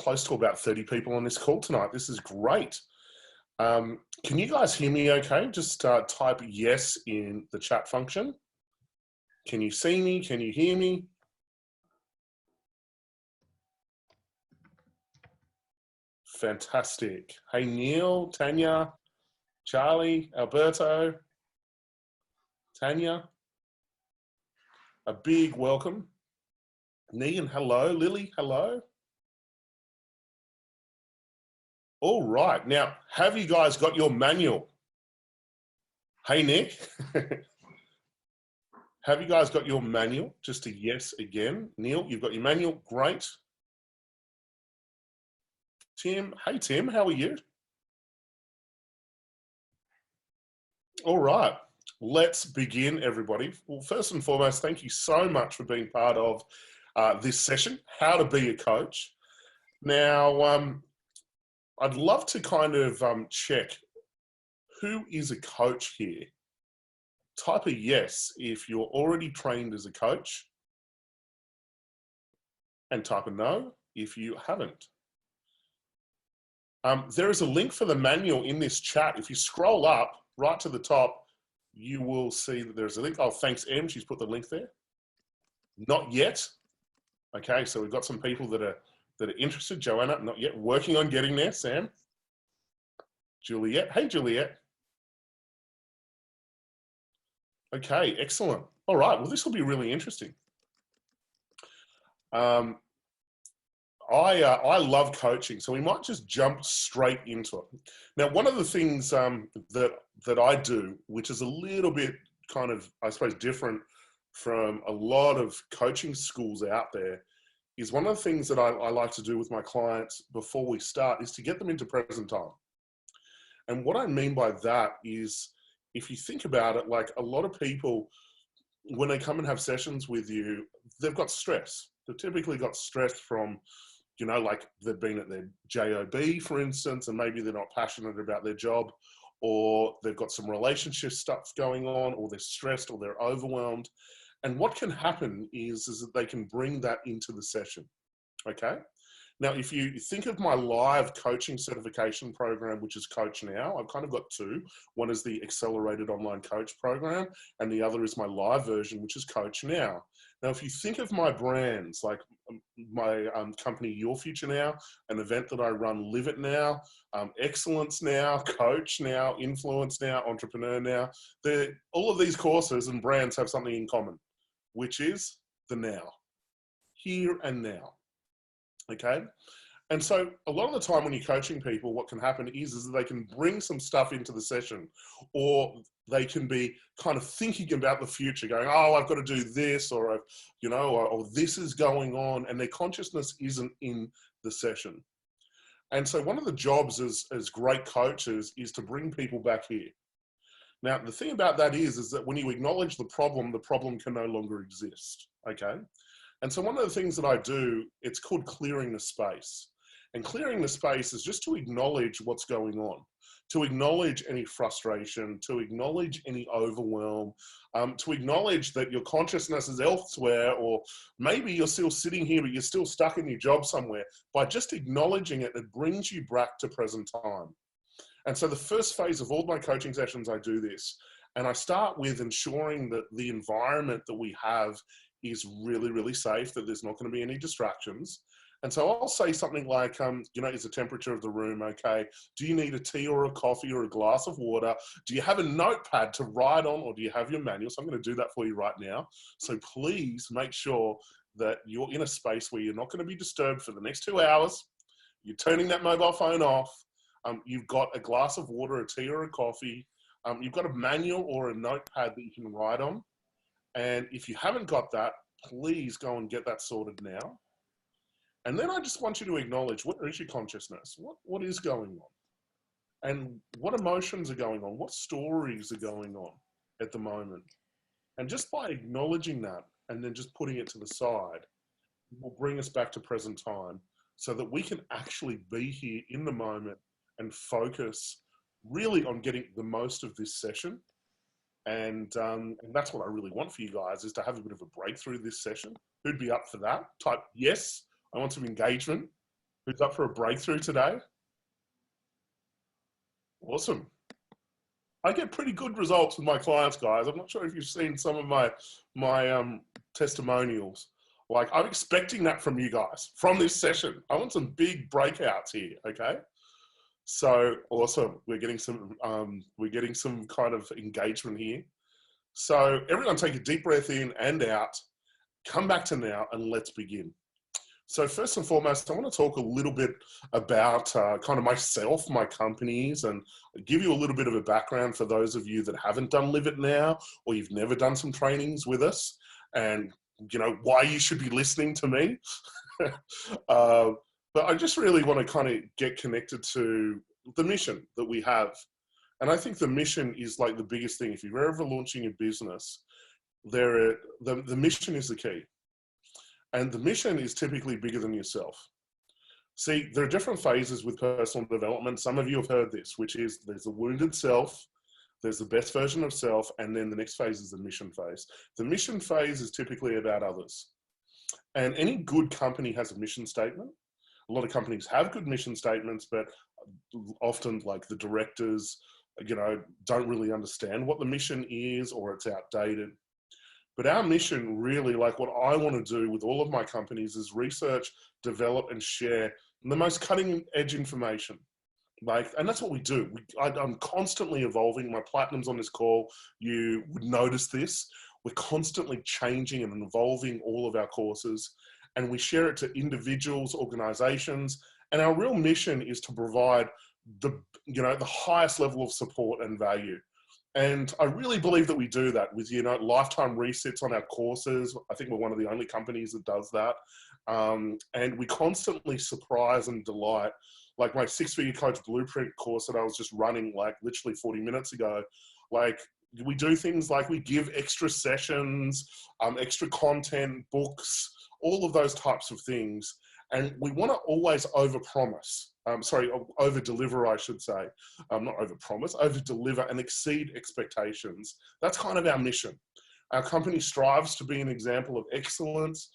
close to about 30 people on this call tonight. This is great. Can you guys hear me okay? Just type yes in the chat function. Can you see me? Can you hear me? Fantastic. Hey, Neil, Tanya, Charlie, Alberto, Tanya, a big welcome. Negan, hello. Lily, hello. All right. Now, have you guys got your manual? Hey, Nick. Have you guys got your manual? Just a yes again. Neil, you've got your manual. Great. Tim, hey, Tim, how are you? All right. Let's begin, everybody. Well, first and foremost, thank you so much for being part of this session, How to Be a Coach. Now, I'd love to kind of check who is a coach here. Type a yes if you're already trained as a coach, and type a no if you haven't. There is a link for the manual in this chat. If you scroll up right to the top, you will see that there's a link. Oh, thanks, Em. She's put the link there. Not yet. Okay, so we've got some people that are interested. Joanna, not yet. Working on getting there. Sam. Juliet. Hey, Juliet. Okay, excellent. All right, well, this will be really interesting. I love coaching, so we might just jump straight into it. Now, one of the things that I do, which is a little bit kind of, I suppose, different from a lot of coaching schools out there, is one of the things that I like to do with my clients before we start is to get them into present time. And what I mean by that is, if you think about it, like a lot of people, when they come and have sessions with you, they've got stress. They've typically got stress from, you know, like they've been at their job, for instance, and maybe they're not passionate about their job, or they've got some relationship stuff going on, or they're stressed, or they're overwhelmed. And what can happen is that they can bring that into the session, okay? Now, if you think of my live coaching certification program, which is Coach Now, I've kind of got two. One is the Accelerated Online Coach program, and the other is my live version, which is Coach Now. Now, if you think of my brands, like my company, Your Future Now, an event that I run, Live It Now, Excellence Now, Coach Now, Influence Now, Entrepreneur Now, all of these courses and brands have something in common, which is the now, here and now. Okay. And so a lot of the time when you're coaching people, what can happen is that they can bring some stuff into the session, or they can be kind of thinking about the future, going, oh, I've got to do this, or, you know, or this is going on, and their consciousness isn't in the session. And so one of the jobs as great coaches is to bring people back here. Now, the thing about that is that when you acknowledge the problem can no longer exist. Okay. And so one of the things that I do, it's called clearing the space. And clearing the space is just to acknowledge what's going on, to acknowledge any frustration, to acknowledge any overwhelm, to acknowledge that your consciousness is elsewhere, or maybe you're still sitting here, but you're still stuck in your job somewhere. By just acknowledging it, it brings you back to present time. And so the first phase of all my coaching sessions, I do this. And I start with ensuring that the environment that we have is really, really safe, that there's not going to be any distractions. And so I'll say something like, you know, is the temperature of the room okay? Do you need a tea or a coffee or a glass of water? Do you have a notepad to write on, or do you have your manual? So I'm going to do that for you right now. So please make sure that you're in a space where you're not going to be disturbed for the next 2 hours. You're turning that mobile phone off. You've got a glass of water, a tea or a coffee. You've got a manual or a notepad that you can write on. And if you haven't got that, please go and get that sorted now. And then I just want you to acknowledge, what is your consciousness? What is going on? And what emotions are going on? What stories are going on at the moment? And just by acknowledging that and then just putting it to the side, will bring us back to present time so that we can actually be here in the moment and focus really on getting the most of this session. And that's what I really want for you guys, is to have a bit of a breakthrough this session. Who'd be up for that? Type yes. I want some engagement. Who's up for a breakthrough today? Awesome. I get pretty good results with my clients, guys. I'm not sure if you've seen some of my testimonials. Like, I'm expecting that from you guys from this session. I want some big breakouts here. Okay. So awesome. We're getting some kind of engagement here. So everyone take a deep breath in and out. Come back to now and let's begin. So first and foremost, I want to talk a little bit about kind of myself, my companies, and give you a little bit of a background for those of you that haven't done Live It Now, or you've never done some trainings with us, and why you should be listening to me. uh, but I just really want to kind of get connected to the mission that we have. And I think the mission is like the biggest thing. If you're ever launching a business, the mission is the key. And the mission is typically bigger than yourself. See, there are different phases with personal development. Some of you have heard this, which is there's the wounded self, there's the best version of self, and then the next phase is the mission phase. The mission phase is typically about others. And any good company has a mission statement. A lot of companies have good mission statements, but often like the directors, don't really understand what the mission is, or it's outdated. But our mission really, like what I want to do with all of my companies, is research, develop, and share the most cutting edge information. And that's what we do. I'm constantly evolving. My platinum's on this call. You would notice this. We're constantly changing and evolving all of our courses, and we share it to individuals, organizations. And our real mission is to provide the highest level of support and value. And I really believe that we do that with, lifetime resets on our courses. I think we're one of the only companies that does that. And we constantly surprise and delight. Like my 6-Figure Coach Blueprint course that I was just running like literally 40 minutes ago, like we do things like we give extra sessions, extra content, books, all of those types of things. And we want to always overpromise. Over-deliver, I should say. Not over-promise, over-deliver and exceed expectations. That's kind of our mission. Our company strives to be an example of excellence,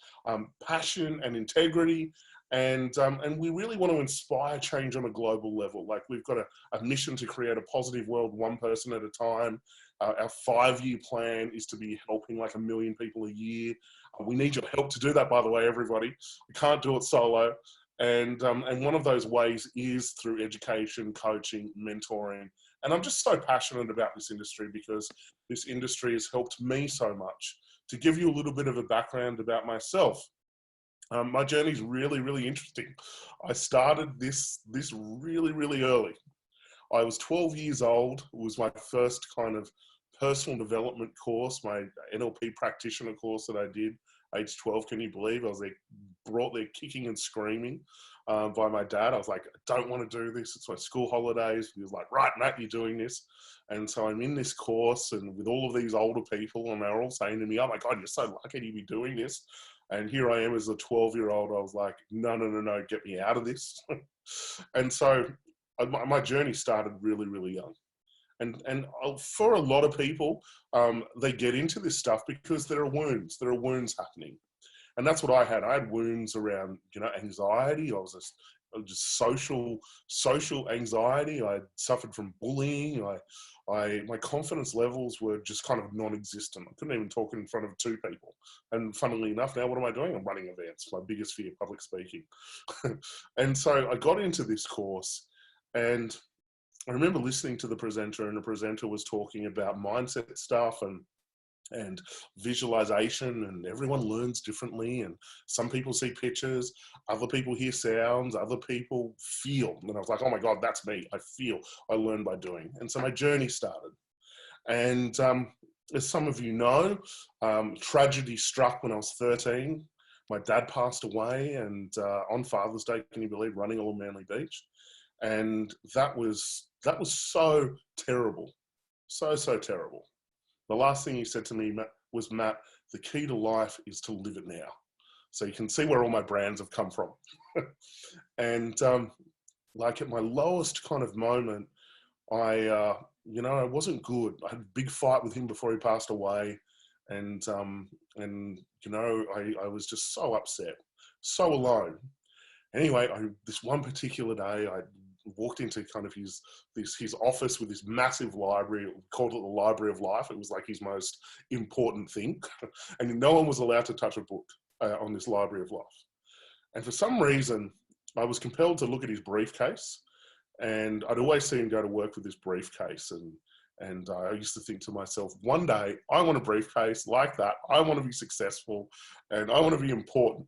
passion and integrity. And we really want to inspire change on a global level. Like we've got a mission to create a positive world, one person at a time. Our 5-year plan is to be helping like 1 million people a year. We need your help to do that, by the way, everybody. We can't do it solo. And one of those ways is through education, coaching, mentoring. And I'm just so passionate about this industry because this industry has helped me so much. To give you a little bit of a background about myself, my journey is really, really interesting. I started this really, really early. I was 12 years old. It was my first kind of personal development course, my NLP practitioner course that I did, age 12. Can you believe? I was brought there kicking and screaming by my dad. I was like, I don't want to do this. It's my school holidays. He was like, right, Matt, you're doing this. And so I'm in this course and with all of these older people, and they're all saying to me, oh my God, you're so lucky to be doing this. And here I am as a 12-year-old. I was like, no, get me out of this. And so my journey started really, really young. And for a lot of people, they get into this stuff because there are wounds. There are wounds happening. And that's what I had. I had wounds around, anxiety. I was just social anxiety. I suffered from bullying. My confidence levels were just kind of non-existent. I couldn't even talk in front of 2 people. And funnily enough, now what am I doing? I'm running events. My biggest fear, public speaking. And so I got into this course, and I remember listening to the presenter, and the presenter was talking about mindset stuff and visualization, and everyone learns differently, and some people see pictures, other people hear sounds, other people feel. And I was like, oh my God, that's me. I feel. I learn by doing. And so my journey started. And as some of you know, tragedy struck when I was 13. My dad passed away, and on Father's Day, can you believe, running along Manly Beach? And that was so terrible. So terrible. The last thing he said to me was, Matt, the key to life is to live it now. So you can see where all my brands have come from. And like at my lowest kind of moment, I wasn't good. I had a big fight with him before he passed away. And I was just so upset, so alone. Anyway, this one particular day, I walked into kind of his office with this massive library. We called it the Library of Life. It was like his most important thing, and no one was allowed to touch a book on this Library of Life. And for some reason, I was compelled to look at his briefcase, and I'd always see him go to work with this briefcase. And I used to think to myself, one day I want a briefcase like that. I want to be successful, and I want to be important.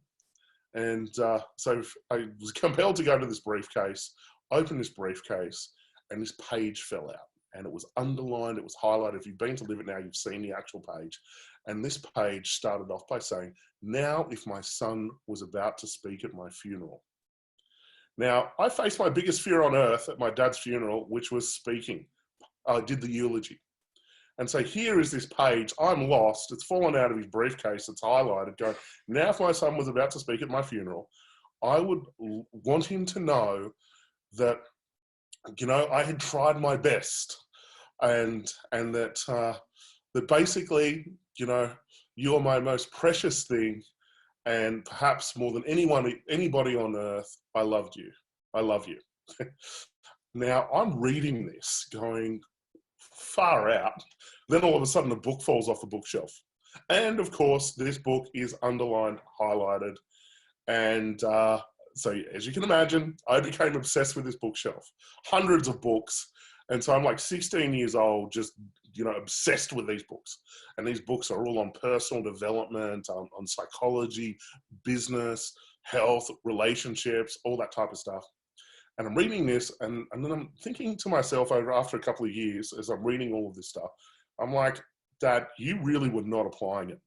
And so I was compelled to go to this briefcase, open this briefcase, and this page fell out. And it was underlined, it was highlighted. If you've been to Live It Now, you've seen the actual page. And this page started off by saying, "Now, if my son was about to speak at my funeral." Now, I faced my biggest fear on earth at my dad's funeral, which was speaking. I did the eulogy. And so here is this page. I'm lost. It's fallen out of his briefcase. It's highlighted going, "Now, if my son was about to speak at my funeral, I would want him to know that, I had tried my best, and that basically, you're my most precious thing, and perhaps more than anybody on earth, I loved you. I love you." Now I'm reading this going, far out. Then all of a sudden the book falls off the bookshelf. And of course, this book is underlined, highlighted. And so as you can imagine, I became obsessed with this bookshelf. Hundreds of books. And so I'm like 16 years old, just, obsessed with these books. And these books are all on personal development, on psychology, business, health, relationships, all that type of stuff. And I'm reading this, and then I'm thinking to myself after a couple of years, as I'm reading all of this stuff, I'm like, "Dad, you really were not applying it."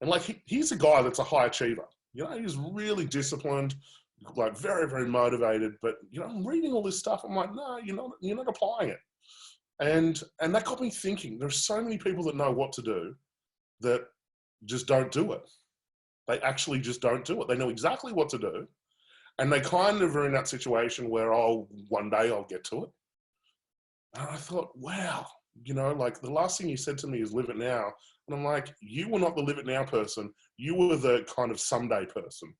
And like, he's a guy that's a high achiever. He's really disciplined, like very, very motivated. But, I'm reading all this stuff. I'm like, "No, you're not applying it." And that got me thinking, there's so many people that know what to do that just don't do it. They actually just don't do it. They know exactly what to do. And they kind of are in that situation where, one day I'll get to it. And I thought, wow, like the last thing you said to me is live it now. And I'm like, you were not the live it now person. You were the kind of someday person.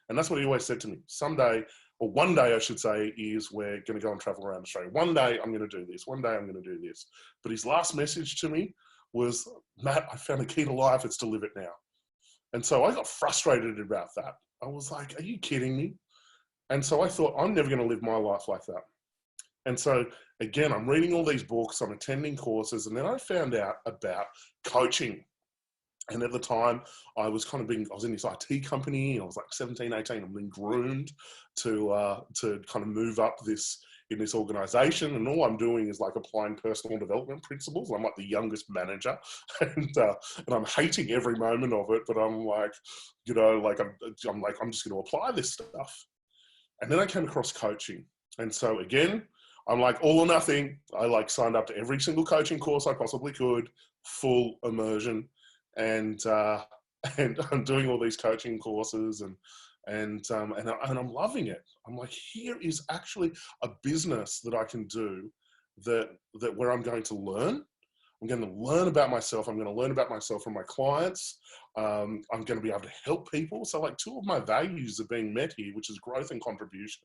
And that's what he always said to me. Someday, or one day I should say, is we're going to go and travel around Australia. One day I'm going to do this. One day I'm going to do this. But his last message to me was, "Matt, I found the key to life. It's to live it now." And so I got frustrated about that. I was like, "Are you kidding me?" And so I thought, I'm never going to live my life like that. And so again, I'm reading all these books, I'm attending courses, and then I found out about coaching. And at the time, I was I was in this IT company. I was like 17, 18. I'm being groomed to kind of move up in this organization. And all I'm doing is like applying personal development principles. I'm like the youngest manager, and I'm hating every moment of it. But I'm like, I'm just going to apply this stuff. And then I came across coaching. And so again, I'm like all or nothing. I like signed up to every single coaching course I possibly could, full immersion. And I'm doing all these coaching courses, and I'm loving it. I'm like, here is actually a business that I can do that where I'm going to learn. I'm going to learn about myself. I'm going to learn about myself from my clients. I'm going to be able to help people. So like two of my values are being met here, which is growth and contribution.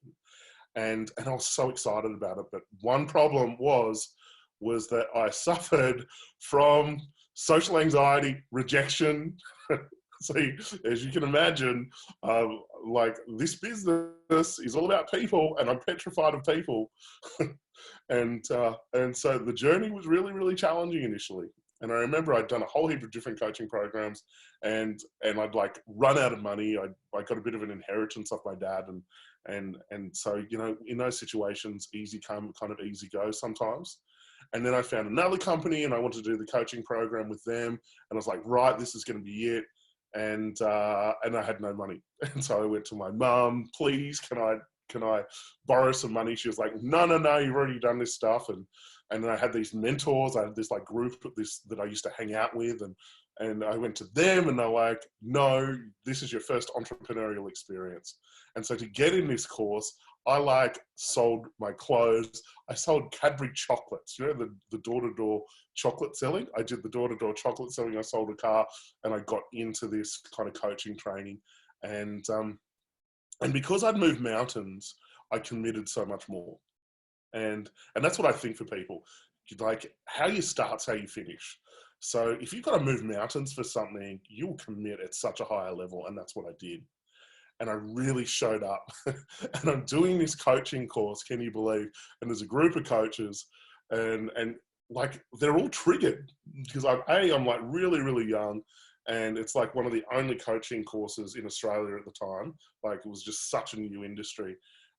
And I was so excited about it. But one problem was that I suffered from social anxiety, rejection. So as you can imagine, like this business is all about people, and I'm petrified of people. And so the journey was really, really challenging initially. And I remember I'd done a whole heap of different coaching programs, and I'd like run out of money. I got a bit of an inheritance off my dad, and so in those situations, easy come, kind of easy go sometimes. And then I found another company, and I wanted to do the coaching program with them, and I was like, right, this is going to be it. And I had no money, and so I went to my mum, "Please, can I borrow some money?" She was like, no, you've already done this stuff. And then I had these mentors. I had this like group that I used to hang out with, and I went to them, and they're like, "No, this is your first entrepreneurial experience." And so to get in this course, I like sold my clothes. I sold Cadbury chocolates, the door-to-door chocolate selling. I did the door-to-door chocolate selling. I sold a car, and I got into this kind of coaching training. And And because I'd moved mountains, I committed so much more. And that's what I think for people. Like, how you start's how you finish. So if you've got to move mountains for something, you'll commit at such a higher level. And that's what I did. And I really showed up. And I'm doing this coaching course, can you believe? And there's a group of coaches, and like they're all triggered because I'm like really, really young. And it's like one of the only coaching courses in Australia at the time. Like, it was just such a new industry.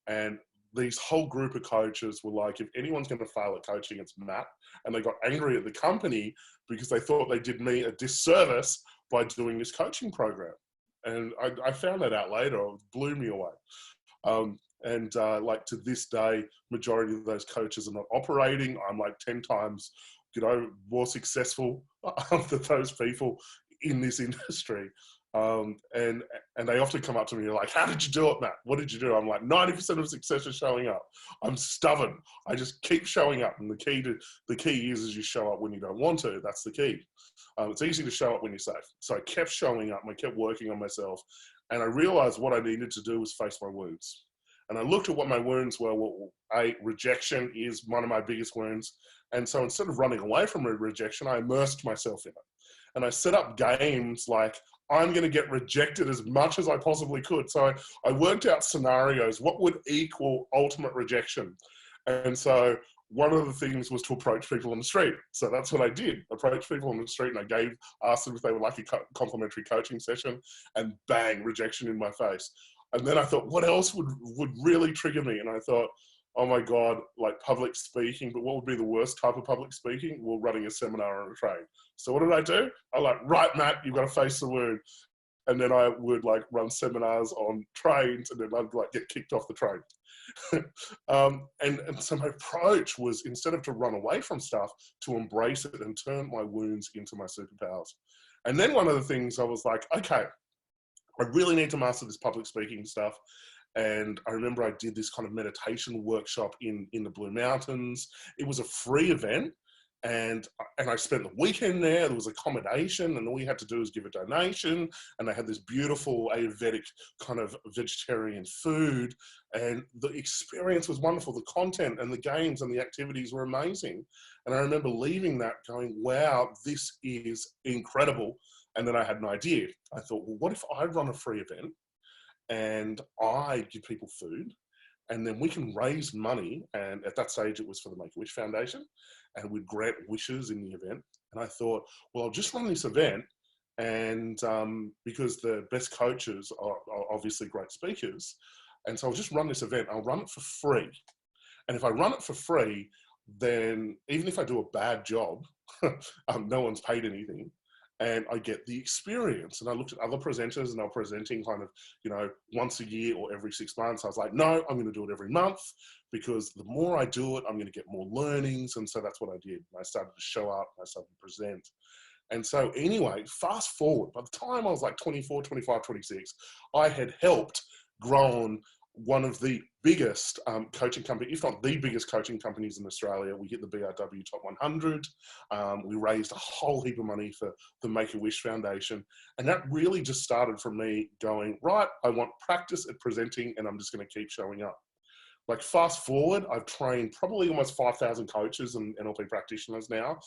And these whole group of coaches were like, if anyone's going to fail at coaching, it's Matt. And they got angry at the company because they thought they did me a disservice by doing this coaching program. And I found that out later. It blew me away. Like, to this day, majority of those coaches are not operating. I'm like 10 times, more successful than those people in this industry. And they often come up to me like, how did you do it, Matt? What did you do? I'm like, 90% of success is showing up. I'm stubborn. I just keep showing up. And the key is you show up when you don't want to. That's the key. It's easy to show up when you're safe. So I kept showing up and I kept working on myself. And I realized what I needed to do was face my wounds. And I looked at what my wounds were. Well, rejection is one of my biggest wounds. And so instead of running away from rejection, I immersed myself in it. And I set up games like, I'm going to get rejected as much as I possibly could. So I worked out scenarios. What would equal ultimate rejection? And so one of the things was to approach people on the street. So that's what I did. Approach people on the street, and I asked them if they would like a complimentary coaching session, and bang, rejection in my face. And then I thought, what else would really trigger me? And I thought, oh my God, like public speaking, but what would be the worst type of public speaking? Well, running a seminar on a train. So what did I do? I like, right, Matt, you've got to face the wound. And then I would like run seminars on trains, and then I'd like get kicked off the train. And so my approach was, instead of to run away from stuff, to embrace it and turn my wounds into my superpowers. And then one of the things I was like, okay, I really need to master this public speaking stuff. And I remember I did this kind of meditation workshop in the Blue Mountains. It was a free event. And I spent the weekend there. There was accommodation, and all you had to do was give a donation. And they had this beautiful Ayurvedic kind of vegetarian food. And the experience was wonderful. The content and the games and the activities were amazing. And I remember leaving that going, wow, this is incredible. And then I had an idea. I thought, well, what if I run a free event and I give people food, and then we can raise money? And at that stage, it was for the Make-A-Wish Foundation, and we'd grant wishes in the event. And I thought, well, I'll just run this event, and because the best coaches are obviously great speakers, and so I'll just run this event. I'll run it for free. And if I run it for free, then even if I do a bad job, no one's paid anything, and I get the experience. And I looked at other presenters, and they were presenting kind of, once a year or every 6 months. I was like, no, I'm going to do it every month, because the more I do it, I'm going to get more learnings. And so that's what I did. I started to show up, I started to present. And so anyway, fast forward, by the time I was like 24, 25, 26, I had helped grown one of the biggest coaching company, if not the biggest coaching companies in Australia. We hit the BRW Top 100. We raised a whole heap of money for the Make-A-Wish Foundation. And that really just started from me going, right, I want practice at presenting, and I'm just going to keep showing up. Like, fast forward, I've trained probably almost 5,000 coaches and NLP practitioners now.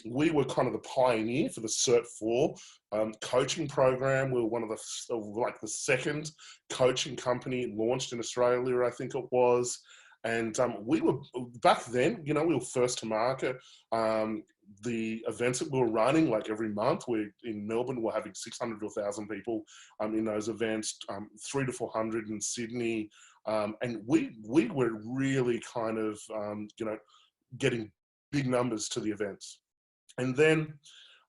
We were kind of the pioneer for the Cert 4 coaching program. We were one of the second coaching company launched in Australia, I think it was. And we were, back then, we were first to market. The events that we were running, like every month, in Melbourne, we're having 600 to 1,000 people in those events, 300 to 400 in Sydney. And we were really kind of, getting big numbers to the events. And then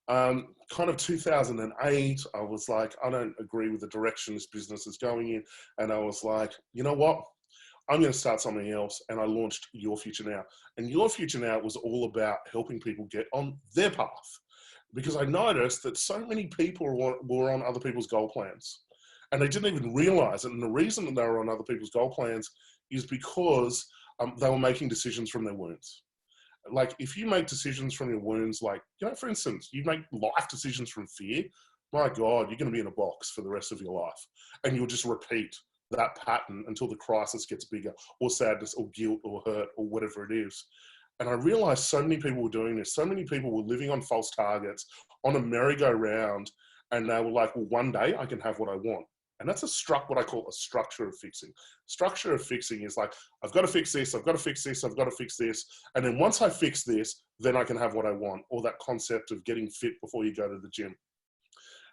kind of 2008, I was like, I don't agree with the direction this business is going in. And I was like, you know what? I'm going to start something else. And I launched Your Future Now. And Your Future Now was all about helping people get on their path. Because I noticed that so many people were on other people's goal plans, and they didn't even realize it. And the reason that they were on other people's goal plans is because they were making decisions from their wounds. Like, if you make decisions from your wounds, like, for instance, you make life decisions from fear, my God, you're going to be in a box for the rest of your life. And you'll just repeat that pattern until the crisis gets bigger, or sadness or guilt or hurt or whatever it is. And I realized so many people were doing this. So many people were living on false targets, on a merry-go-round, and they were like, well, one day I can have what I want. And that's what I call a structure of fixing. Structure of fixing is like, I've got to fix this, I've got to fix this, I've got to fix this. And then once I fix this, then I can have what I want, or that concept of getting fit before you go to the gym.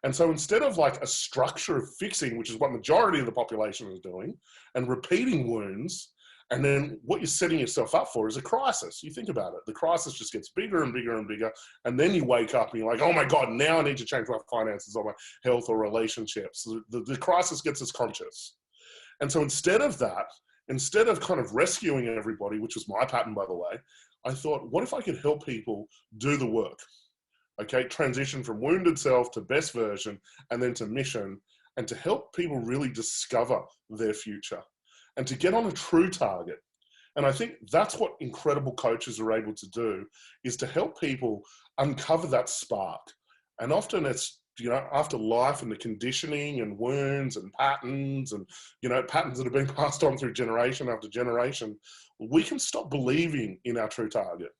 And so instead of like a structure of fixing, which is what majority of the population is doing, and repeating wounds, and then what you're setting yourself up for is a crisis. You think about it. The crisis just gets bigger and bigger and bigger. And then you wake up and you're like, oh my God, now I need to change my finances or my health or relationships. The crisis gets us conscious. And so instead of that, instead of kind of rescuing everybody, which was my pattern, by the way, I thought, what if I could help people do the work? Okay, transition from wounded self to best version, and then to mission, and to help people really discover their future and to get on a true target. And I think that's what incredible coaches are able to do, is to help people uncover that spark. And often it's, you know, after life and the conditioning and wounds and patterns and, you know, patterns that have been passed on through generation after generation, we can stop believing in our true target.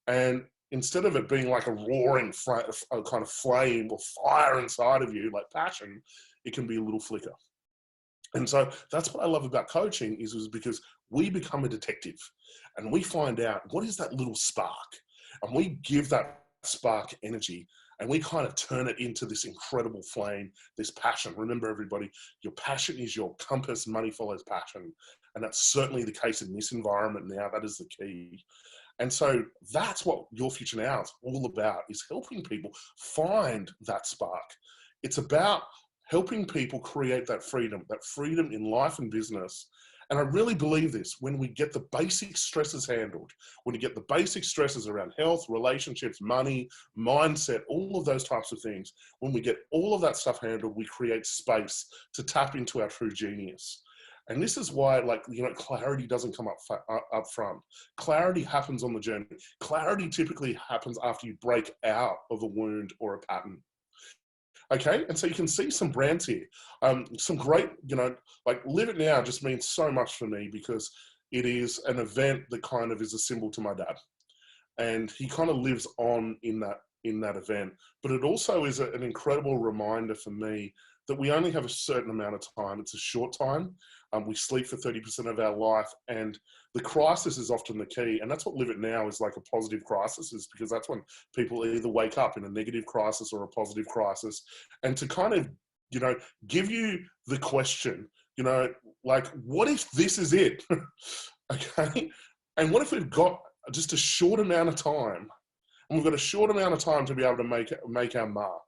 And instead of it being like a roaring a kind of flame or fire inside of you, like passion, it can be a little flicker. And so that's what I love about coaching is because we become a detective and we find out what is that little spark, and we give that spark energy and we kind of turn it into this incredible flame, this passion. Remember, everybody, your passion is your compass, money follows passion. And that's certainly the case in this environment now. That is the key. And so that's what Your Future Now is all about, is helping people find that spark. It's about helping people create that freedom in life and business. And I really believe this, when we get the basic stresses handled, when you get the basic stresses around health, relationships, money, mindset, all of those types of things, when we get all of that stuff handled, we create space to tap into our true genius. And this is why, like, you know, clarity doesn't come up front. Clarity happens on the journey. Clarity typically happens after you break out of a wound or a pattern. Okay, and so you can see some brands here. Some great, you know, like Live It Now just means so much for me because it is an event that kind of is a symbol to my dad. And he kind of lives on in that event. But it also is an incredible reminder for me that we only have a certain amount of time. It's a short time. We sleep for 30% of our life, and the crisis is often the key. And that's what Live It Now is, like a positive crisis, is because that's when people either wake up in a negative crisis or a positive crisis. And to kind of, you know, give you the question, you know, like, what if this is it? Okay. And what if we've got just a short amount of time, and we've got a short amount of time to be able to make our mark?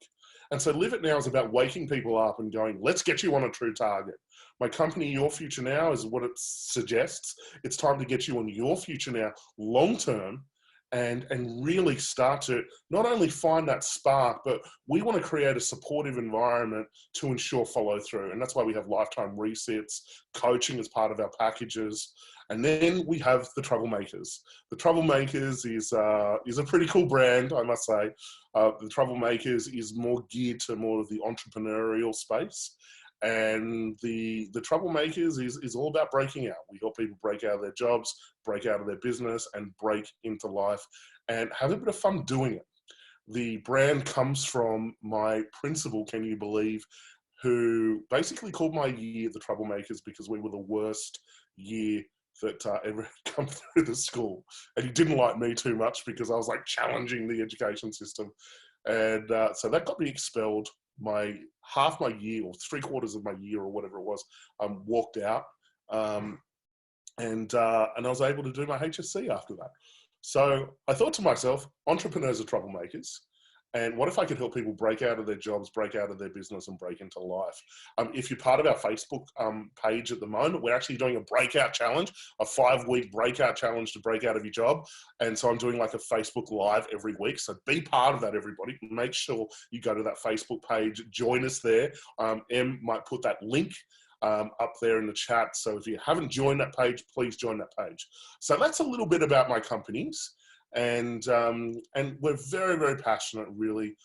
And so Live It Now is about waking people up and going, let's get you on a true target. My company, Your Future Now, is what it suggests. It's time to get you on your future now, long term, and really start to not only find that spark, but we want to create a supportive environment to ensure follow through. And that's why we have lifetime resets, coaching as part of our packages. And then we have the Troublemakers. The Troublemakers is a pretty cool brand, I must say. The Troublemakers is more geared to more of the entrepreneurial space. And the Troublemakers is all about breaking out. We help people break out of their jobs, break out of their business, and break into life and have a bit of fun doing it. The brand comes from my principal, can you believe, who basically called my year the Troublemakers because we were the worst year that ever come through the school. And he didn't like me too much because I was like challenging the education system. And so that got me expelled. Half my year, or 3/4 of my year, or whatever it was, walked out. And I was able to do my HSC after that. So I thought to myself, entrepreneurs are troublemakers. And what if I could help people break out of their jobs, break out of their business, and break into life? If you're part of our Facebook page at the moment, we're actually doing a breakout challenge, a 5-week breakout challenge to break out of your job. And so I'm doing like a Facebook Live every week. So be part of that, everybody. Make sure you go to that Facebook page, join us there. Em might put that link up there in the chat. So if you haven't joined that page, please join that page. So that's a little bit about my companies. And we're very, very passionate, really,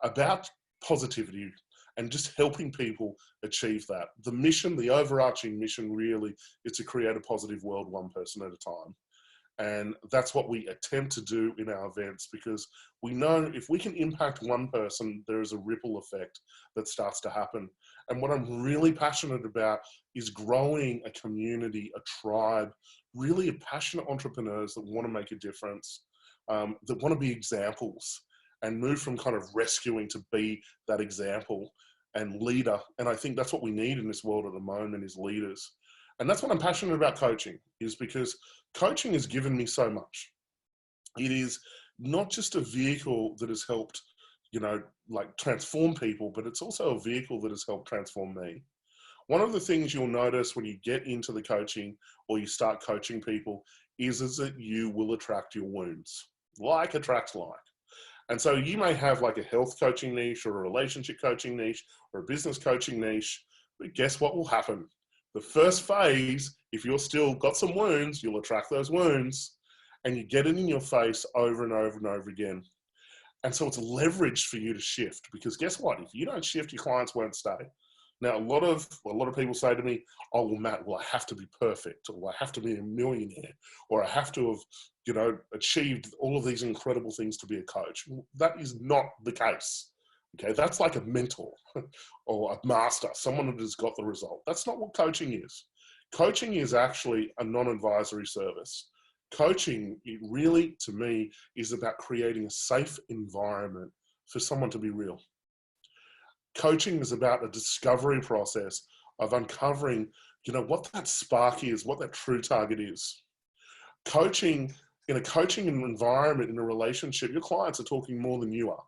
about positivity and just helping people achieve that. The mission, the overarching mission really is to create a positive world one person at a time. And that's what we attempt to do in our events, because we know if we can impact one person, there is a ripple effect that starts to happen. And what I'm really passionate about is growing a community, a tribe, really passionate entrepreneurs that want to make a difference, that want to be examples and move from kind of rescuing to be that example and leader. And I think that's what we need in this world at the moment, is leaders. And that's what I'm passionate about coaching, is because coaching has given me so much. It is not just a vehicle that has helped, like transform people, but it's also a vehicle that has helped transform me. One of the things you'll notice when you get into the coaching or you start coaching people is that you will attract your wounds. Like attracts like. And so you may have like a health coaching niche or a relationship coaching niche or a business coaching niche, but guess what will happen? The first phase, if you're still got some wounds, you'll attract those wounds, and you get it in your face over and over and over again. And so it's leverage for you to shift, because guess what? If you don't shift, your clients won't stay. Now, a lot of people say to me, oh, well, Matt, well, I have to be perfect, or I have to be a millionaire, or I have to have, achieved all of these incredible things to be a coach. That is not the case. Okay, that's like a mentor or a master, someone that has got the result. That's not what coaching is. Coaching is actually a non-advisory service. Coaching, it really, to me, is about creating a safe environment for someone to be real. Coaching is about a discovery process of uncovering, what that spark is, what that true target is. Coaching, in a coaching environment, in a relationship, your clients are talking more than you are.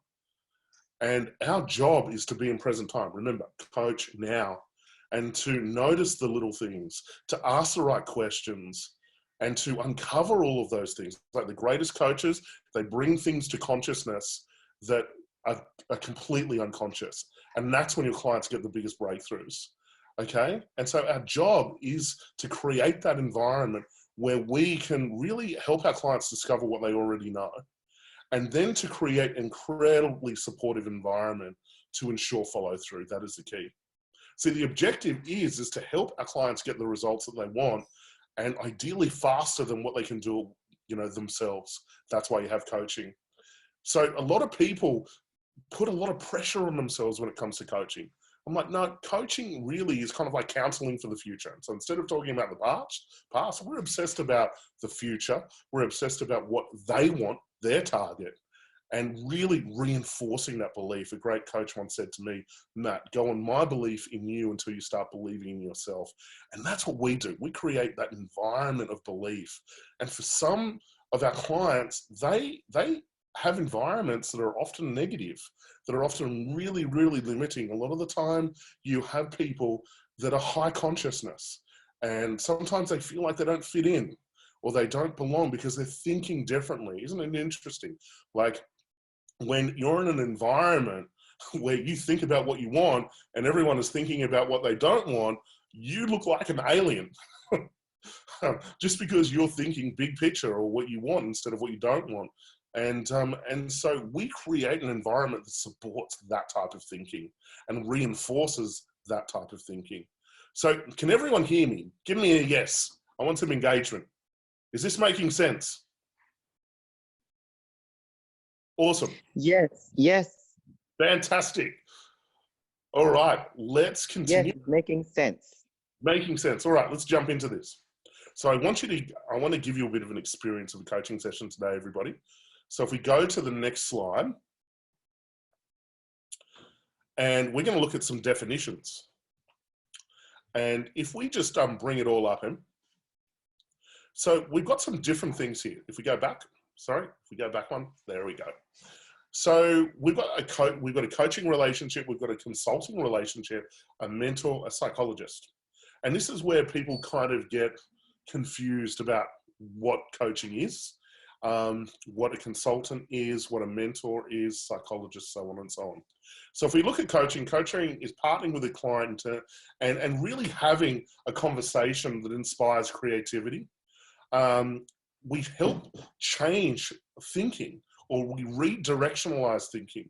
And our job is to be in present time. Remember, coach now, and to notice the little things, to ask the right questions, and to uncover all of those things. Like the greatest coaches, they bring things to consciousness that are completely unconscious. And that's when your clients get the biggest breakthroughs. Okay? And so our job is to create that environment where we can really help our clients discover what they already know. And then to create an incredibly supportive environment to ensure follow through. That is the key. So the objective is to help our clients get the results that they want, and ideally faster than what they can do, themselves. That's why you have coaching. So a lot of people put a lot of pressure on themselves when it comes to coaching. I'm like, no, coaching really is kind of like counseling for the future. So instead of talking about the past, we're obsessed about the future. We're obsessed about what they want, their target, and really reinforcing that belief. A great coach once said to me, Matt, go on my belief in you until you start believing in yourself. And that's what we do. We create that environment of belief. And for some of our clients, they have environments that are often negative, that are often really, really limiting. A lot of the time, you have people that are high consciousness, and sometimes they feel like they don't fit in or they don't belong because they're thinking differently. Isn't it interesting? Like when you're in an environment where you think about what you want and everyone is thinking about what they don't want, you look like an alien. Just because you're thinking big picture or what you want instead of what you don't want. And so we create an environment that supports that type of thinking and reinforces that type of thinking. So can everyone hear me? Give me a yes. I want some engagement. Is this making sense? Awesome. Yes, yes. Fantastic. All right, let's continue. Yes, making sense. Making sense. All right, let's jump into this. So I want to give you a bit of an experience of a coaching session today, everybody. So if we go to the next slide, and we're going to look at some definitions. And if we just bring it all up in. So we've got some different things here. If we go back, one, there we go. So we've got a coaching relationship, we've got a consulting relationship, a mentor, a psychologist. And this is where people kind of get confused about what coaching is, what a consultant is, what a mentor is, psychologist, so on and so on. So if we look at coaching is partnering with a client and really having a conversation that inspires creativity. We help change thinking, or we redirectionalize thinking.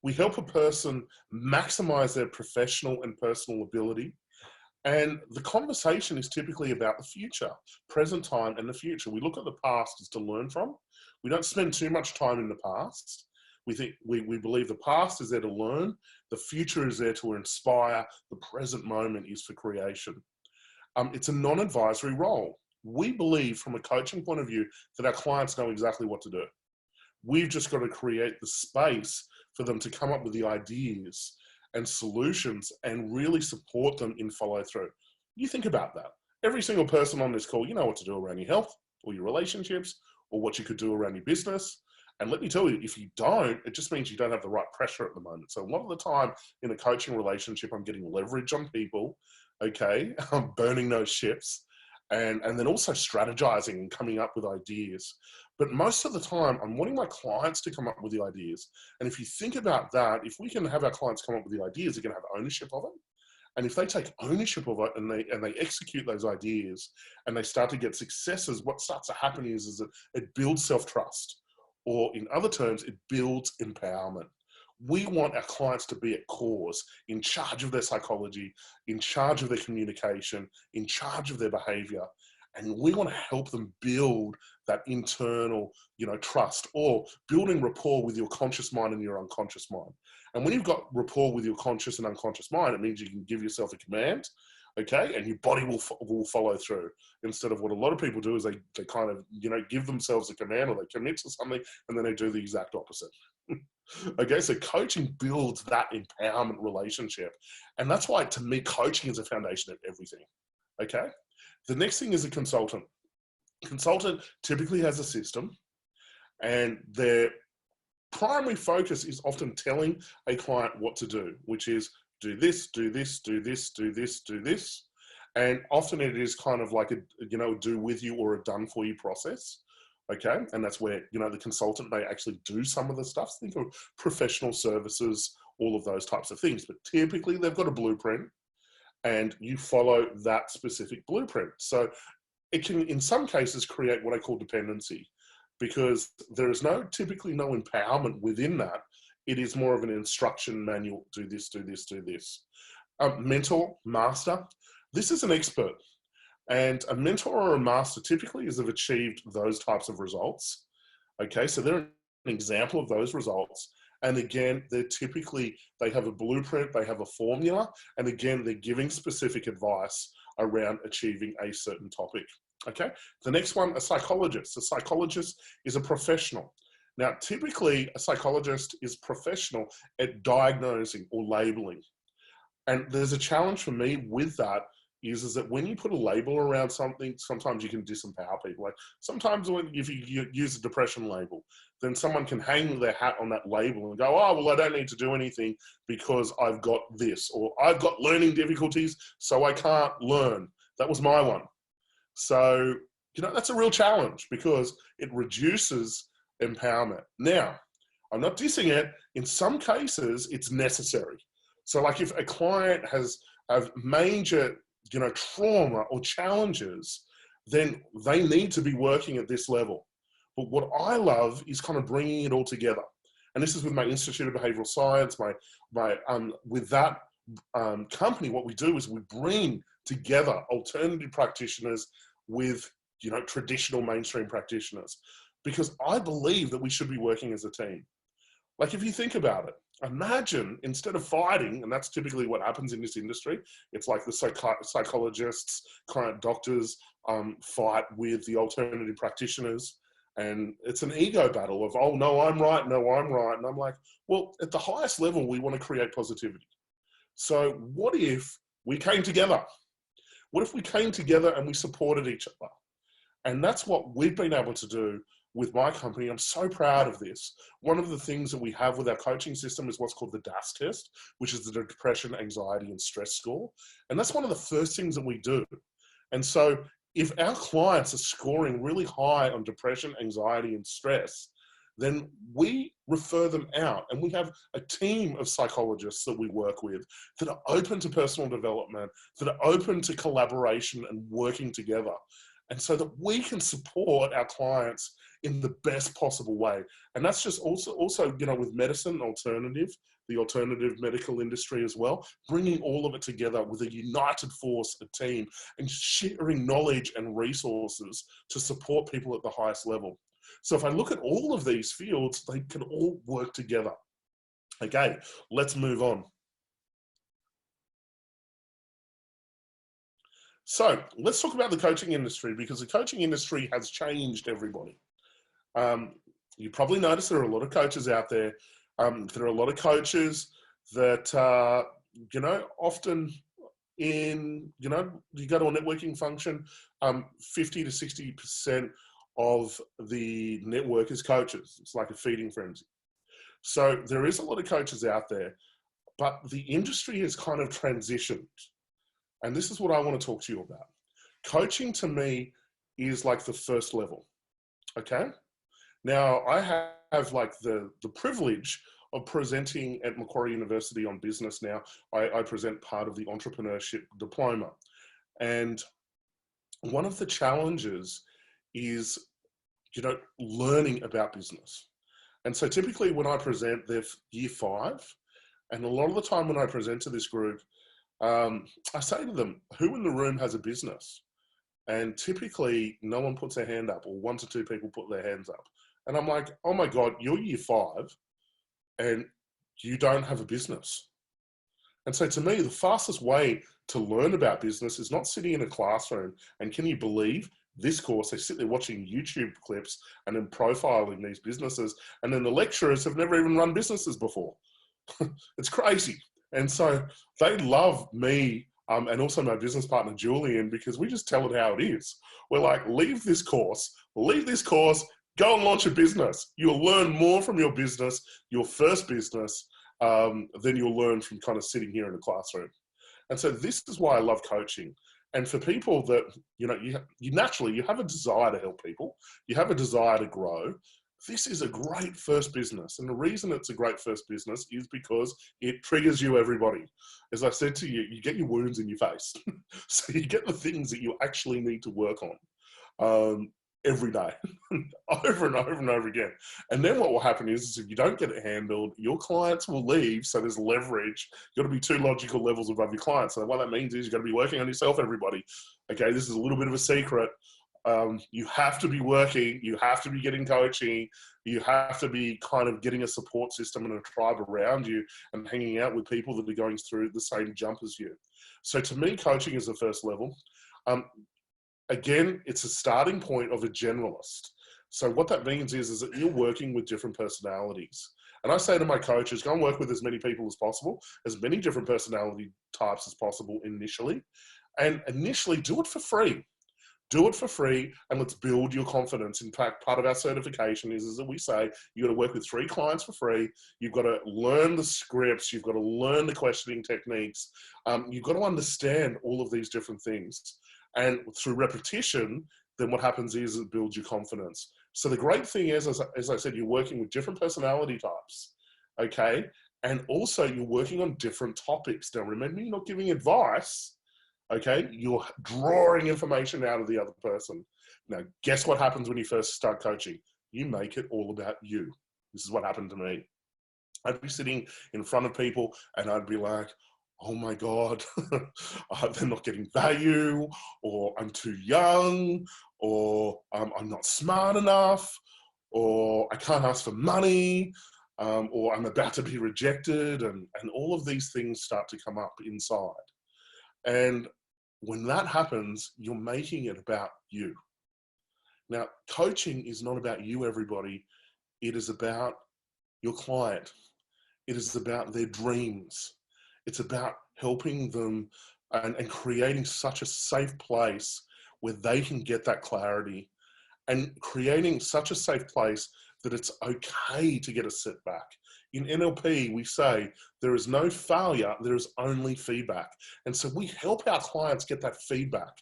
We help a person maximize their professional and personal ability. And the conversation is typically about the future, present time and the future. We look at the past as to learn from. We don't spend too much time in the past. We believe the past is there to learn, the future is there to inspire, the present moment is for creation. It's a non-advisory role. We believe from a coaching point of view that our clients know exactly what to do. We've just got to create the space for them to come up with the ideas and solutions and really support them in follow through. You think about that. Every single person on this call, you know what to do around your health or your relationships or what you could do around your business. And let me tell you, if you don't, it just means you don't have the right pressure at the moment. So a lot of the time in a coaching relationship, I'm getting leverage on people, okay? I'm burning those ships and then also strategizing and coming up with ideas. But most of the time, I'm wanting my clients to come up with the ideas. And if you think about that, if we can have our clients come up with the ideas, they're going to have ownership of it. And if they take ownership of it and they execute those ideas and they start to get successes, what starts to happen is that it builds self-trust. Or in other terms, it builds empowerment. We want our clients to be at cause, in charge of their psychology, in charge of their communication, in charge of their behavior. And we want to help them build that internal, trust, or building rapport with your conscious mind and your unconscious mind. And when you've got rapport with your conscious and unconscious mind, it means you can give yourself a command, okay? And your body will follow through. Instead of what a lot of people do is they kind of, give themselves a command or they commit to something and then they do the exact opposite. Okay, so coaching builds that empowerment relationship. And that's why, to me, coaching is a foundation of everything, okay? The next thing is a consultant. Consultant typically has a system and their primary focus is often telling a client what to do, which is do this, do this, do this, do this, do this. And often it is kind of like a, do with you or a done for you process. Okay. And that's where, the consultant may actually do some of the stuff. Think of professional services, all of those types of things, but typically they've got a blueprint and you follow that specific blueprint. So it can, in some cases, create what I call dependency, because there is typically no empowerment within that. It is more of an instruction manual. Do this, do this, do this. Mentor, master. This is an expert. And a mentor or a master typically have achieved those types of results. Okay, so they're an example of those results. And again, they have a blueprint, they have a formula. And again, they're giving specific advice around achieving a certain topic. Okay, the next one, a psychologist. A psychologist is a professional. Now, typically, a psychologist is professional at diagnosing or labeling. And there's a challenge for me with that is that when you put a label around something, sometimes you can disempower people. Like sometimes if you use a depression label, then someone can hang their hat on that label and go, oh, well, I don't need to do anything because I've got this, or I've got learning difficulties, so I can't learn. That was my one. So, that's a real challenge because it reduces empowerment. Now, I'm not dissing it. In some cases, it's necessary. So like if a client has major, trauma or challenges, then they need to be working at this level. But what I love is kind of bringing it all together. And this is with my Institute of Behavioral Science, with that company, what we do is we bring together alternative practitioners with, traditional mainstream practitioners, because I believe that we should be working as a team. Like if you think about it, imagine instead of fighting, and that's typically what happens in this industry, it's like the psychologists, client doctors fight with the alternative practitioners. And it's an ego battle of, oh, no, I'm right. No, I'm right. And I'm like, well, at the highest level, we want to create positivity. So what if we came together? What if we came together and we supported each other? And that's what we've been able to do with my company. I'm so proud of this. One of the things that we have with our coaching system is what's called the DASS test, which is the Depression, Anxiety, and Stress score. And that's one of the first things that we do. And so if our clients are scoring really high on depression, anxiety, and stress, then we refer them out. And we have a team of psychologists that we work with that are open to personal development, that are open to collaboration and working together. and so that we can support our clients in the best possible way. And that's just also you know, with medicine alternative, the alternative medical industry as well, bringing all of it together with a united force, a team, and sharing knowledge and resources to support people at the highest level. So if I look at all of these fields, they can all work together. Okay, let's move on. So let's talk about the coaching industry, because the coaching industry has changed everybody. You probably noticed there are a lot of coaches out there. There are a lot of coaches that, you know, often in, you know, you go to a networking function, 50 to 60% of the network is coaches. It's like a feeding frenzy. So there is a lot of coaches out there, but the industry has kind of transitioned. And this is what I want to talk to you about. Coaching to me is like the first level, okay? Now, I have like the privilege of presenting at Macquarie University on business now. I present part of the entrepreneurship diploma. And one of the challenges is, you know, learning about business. And so typically when I present, they're year 5. And a lot of the time when I present to this group, I say to them, who in the room has a business? And typically no one puts their hand up, or 1 to 2 people put their hands up. And I'm like, oh my God, you're year 5 and you don't have a business. And so to me, the fastest way to learn about business is not sitting in a classroom. And can you believe this course, they sit there watching YouTube clips and then profiling these businesses. And then the lecturers have never even run businesses before. It's crazy. And so they love me and also my business partner, Julian, because we just tell it how it is. We're like, leave this course, go and launch a business. You'll learn more from your business, your first business, than you'll learn from kind of sitting here in a classroom. And so this is why I love coaching. And for people that, you know, you naturally, you have a desire to help people, you have a desire to grow. This is a great first business. And the reason it's a great first business is because it triggers you, everybody. As I said to you, you get your wounds in your face. So you get the things that you actually need to work on every day, over and over and over again. And then what will happen is if you don't get it handled, your clients will leave. So there's leverage. You've got to be 2 logical levels above your clients. So what that means is you've got to be working on yourself, everybody. Okay, this is a little bit of a secret. You have to be working, you have to be getting coaching, you have to be kind of getting a support system and a tribe around you and hanging out with people that are going through the same jump as you. So to me, coaching is the first level. Again, it's a starting point of a generalist. So what that means is that you're working with different personalities. And I say to my coaches, go and work with as many people as possible, as many different personality types as possible initially. And initially do it for free. Do it for free and let's build your confidence. In fact, part of our certification is that we say you've got to work with 3 clients for free. You've got to learn the scripts. You've got to learn the questioning techniques. You've got to understand all of these different things. And through repetition, then what happens is it builds your confidence. So the great thing is, as I said, you're working with different personality types, okay? And also you're working on different topics. Now, remember, you're not giving advice. Okay, you're drawing information out of the other person. Now, guess what happens when you first start coaching? You make it all about you. This is what happened to me. I'd be sitting in front of people and I'd be like, oh my God, they're not getting value, or I'm too young, or I'm not smart enough, or I can't ask for money, or I'm about to be rejected, and all of these things start to come up inside. And when that happens, you're making it about you. Now, coaching is not about you, everybody. It is about your client. It is about their dreams. It's about helping them and creating such a safe place where they can get that clarity, and creating such a safe place that it's okay to get a setback. In NLP, we say there is no failure, there is only feedback. And so we help our clients get that feedback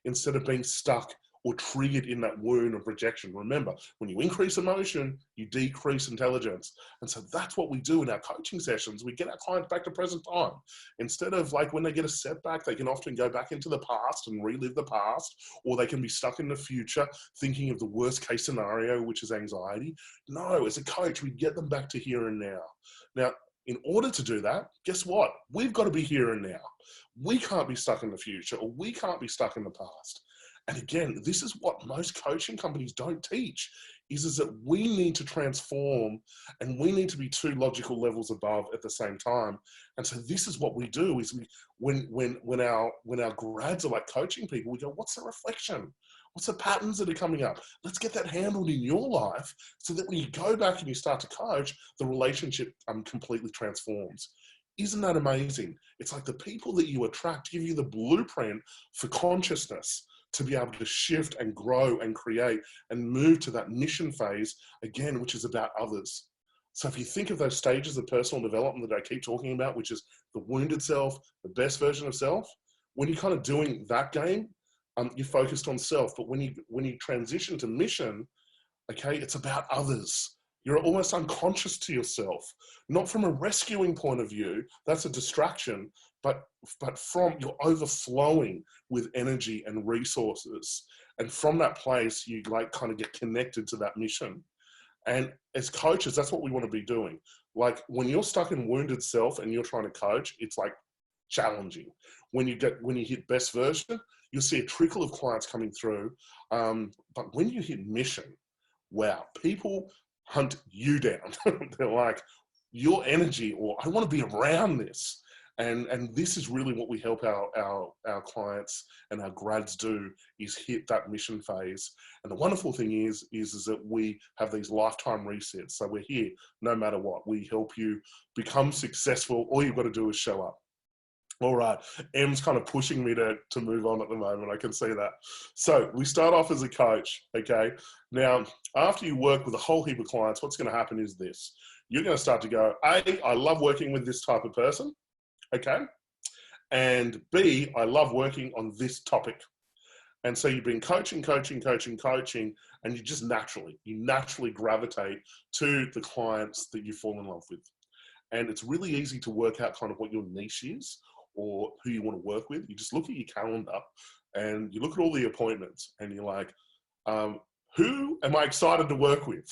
instead of being stuck or triggered in that wound of rejection. Remember, when you increase emotion, you decrease intelligence. And so that's what we do in our coaching sessions. We get our clients back to present time. Instead of like when they get a setback, they can often go back into the past and relive the past, or they can be stuck in the future thinking of the worst case scenario, which is anxiety. No, as a coach, we get them back to here and now. Now, in order to do that, guess what? We've got to be here and now. We can't be stuck in the future, or we can't be stuck in the past. And again, this is what most coaching companies don't teach, is that we need to transform and we need to be two logical levels above at the same time. And so this is what we do, is when our grads are like coaching people, we go, what's the reflection? What's the patterns that are coming up? Let's get that handled in your life so that when you go back and you start to coach, the relationship completely transforms. Isn't that amazing? It's like the people that you attract give you the blueprint for consciousness to be able to shift and grow and create and move to that mission phase again, which is about others. So if you think of those stages of personal development that I keep talking about, which is the wounded self, the best version of self, when you're kind of doing that game, you're focused on self. But when you transition to mission, okay, it's about others. You're almost unconscious to yourself, not from a rescuing point of view. That's a distraction, but from you're overflowing with energy and resources. And from that place, you like kind of get connected to that mission. And as coaches, that's what we want to be doing. Like when you're stuck in wounded self and you're trying to coach, it's like challenging. When you hit best version, you'll see a trickle of clients coming through. But when you hit mission, wow, people hunt you down. They're like, your energy, or I want to be around this. And this is really what we help our clients and our grads do, is hit that mission phase. And the wonderful thing is that we have these lifetime resets. So we're here no matter what. We help you become successful. All you've got to do is show up. All right, Em's kind of pushing me to move on at the moment. I can see that. So we start off as a coach, okay? Now, after you work with a whole heap of clients, what's going to happen is this. You're going to start to go, A, I love working with this type of person, okay? And B, I love working on this topic. And so you've been coaching, and you naturally gravitate to the clients that you fall in love with. And it's really easy to work out kind of what your niche is, or who you want to work with. You just look at your calendar and you look at all the appointments and you're like, who am I excited to work with?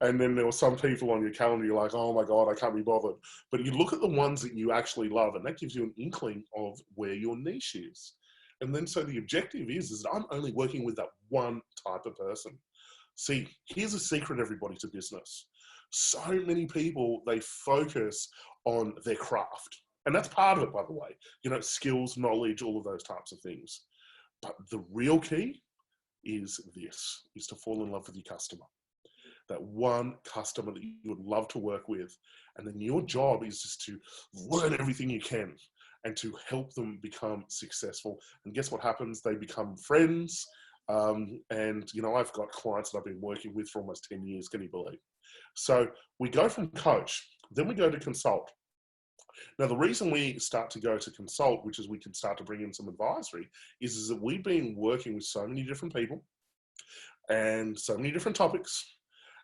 And then there were some people on your calendar, you're like, oh my God, I can't be bothered. But you look at the ones that you actually love, and that gives you an inkling of where your niche is. And then so the objective is that I'm only working with that one type of person. See, here's a secret, everybody, to business. So many people, they focus on their craft. And that's part of it, by the way, skills, knowledge, all of those types of things. But the real key is to fall in love with your customer. That one customer that you would love to work with. And then your job is just to learn everything you can and to help them become successful. And guess what happens? They become friends. And, I've got clients that I've been working with for almost 10 years, can you believe? So we go from coach, then we go to consult. Now, the reason we start to go to consult, which is we can start to bring in some advisory, is that we've been working with so many different people and so many different topics.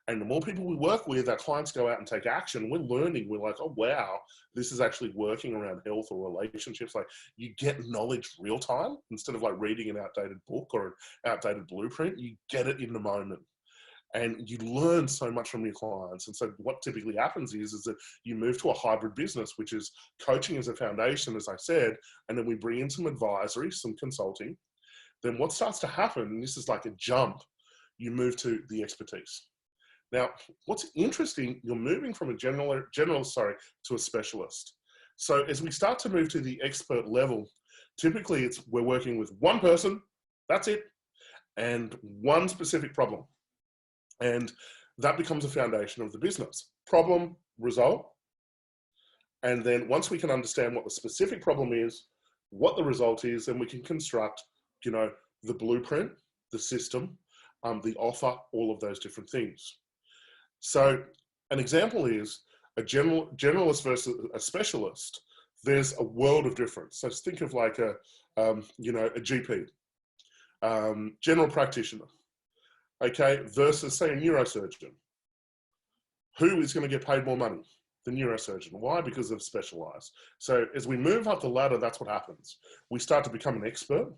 And the more people we work with, our clients go out and take action. We're learning. We're like, oh, wow, this is actually working around health or relationships. Like you get knowledge real time instead of like reading an outdated book or an outdated blueprint. You get it in the moment. And you learn so much from your clients. And so what typically happens is that you move to a hybrid business, which is coaching as a foundation, as I said, and then we bring in some advisory, some consulting. Then what starts to happen, and this is like a jump, you move to the expertise. Now, what's interesting, you're moving from a generalist to a specialist. So as we start to move to the expert level, typically we're working with one person, that's it, and one specific problem. And that becomes a foundation of the business. Problem, result. And then once we can understand what the specific problem is, what the result is, then we can construct, the blueprint, the system, the offer, all of those different things. So an example is a generalist versus a specialist. There's a world of difference. So think of like a GP. general practitioner, okay, versus say a neurosurgeon. Who is going to get paid more money? The neurosurgeon. Why? Because they've specialized. So as we move up the ladder, that's what happens. We start to become an expert,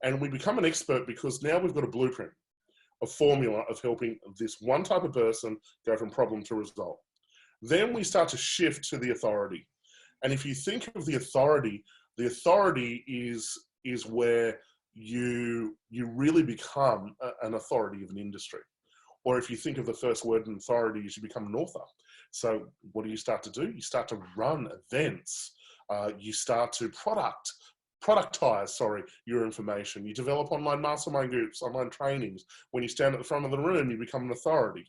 and we become an expert because now we've got a blueprint, a formula of helping this one type of person go from problem to result. Then we start to shift to the authority. And if you think of the authority is where you really become an authority of an industry. Or if you think of the first word in authority, you should become an author. So what do you start to do? You start to run events. You start to productize your information. You develop online mastermind groups, online trainings. When you stand at the front of the room, you become an authority.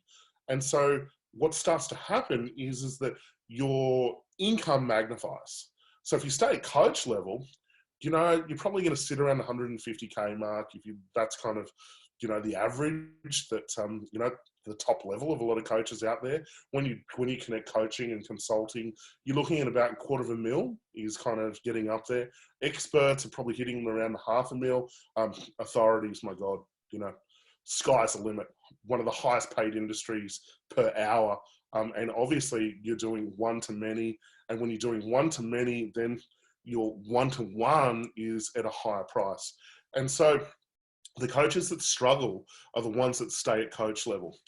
And so what starts to happen is that your income magnifies. So if you stay at coach level, you know, you're probably going to sit around the 150K mark. That's kind of, you know, the average that, you know, the top level of a lot of coaches out there. When you connect coaching and consulting, you're looking at about $250,000 is kind of getting up there. Experts are probably hitting around $500,000. Authorities, my God, you know, sky's the limit. One of the highest paid industries per hour. And obviously you're doing one-to-many. And when you're doing one-to-many, then your one-to-one is at a higher price. And so the coaches that struggle are the ones that stay at coach level.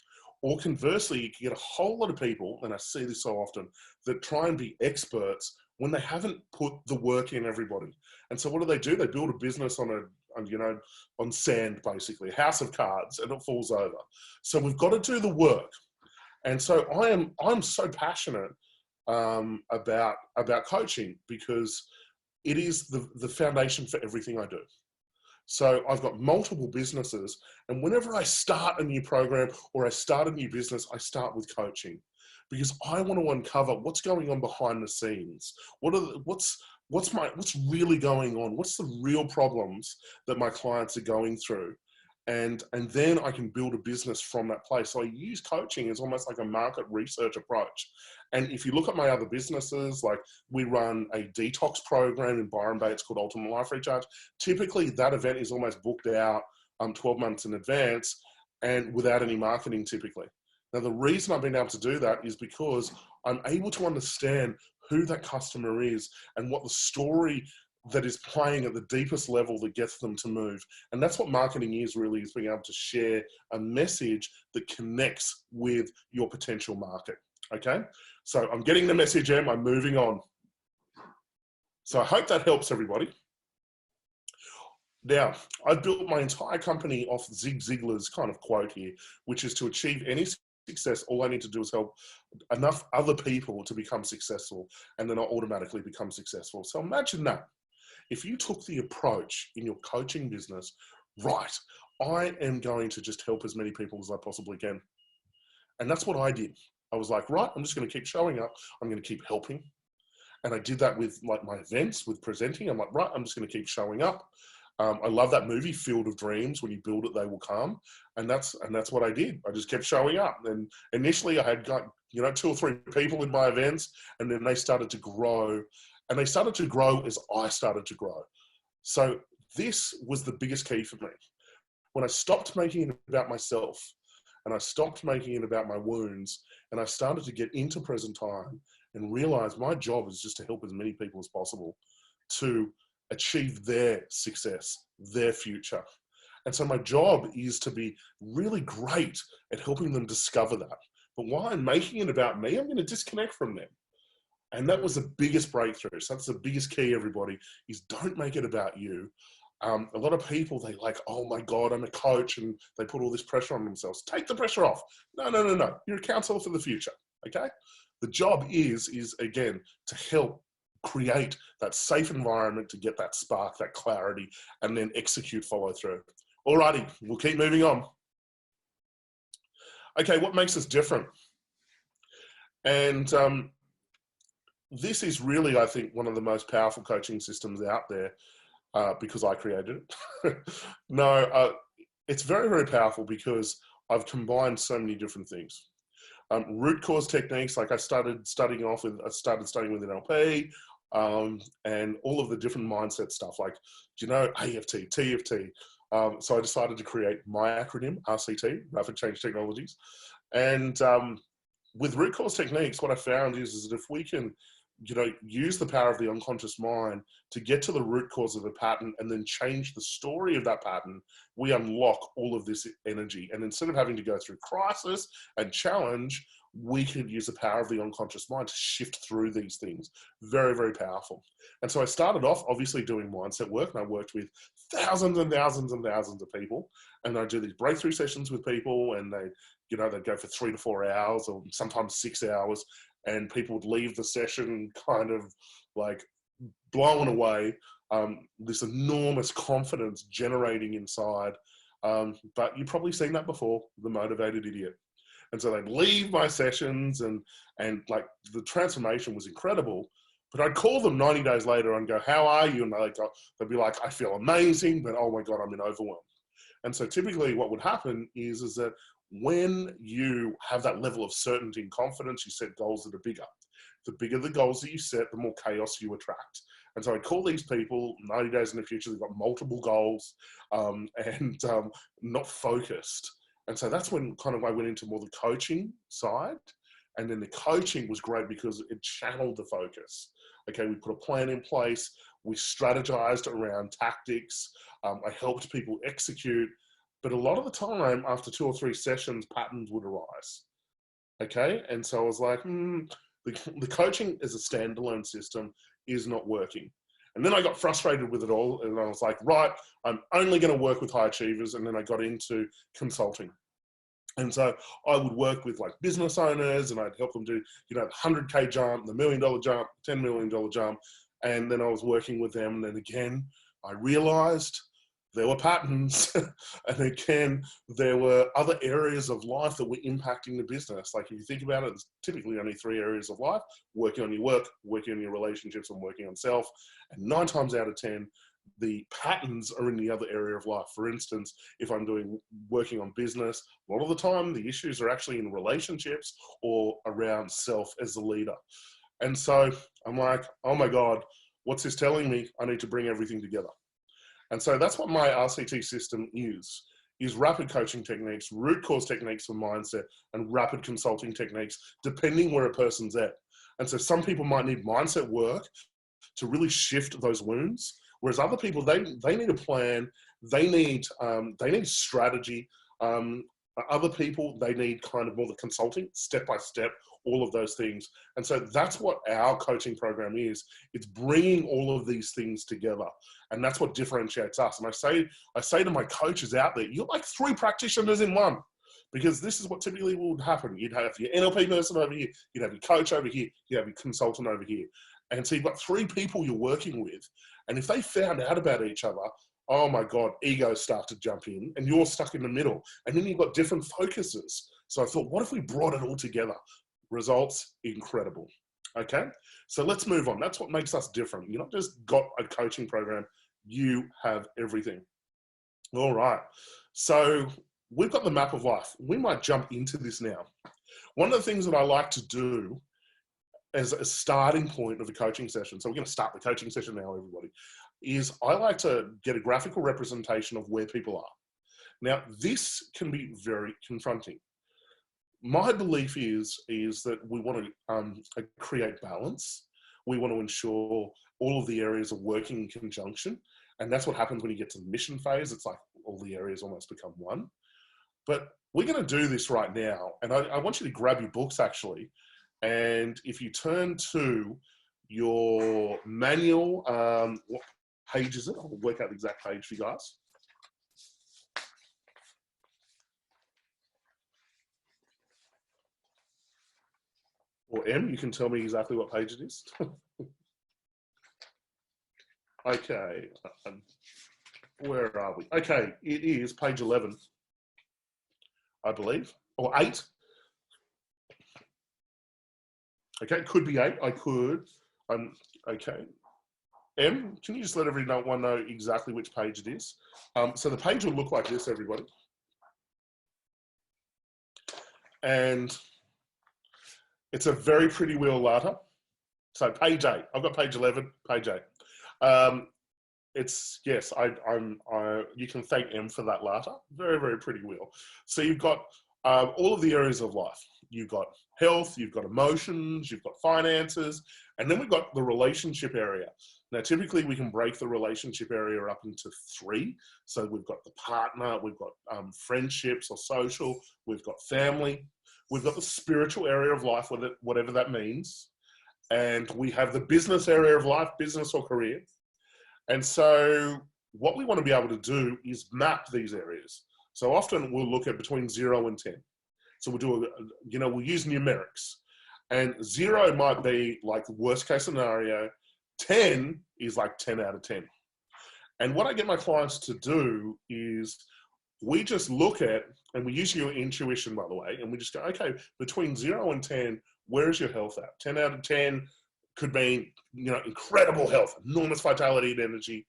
Or conversely, you can get a whole lot of people, and I see this so often, that try and be experts when they haven't put the work in everybody. And so what do? They build a business on sand, basically, a house of cards, and it falls over. So we've got to do the work. And so I'm so passionate about coaching because it is the foundation for everything I do. So I've got multiple businesses, and whenever I start a new program or I start a new business, I start with coaching because I want to uncover what's going on behind the scenes. What's really going on? What's the real problems that my clients are going through? And then I can build a business from that place. So I use coaching as almost like a market research approach. And if you look at my other businesses, like we run a detox program in Byron Bay, it's called Ultimate Life Recharge. Typically that event is almost booked out 12 months in advance and without any marketing typically. Now, the reason I've been able to do that is because I'm able to understand who that customer is and what the story that is playing at the deepest level that gets them to move. And that's what marketing is really, is being able to share a message that connects with your potential market. Okay. So I'm getting the message, Em, I'm moving on. So I hope that helps everybody. Now, I've built my entire company off Zig Ziglar's kind of quote here, which is to achieve any success, all I need to do is help enough other people to become successful, and then I'll automatically become successful. So imagine that. If you took the approach in your coaching business, right, I am going to just help as many people as I possibly can. And that's what I did. I was like, right, I'm just going to keep showing up. I'm going to keep helping. And I did that with like my events, with presenting. I'm like, right, I'm just going to keep showing up. I love that movie, Field of Dreams. When you build it, they will come. And that's what I did. I just kept showing up. And initially I had got, 2 or 3 people in my events, and then they started to grow. And they started to grow as I started to grow. So this was the biggest key for me. When I stopped making it about myself and I stopped making it about my wounds, and I started to get into present time and realize my job is just to help as many people as possible to achieve their success, their future. And so my job is to be really great at helping them discover that. But while I'm making it about me, I'm going to disconnect from them. And that was the biggest breakthrough. So that's the biggest key, everybody, is don't make it about you. A lot of people, they like, oh my God, I'm a coach, and they put all this pressure on themselves. Take the pressure off. No. You're a counselor for the future, okay? The job is again, to help create that safe environment to get that spark, that clarity, and then execute, follow through. Alrighty, we'll keep moving on. Okay, what makes us different? And this is really, I think, one of the most powerful coaching systems out there because I created it. No, it's very, very powerful because I've combined so many different things. Root cause techniques, like I started studying with NLP and all of the different mindset stuff, like, AFT, TFT, So I decided to create my acronym, RCT, Rapid Change Technologies. And with root cause techniques, what I found is that if we can, use the power of the unconscious mind to get to the root cause of a pattern and then change the story of that pattern, we unlock all of this energy. And instead of having to go through crisis and challenge, we could use the power of the unconscious mind to shift through these things. Very, very powerful. And so I started off obviously doing mindset work, and I worked with thousands and thousands and thousands of people. And I do these breakthrough sessions with people, and they'd go for 3 to 4 hours or sometimes 6 hours. And people would leave the session kind of like blown away, this enormous confidence generating inside. But you've probably seen that before, the motivated idiot. And so they'd leave my sessions and like the transformation was incredible. But I'd call them 90 days later and go, how are you? And they'd be like, I feel amazing, but oh my God, I'm in overwhelm. And so typically what would happen is that when you have that level of certainty and confidence, you set goals that are bigger. The bigger the goals that you set, the more chaos you attract. And so I'd call these people 90 days in the future, they've got multiple goals and not focused. And so that's when kind of I went into more the coaching side. And then the coaching was great because it channeled the focus. Okay, we put a plan in place. We strategized around tactics. I helped people execute. But a lot of the time, after 2 or 3 sessions, patterns would arise. Okay, and so I was like, the coaching as a standalone system is not working. And then I got frustrated with it all, and I was like, right, I'm only going to work with high achievers. And then I got into consulting. And so I would work with like business owners, and I'd help them do, the 100K jump, the $1 million jump, $10 million jump. And then I was working with them. And then again, I realized there were patterns. And again, there were other areas of life that were impacting the business. Like if you think about it, there's typically only 3 areas of life: working on your work, working on your relationships, and working on self. And 9 times out of 10, the patterns are in the other area of life. For instance, if I'm working on business, a lot of the time the issues are actually in relationships or around self as the leader. And so I'm like, oh my God, what's this telling me? I need to bring everything together. And so that's what my RCT system is rapid coaching techniques, root cause techniques for mindset, and rapid consulting techniques, depending where a person's at. And so some people might need mindset work to really shift those wounds, whereas other people, they need a plan, they need strategy. Other people, they need kind of more the consulting, step by step, all of those things. And so that's what our coaching program is. It's bringing all of these things together. And that's what differentiates us. And I say to my coaches out there, you're like 3 practitioners in one, because this is what typically would happen. You'd have your NLP person over here, you'd have your coach over here, you'd have your consultant over here. And so you've got 3 people you're working with. And if they found out about each other, oh my God, egos start to jump in and you're stuck in the middle. And then you've got different focuses. So I thought, what if we brought it all together? Results, incredible. Okay, so let's move on. That's what makes us different. You're not just got a coaching program, you have everything. All right, so we've got the map of life. We might jump into this now. One of the things that I like to do as a starting point of a coaching session, so we're going to start the coaching session now, everybody, is I like to get a graphical representation of where people are. Now, this can be very confronting. My belief is that we want to create balance. We want to ensure all of the areas are working in conjunction. And that's what happens when you get to the mission phase. It's like all the areas almost become one. But we're going to do this right now. And I want you to grab your books, actually. And if you turn to your manual, what page is it? I'll work out the exact page for you guys. Or M, you can tell me exactly what page it is. Okay, where are we? Okay, it is page 11, I believe, or 8. Okay, it could be 8. I could. Okay. M, can you just let everyone know exactly which page it is? So the page will look like this, everybody. And it's a very pretty wheel ladder. So page 8. I've got page 11, page 8. It's yes, you can thank M for that latter. Very, very pretty wheel. So you've got all of the areas of life. You've got health, you've got emotions, you've got finances, and then we've got the relationship area. Now, typically we can break the relationship area up into three. So we've got the partner, we've got friendships or social, we've got family, we've got the spiritual area of life, whatever that means, and we have the business area of life, business or career. And so what we want to be able to do is map these areas. So often we'll look at between 0 and 10. So we'll do, we'll use numerics. And 0 might be like the worst case scenario. 10 is like 10 out of 10. And what I get my clients to do is we just look at, and we use your intuition, by the way, and we just go, okay, between 0 and 10, where is your health at? 10 out of 10 could mean, incredible health, enormous vitality and energy.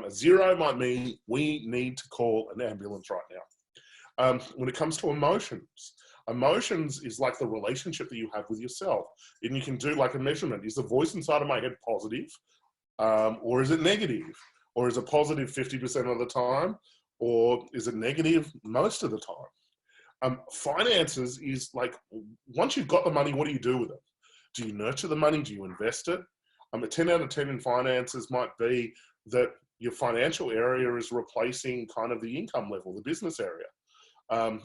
0 might mean we need to call an ambulance right now. When it comes to emotions, emotions is like the relationship that you have with yourself. And you can do like a measurement. Is the voice inside of my head positive? Or is it negative? Or is it positive 50% of the time? Or is it negative most of the time? Finances is like, once you've got the money, what do you do with it? Do you nurture the money? Do you invest it? A 10 out of 10 in finances might be that your financial area is replacing kind of the income level, the business area.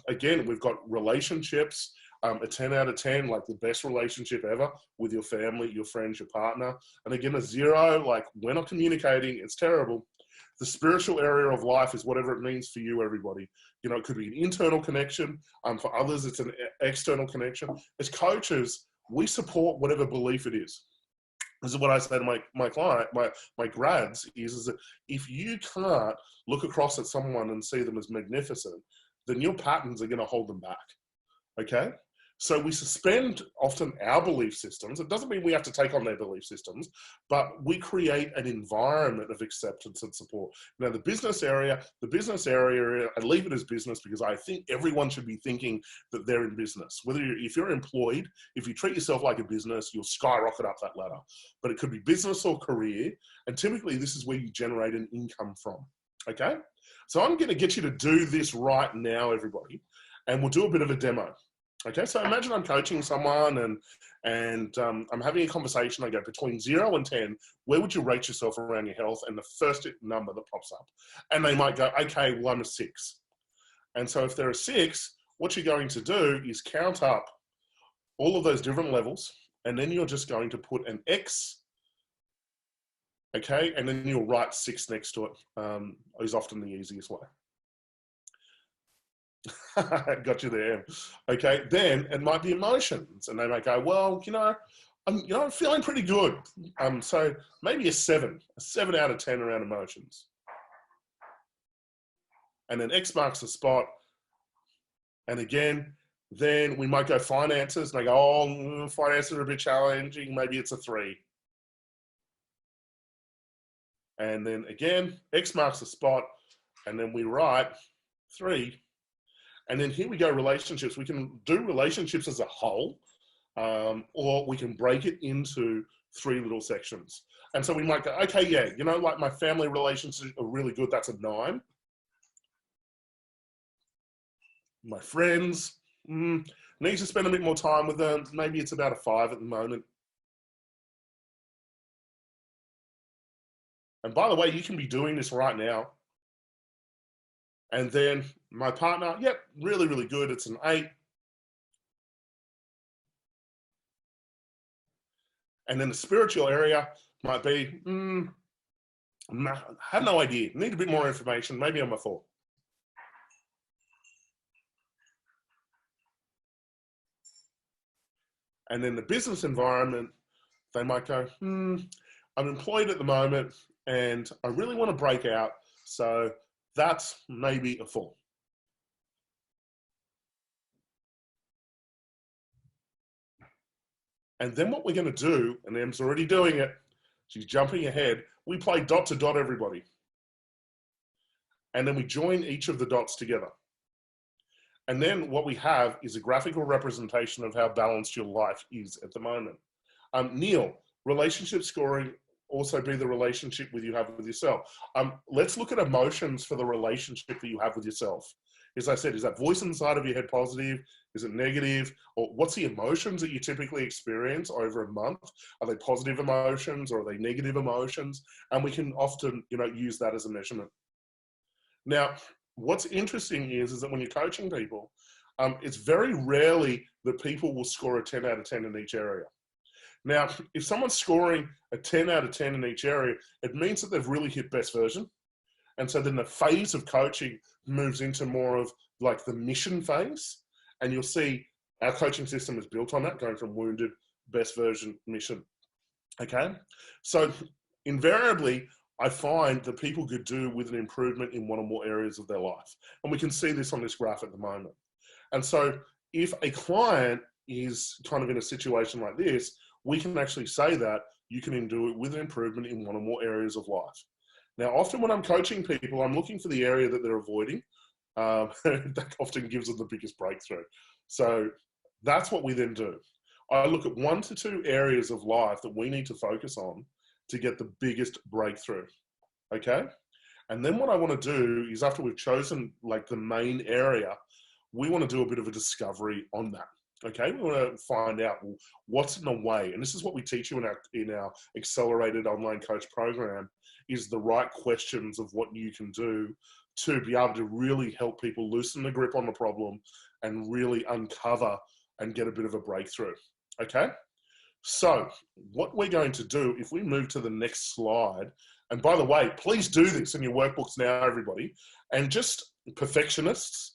Again, we've got relationships, a 10 out of 10, like the best relationship ever with your family, your friends, your partner. And again, a 0, like we're not communicating, it's terrible. The spiritual area of life is whatever it means for you, everybody. It could be an internal connection. For others, it's an external connection. As coaches, we support whatever belief it is. This is what I say to my client, my grads, is that if you can't look across at someone and see them as magnificent, then your patterns are going to hold them back. Okay? So we suspend often our belief systems. It doesn't mean we have to take on their belief systems, but we create an environment of acceptance and support. Now, the business area, I leave it as business because I think everyone should be thinking that they're in business. If you're employed, if you treat yourself like a business, you'll skyrocket up that ladder. But it could be business or career, and typically this is where you generate an income from. Okay? So I'm going to get you to do this right now, everybody, and we'll do a bit of a demo. Okay, so imagine I'm coaching someone and I'm having a conversation. I go between 0 and 10, where would you rate yourself around your health? And the first number that pops up. And they might go, okay, well, I'm a 6. And so if they're a 6, what you're going to do is count up all of those different levels, and then you're just going to put an X, okay, and then you'll write 6 next to it, is often the easiest way. Got you there. Okay, then it might be emotions, and they might go, well, I'm feeling pretty good. So maybe a 7 out of 10 around emotions. And then X marks the spot. And again, then we might go finances, and they go, oh, finances are a bit challenging. Maybe it's a 3. And then again, X marks the spot, and then we write 3. And then here we go, relationships. We can do relationships as a whole, or we can break it into 3 little sections. And so we might go, okay, yeah, like my family relationships are really good. That's a 9. My friends, need to spend a bit more time with them. Maybe it's about a 5 at the moment. And by the way, you can be doing this right now. And then my partner, yep, really, really good. It's an 8. And then the spiritual area might be, I have no idea. Need a bit more information. Maybe I'm a 4. And then the business environment, they might go, I'm employed at the moment and I really want to break out. So that's maybe a 4. And then what we're going to do, and Em's already doing it, she's jumping ahead, we play dot to dot, everybody. And then we join each of the dots together. And then what we have is a graphical representation of how balanced your life is at the moment. Neil, relationship scoring also be the relationship you have with yourself. Let's look at emotions for the relationship that you have with yourself. As I said, is that voice inside of your head positive? Is it negative? Or what's the emotions that you typically experience over a month? Are they positive emotions or are they negative emotions? And we can often, use that as a measurement. Now, what's interesting is that when you're coaching people, it's very rarely that people will score a 10 out of 10 in each area. Now, if someone's scoring a 10 out of 10 in each area, it means that they've really hit best version. And so then the phase of coaching moves into more of like the mission phase. And you'll see our coaching system is built on that, going from wounded, best version, mission. Okay. So invariably, I find that people could do with an improvement in one or more areas of their life. And we can see this on this graph at the moment. And so if a client is kind of in a situation like this, we can actually say that you can do it with an improvement in one or more areas of life. Now, often when I'm coaching people, I'm looking for the area that they're avoiding. That often gives them the biggest breakthrough. So that's what we then do. I look at 1 to 2 areas of life that we need to focus on to get the biggest breakthrough. Okay. And then what I want to do is, after we've chosen like the main area, we want to do a bit of a discovery on that. Okay, we want to find out, well, what's in the way. And this is what we teach you in our accelerated online coach program, is the right questions of what you can do to be able to really help people loosen the grip on the problem and really uncover and get a bit of a breakthrough. Okay, so what we're going to do, if we move to the next slide, and by the way, please do this in your workbooks now, everybody, and just perfectionists,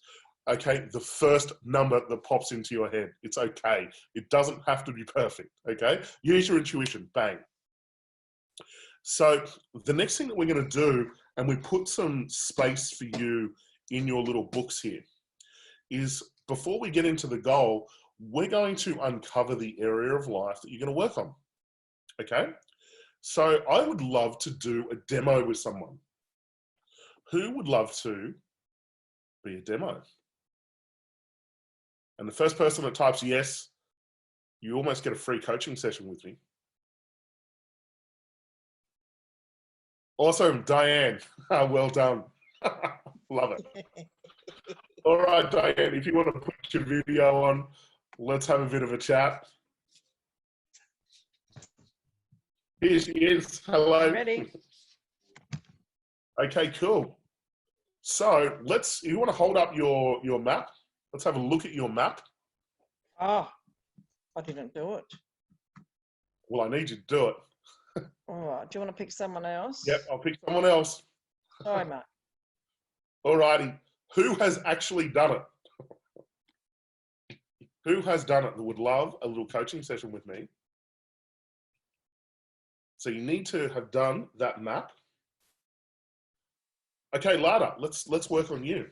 okay, the first number that pops into your head, it's okay. It doesn't have to be perfect, okay? Use your intuition, bang. So the next thing that we're going to do, and we put some space for you in your little books here, is before we get into the goal, we're going to uncover the area of life that you're going to work on, okay? So I would love to do a demo with someone. Who would love to be a demo? And the first person that types yes, you almost get a free coaching session with me. Awesome, Diane. Well done. Love it. All right, Diane, if you want to put your video on, let's have a bit of a chat. Here she is. Hello. Ready. Okay, cool. So you want to hold up your map? Let's have a look at your map. Oh, I didn't do it. Well, I need you to do it. All right. Do you want to pick someone else? Yep, I'll pick someone else. Sorry, Matt. All righty. Who has actually done it? Who has done it that would love a little coaching session with me? So you need to have done that map. Okay, Lada, let's work on you.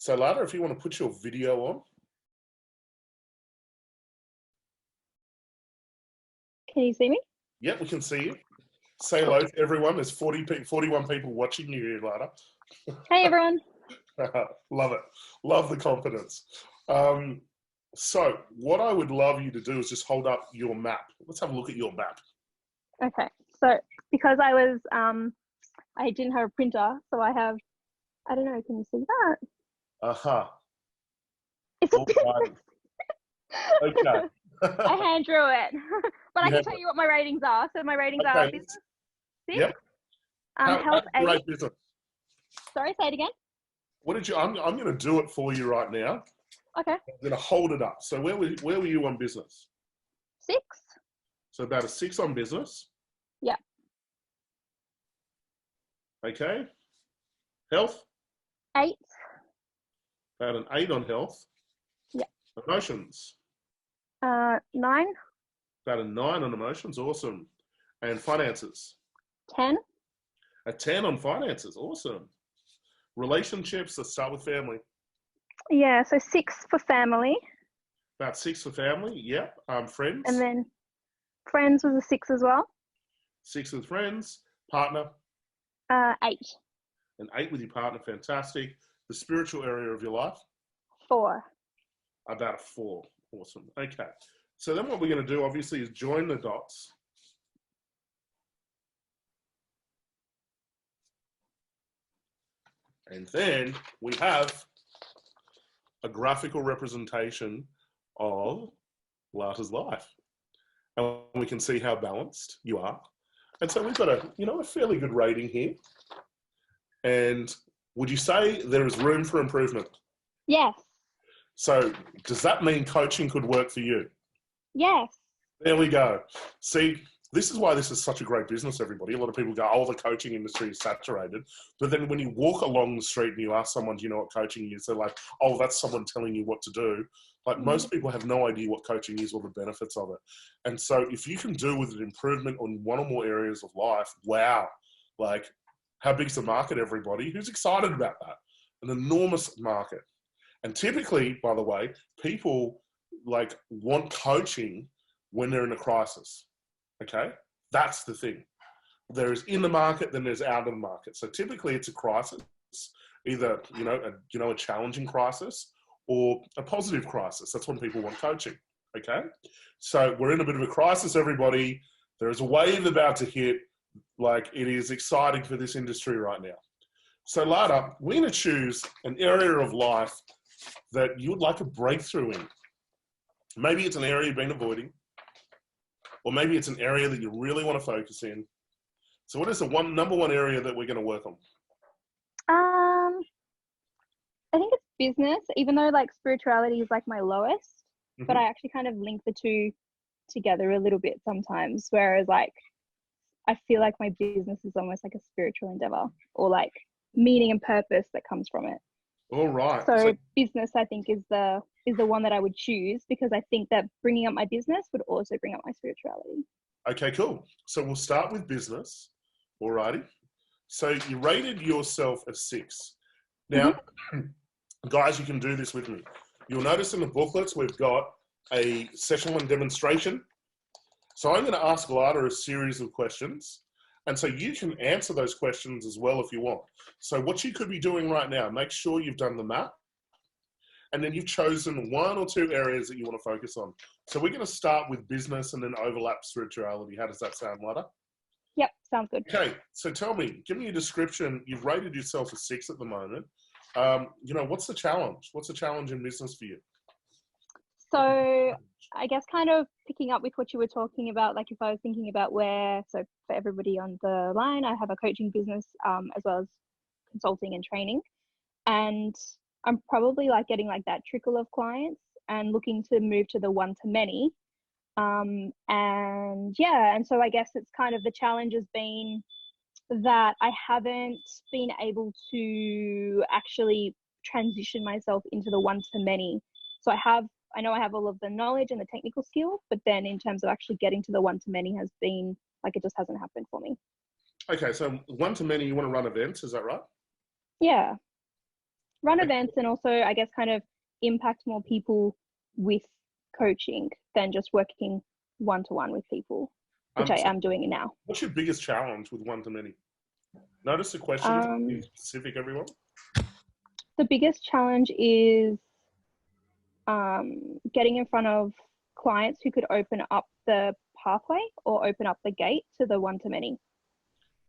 So Lada, if you want to put your video on. Can you see me? Yep, we can see you. Say hello to everyone. There's 41 people watching you here, Lada. Hey, everyone. Love it. Love the confidence. So what I would love you to do is just hold up your map. Let's have a look at your map. Okay. So because I didn't have a printer, so I don't know, can you see that? Uh-huh. It's a Right. Okay. I hand drew it, but I Yeah. can tell you what my ratings are. So my ratings are Okay. business 6, Yep. health 8. Great business. Sorry, say it again. What did you? I'm going to do it for you right now. Okay. I'm going to hold it up. So where were you on business? 6. So about a 6 on business. Yeah. Okay. Health. 8. About an 8 on health. Yeah. Emotions. 9. About a 9 on emotions. Awesome. And finances. 10. A 10 on finances. Awesome. Relationships. Let's start with family. Yeah. So 6 for family. About 6 for family. Yep. Friends. And then friends was a 6 as well. 6 with friends. Partner. 8. An 8 with your partner. Fantastic. The spiritual area of your life? 4. About a 4. Awesome. Okay. So then what we're going to do, obviously, is join the dots. And then we have a graphical representation of Lata's life. And we can see how balanced you are. And so we've got a fairly good rating here. And would you say there is room for improvement? Yes. So does that mean coaching could work for you? Yes. There we go. See, this is why this is such a great business, everybody. A lot of people go, oh, the coaching industry is saturated. But then when you walk along the street and you ask someone, do you know what coaching is? They're like, oh, that's someone telling you what to do. Like most people have no idea what coaching is or the benefits of it. And so if you can do with an improvement on one or more areas of life, wow. Like how big's the market, everybody? Who's excited about that? An enormous market. And typically, by the way, people like want coaching when they're in a crisis. Okay, that's the thing. There is in the market, then there's out of the market. So typically, it's a crisis, either a challenging crisis or a positive crisis. That's when people want coaching. Okay, so we're in a bit of a crisis, everybody. There is a wave about to hit. Like it is exciting for this industry right now. So Lata, we're going to choose an area of life that you would like a breakthrough in. Maybe it's an area you've been avoiding. Or maybe it's an area that you really want to focus in. So what is the number one area that we're going to work on? I think it's business, even though like spirituality is like my lowest, but I actually kind of link the two together a little bit sometimes. Whereas like, I feel like my business is almost like a spiritual endeavor or like meaning and purpose that comes from it. All right. So business, I think, is the one that I would choose because I think that bringing up my business would also bring up my spirituality. Okay, cool. So we'll start with business. All righty. So you rated yourself a 6. Now, guys, you can do this with me. You'll notice in the booklets, we've got a session 1 demonstration. So I'm going to ask Lata a series of questions. And so you can answer those questions as well if you want. So what you could be doing right now, make sure you've done the map. And then you've chosen 1 or 2 areas that you want to focus on. So we're going to start with business and then overlap spirituality. How does that sound, Lata? Yep, sounds good. Okay, so tell me, give me a description. You've rated yourself a 6 at the moment. What's the challenge? What's the challenge in business for you? So I guess kind of picking up with what you were talking about, like if I was thinking about so for everybody on the line, I have a coaching business as well as consulting and training. And I'm probably like getting like that trickle of clients and looking to move to the one-to-many. And so I guess it's kind of the challenge has been that I haven't been able to actually transition myself into the one-to-many. So I know I have all of the knowledge and the technical skills, but then in terms of actually getting to the one-to-many has been like, it just hasn't happened for me. Okay, so one-to-many, you want to run events, is that right? Yeah. Run events and also, I guess, kind of impact more people with coaching than just working one-to-one with people, which I am doing now. What's your biggest challenge with one-to-many? Notice the question, be specific, everyone. The biggest challenge is getting in front of clients who could open up the pathway or open up the gate to the one-to-many.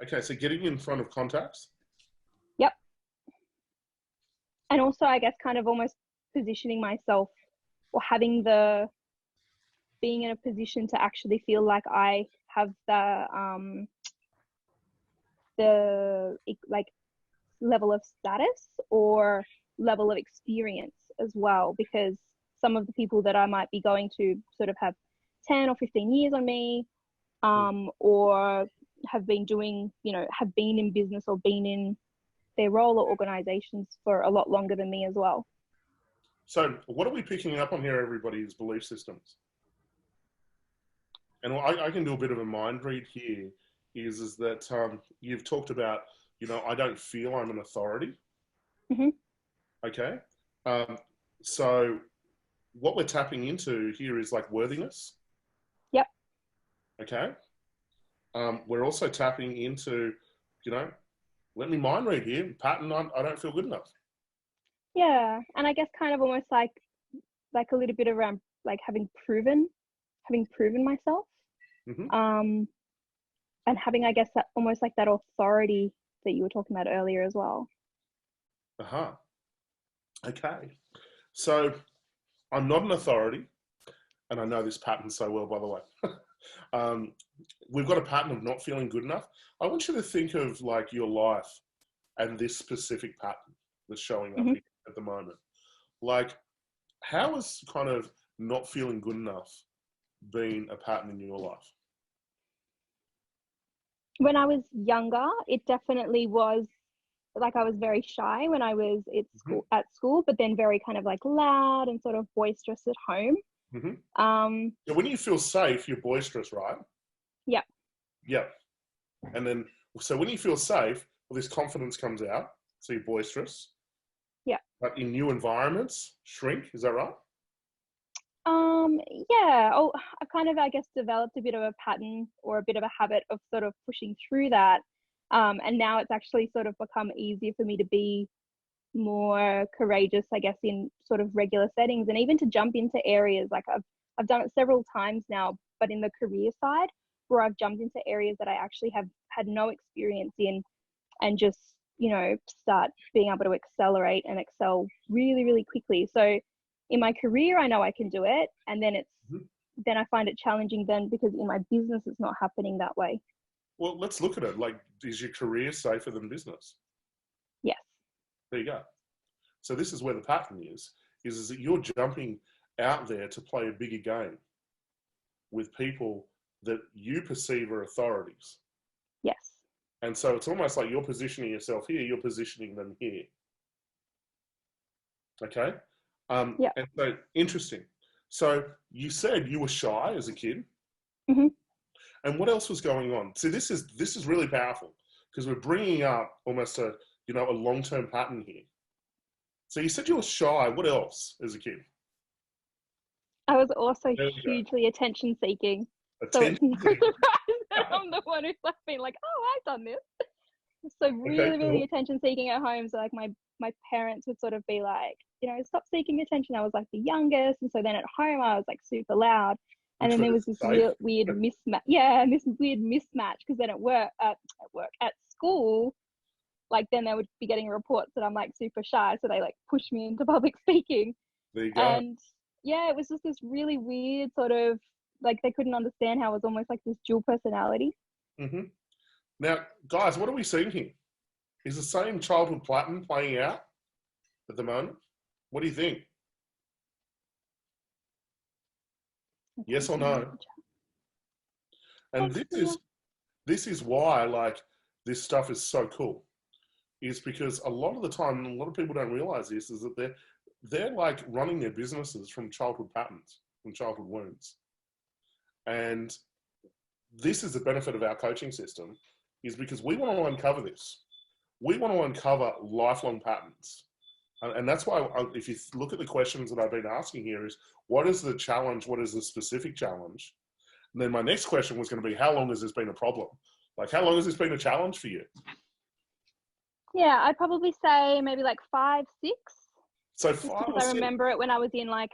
Okay, so getting in front of contacts? Yep. And also, I guess, kind of almost positioning myself or being in a position to actually feel like I have the like level of status or level of experience as well, because some of the people that I might be going to sort of have 10 or 15 years on me, or have been doing, have been in business or been in their role or organizations for a lot longer than me as well. So what are we picking up on here, everybody's belief systems? And I can do a bit of a mind read here, is that you've talked about, I don't feel I'm an authority. Okay. So what we're tapping into here is like worthiness. Yep. Okay. We're also tapping into, let me mind read here, pattern, I don't feel good enough. Yeah, and I guess kind of almost like a little bit around like having proven myself, Hmm. and having, I guess, that almost like that authority that you were talking about earlier as well. Uh-huh. Okay. So I'm not an authority, and I know this pattern so well, by the way. um, we've got a pattern of not feeling good enough. I want you to think of like your life and this specific pattern that's showing up Hmm. at the moment. Like, how is kind of not feeling good enough been a pattern in your life? When I was younger, it definitely was like I was very shy when I was at school, but then very kind of like loud and sort of boisterous at home. Mm-hmm. Um, So when you feel safe, you're boisterous, right? yeah, Yeah. And then, so when you feel safe, well, this confidence comes out. So you're boisterous. yeah. But in new environments, shrink. Is that right? Yeah. Oh, I've kind of, I guess, developed a bit of a pattern or a bit of a habit of sort of pushing through that. And now it's actually sort of become easier for me to be more courageous, I guess, in sort of regular settings, and even to jump into areas like I've done it several times now, but in the career side, where I've jumped into areas that I actually have had no experience in, and just, start being able to accelerate and excel really, really quickly. So in my career, I know I can do it, and then Mhm. then I find it challenging then because in my business it's not happening that way. Well, let's look at it. Like, is your career safer than business? Yes. There you go. So this is where the pattern is that you're jumping out there to play a bigger game with people that you perceive are authorities. Yes. And so it's almost like you're positioning yourself here, you're positioning them here. Okay? Yeah. And so, interesting. So you said you were shy as a kid. Hmm. And what else was going on? See, this is really powerful because we're bringing up almost a long-term pattern here. So you said you were shy. What else as a kid? I was also There we go. hugely attention seeking. So it's Attention. no surprise that I'm the one who's like been like, oh, I've done this. So Okay, really, really cool. attention seeking at home. So like my parents would sort of be like, stop seeking attention. I was like the youngest, and so then at home I was like super loud. And Which then one there was is this safe? weird mismatch. Yeah, and this weird mismatch because then at school, like then they would be getting reports that I'm like super shy, so they like push me into public speaking. There you go. And yeah, it was just this really weird sort of like they couldn't understand how it was almost like this dual personality. Hmm. Now, guys, what are we seeing here? Is the same childhood pattern playing out at the moment? What do you think? Yes or no? And this is why like this stuff is so cool. Is because a lot of the time, a lot of people don't realize this, is that they're like running their businesses from childhood patterns, from childhood wounds. And this is the benefit of our coaching system, is because we want to uncover this. We want to uncover lifelong patterns. And that's why, if you look at the questions that I've been asking here, is what is the challenge? What is the specific challenge? And then my next question was going to be, how long has this been a problem? Like, how long has this been a challenge for you? Yeah, I'd probably say maybe like 5, 6. So Just 5 because or I 6. remember it when I was in like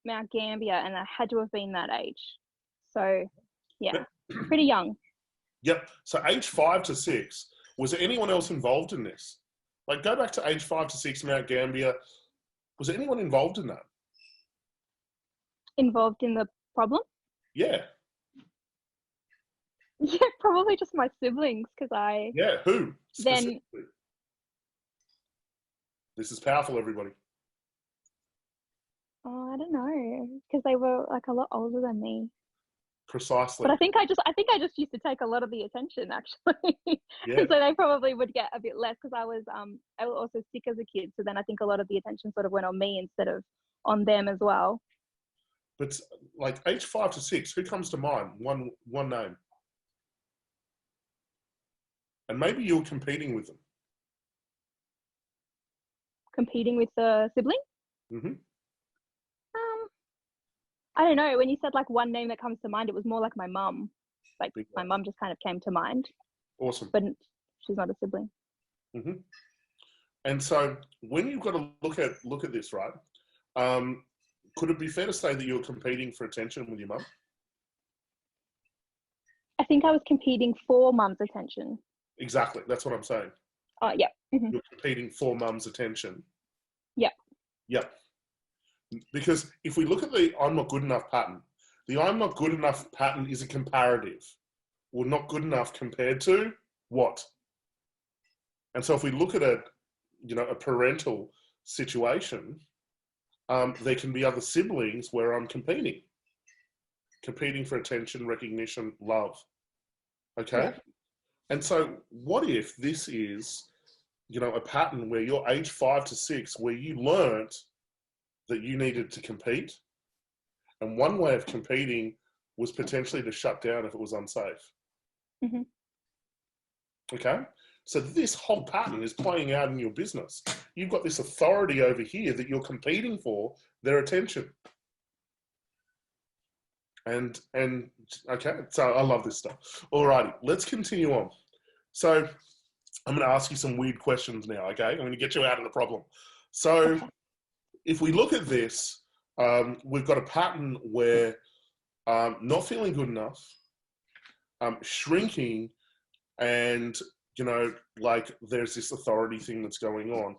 Mount Gambier, and I had to have been that age. So yeah, pretty young. Yep. So age 5 to 6. Was there anyone else involved in this? Like, go back to age 5 to 6, Mount Gambier. Was there anyone involved in that? Involved in the problem? Yeah. Yeah, probably just my siblings because I Yeah. Who then specifically? This is powerful, everybody. I don't know because they were like a lot older than me. Precisely. But I just used to take a lot of the attention actually, Yeah. and so they probably would get a bit less because I was also sick as a kid. So then I think a lot of the attention sort of went on me instead of on them as well. But like age 5 to 6, who comes to mind? One name. And maybe you're competing with them. Competing with the sibling. Mm-hmm. I don't know. When you said like one name that comes to mind, it was more like my mum. Like my mum just kind of came to mind. Awesome. But she's not a sibling. Mm-hmm. And so when you've got to look at this, right? Could it be fair to say that you're competing for attention with your mum? I think I was competing for mum's attention. Exactly. That's what I'm saying. Oh, yeah. You're competing for mum's attention. Yep. Yep. Because if we look at the I'm not good enough pattern, the I'm not good enough pattern is a comparative. Well, not good enough compared to what? And so if we look at a parental situation, there can be other siblings where I'm competing for attention, recognition, love. Okay. Yeah. And so what if this is, a pattern where you're age 5 to 6, where you learnt that you needed to compete. And one way of competing was potentially to shut down if it was unsafe. Mm-hmm. Okay. So this whole pattern is playing out in your business. You've got this authority over here that you're competing for their attention. And okay, so I love this stuff. All righty, let's continue on. So I'm going to ask you some weird questions now, okay? I'm going to get you out of the problem. So if we look at this, we've got a pattern where not feeling good enough, shrinking, and there's this authority thing that's going on.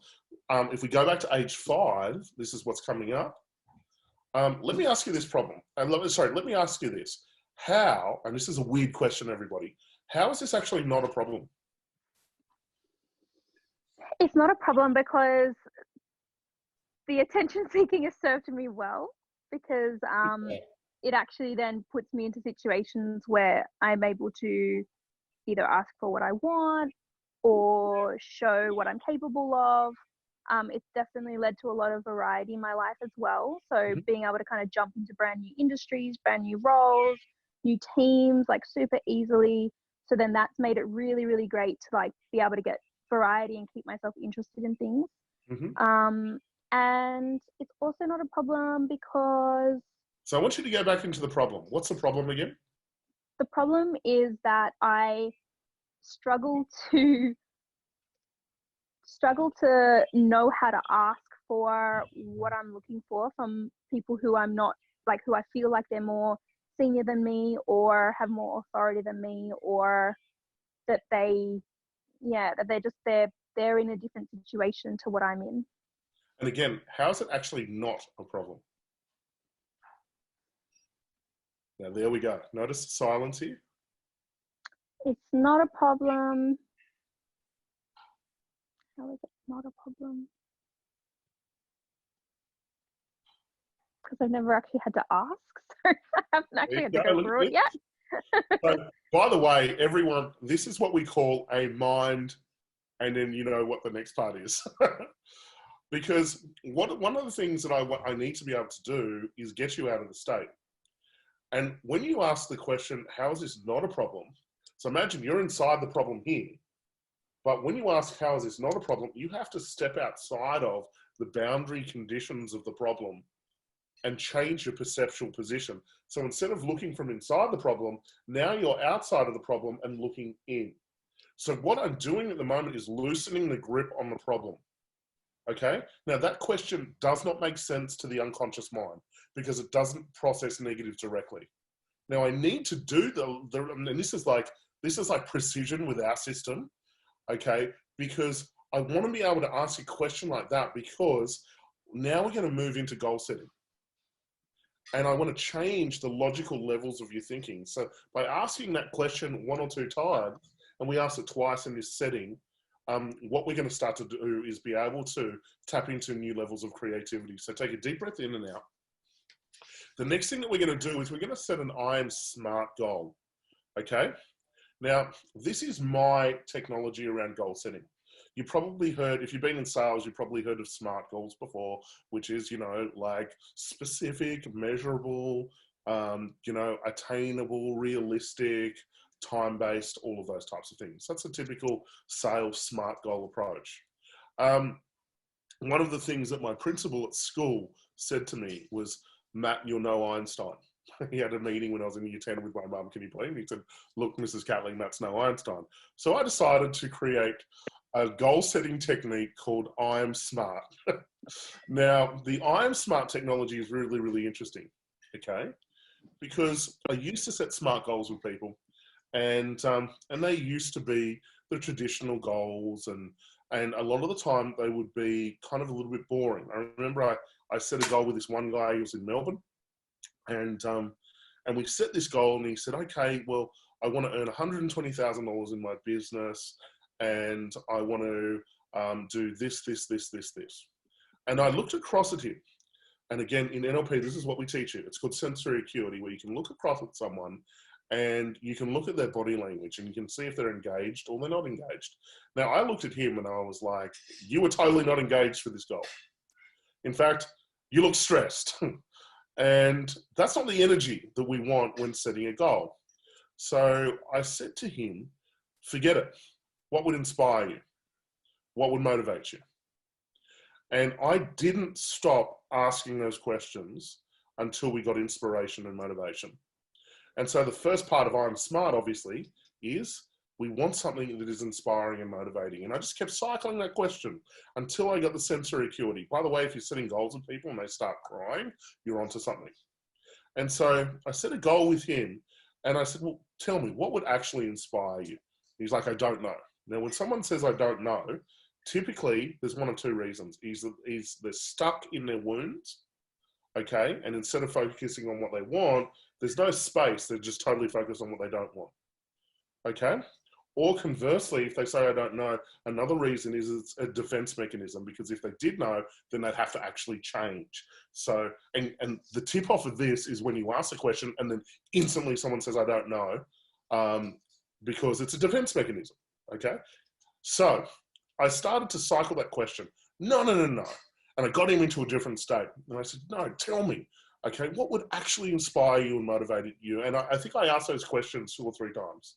If we go back to age 5, this is what's coming up. Let me ask you this problem. Let me ask you this. How, and this is a weird question, everybody, how is this actually not a problem? It's not a problem because the attention seeking has served me well, because it actually then puts me into situations where I'm able to either ask for what I want or show what I'm capable of. It's definitely led to a lot of variety in my life as well. So being able to kind of jump into brand new industries, brand new roles, new teams, like super easily. So then that's made it really, really great to like be able to get variety and keep myself interested in things. And it's also not a problem because... So I want you to go back into the problem. What's the problem again? The problem is that I struggle to know how to ask for what I'm looking for from people who I'm not, like, who I feel like they're more senior than me or have more authority than me, or that they're in a different situation to what I'm in. And again, how is it actually not a problem? Now, there we go. Notice the silence here. It's not a problem. How is it not a problem? Because I've never actually had to ask, so I haven't actually had to go through it yet. So, by the way, everyone, this is what we call a mind, and then you know what the next part is. Because one of the things that I need to be able to do is get you out of the state. And when you ask the question, how is this not a problem? So imagine you're inside the problem here. But when you ask, how is this not a problem, you have to step outside of the boundary conditions of the problem and change your perceptual position. So instead of looking from inside the problem, now you're outside of the problem and looking in. So what I'm doing at the moment is loosening the grip on the problem. Okay? Now that question does not make sense to the unconscious mind because it doesn't process negative directly. Now I need to do and this is like precision with our system. Okay, because I want to be able to ask a question like that because now we're going to move into goal setting. And I want to change the logical levels of your thinking. So by asking that question 1 or 2 times, and we ask it twice in this setting, what we're going to start to do is be able to tap into new levels of creativity. So take a deep breath in and out. The next thing that we're going to do is we're going to set an I am smart goal. Okay? Now, this is my technology around goal setting. You probably heard, if you've been in sales, you've probably heard of SMART goals before, which is, like specific, measurable, attainable, realistic, time-based, all of those types of things. That's a typical sales SMART goal approach. One of the things that my principal at school said to me was, Matt, you're no Einstein. He had a meeting when I was in year 10 with my mum, can you believe? He said, look, Mrs. Catling, that's no Einstein. So I decided to create a goal setting technique called I am smart. Now, the I am smart technology is really, really interesting. Okay. Because I used to set smart goals with people, and they used to be the traditional goals, and a lot of the time they would be kind of a little bit boring. I remember I set a goal with this one guy. He was in Melbourne, and we set this goal, and he said, okay, well, I want to earn $120,000 in my business, and I want to do this. And I looked across at him. And again, in NLP, this is what we teach you. It's called sensory acuity, where you can look across at someone and you can look at their body language and you can see if they're engaged or they're not engaged. Now, I looked at him and I was like, you were totally not engaged for this goal. In fact, you look stressed. And that's not the energy that we want when setting a goal. So I said to him, forget it. What would inspire you? What would motivate you? And I didn't stop asking those questions until we got inspiration and motivation. And so the first part of I'm smart, obviously, is we want something that is inspiring and motivating. And I just kept cycling that question until I got the sensory acuity. By the way, if you're setting goals with people and they start crying, you're onto something. And so I set a goal with him and I said, well, tell me, what would actually inspire you? He's like, I don't know. Now, when someone says I don't know, typically, there's one or two reasons. They're stuck in their wounds, okay? And instead of focusing on what they want, there's no space. They're just totally focused on what they don't want, okay? Or conversely, if they say, I don't know, another reason is it's a defense mechanism, because if they did know, then they'd have to actually change. So, and the tip off of this is when you ask a question and then instantly someone says, I don't know, because it's a defense mechanism, okay? So, I started to cycle that question. No. And I got him into a different state. And I said, no, tell me, okay, what would actually inspire you and motivate you? And I think I asked those questions 2 or 3 times.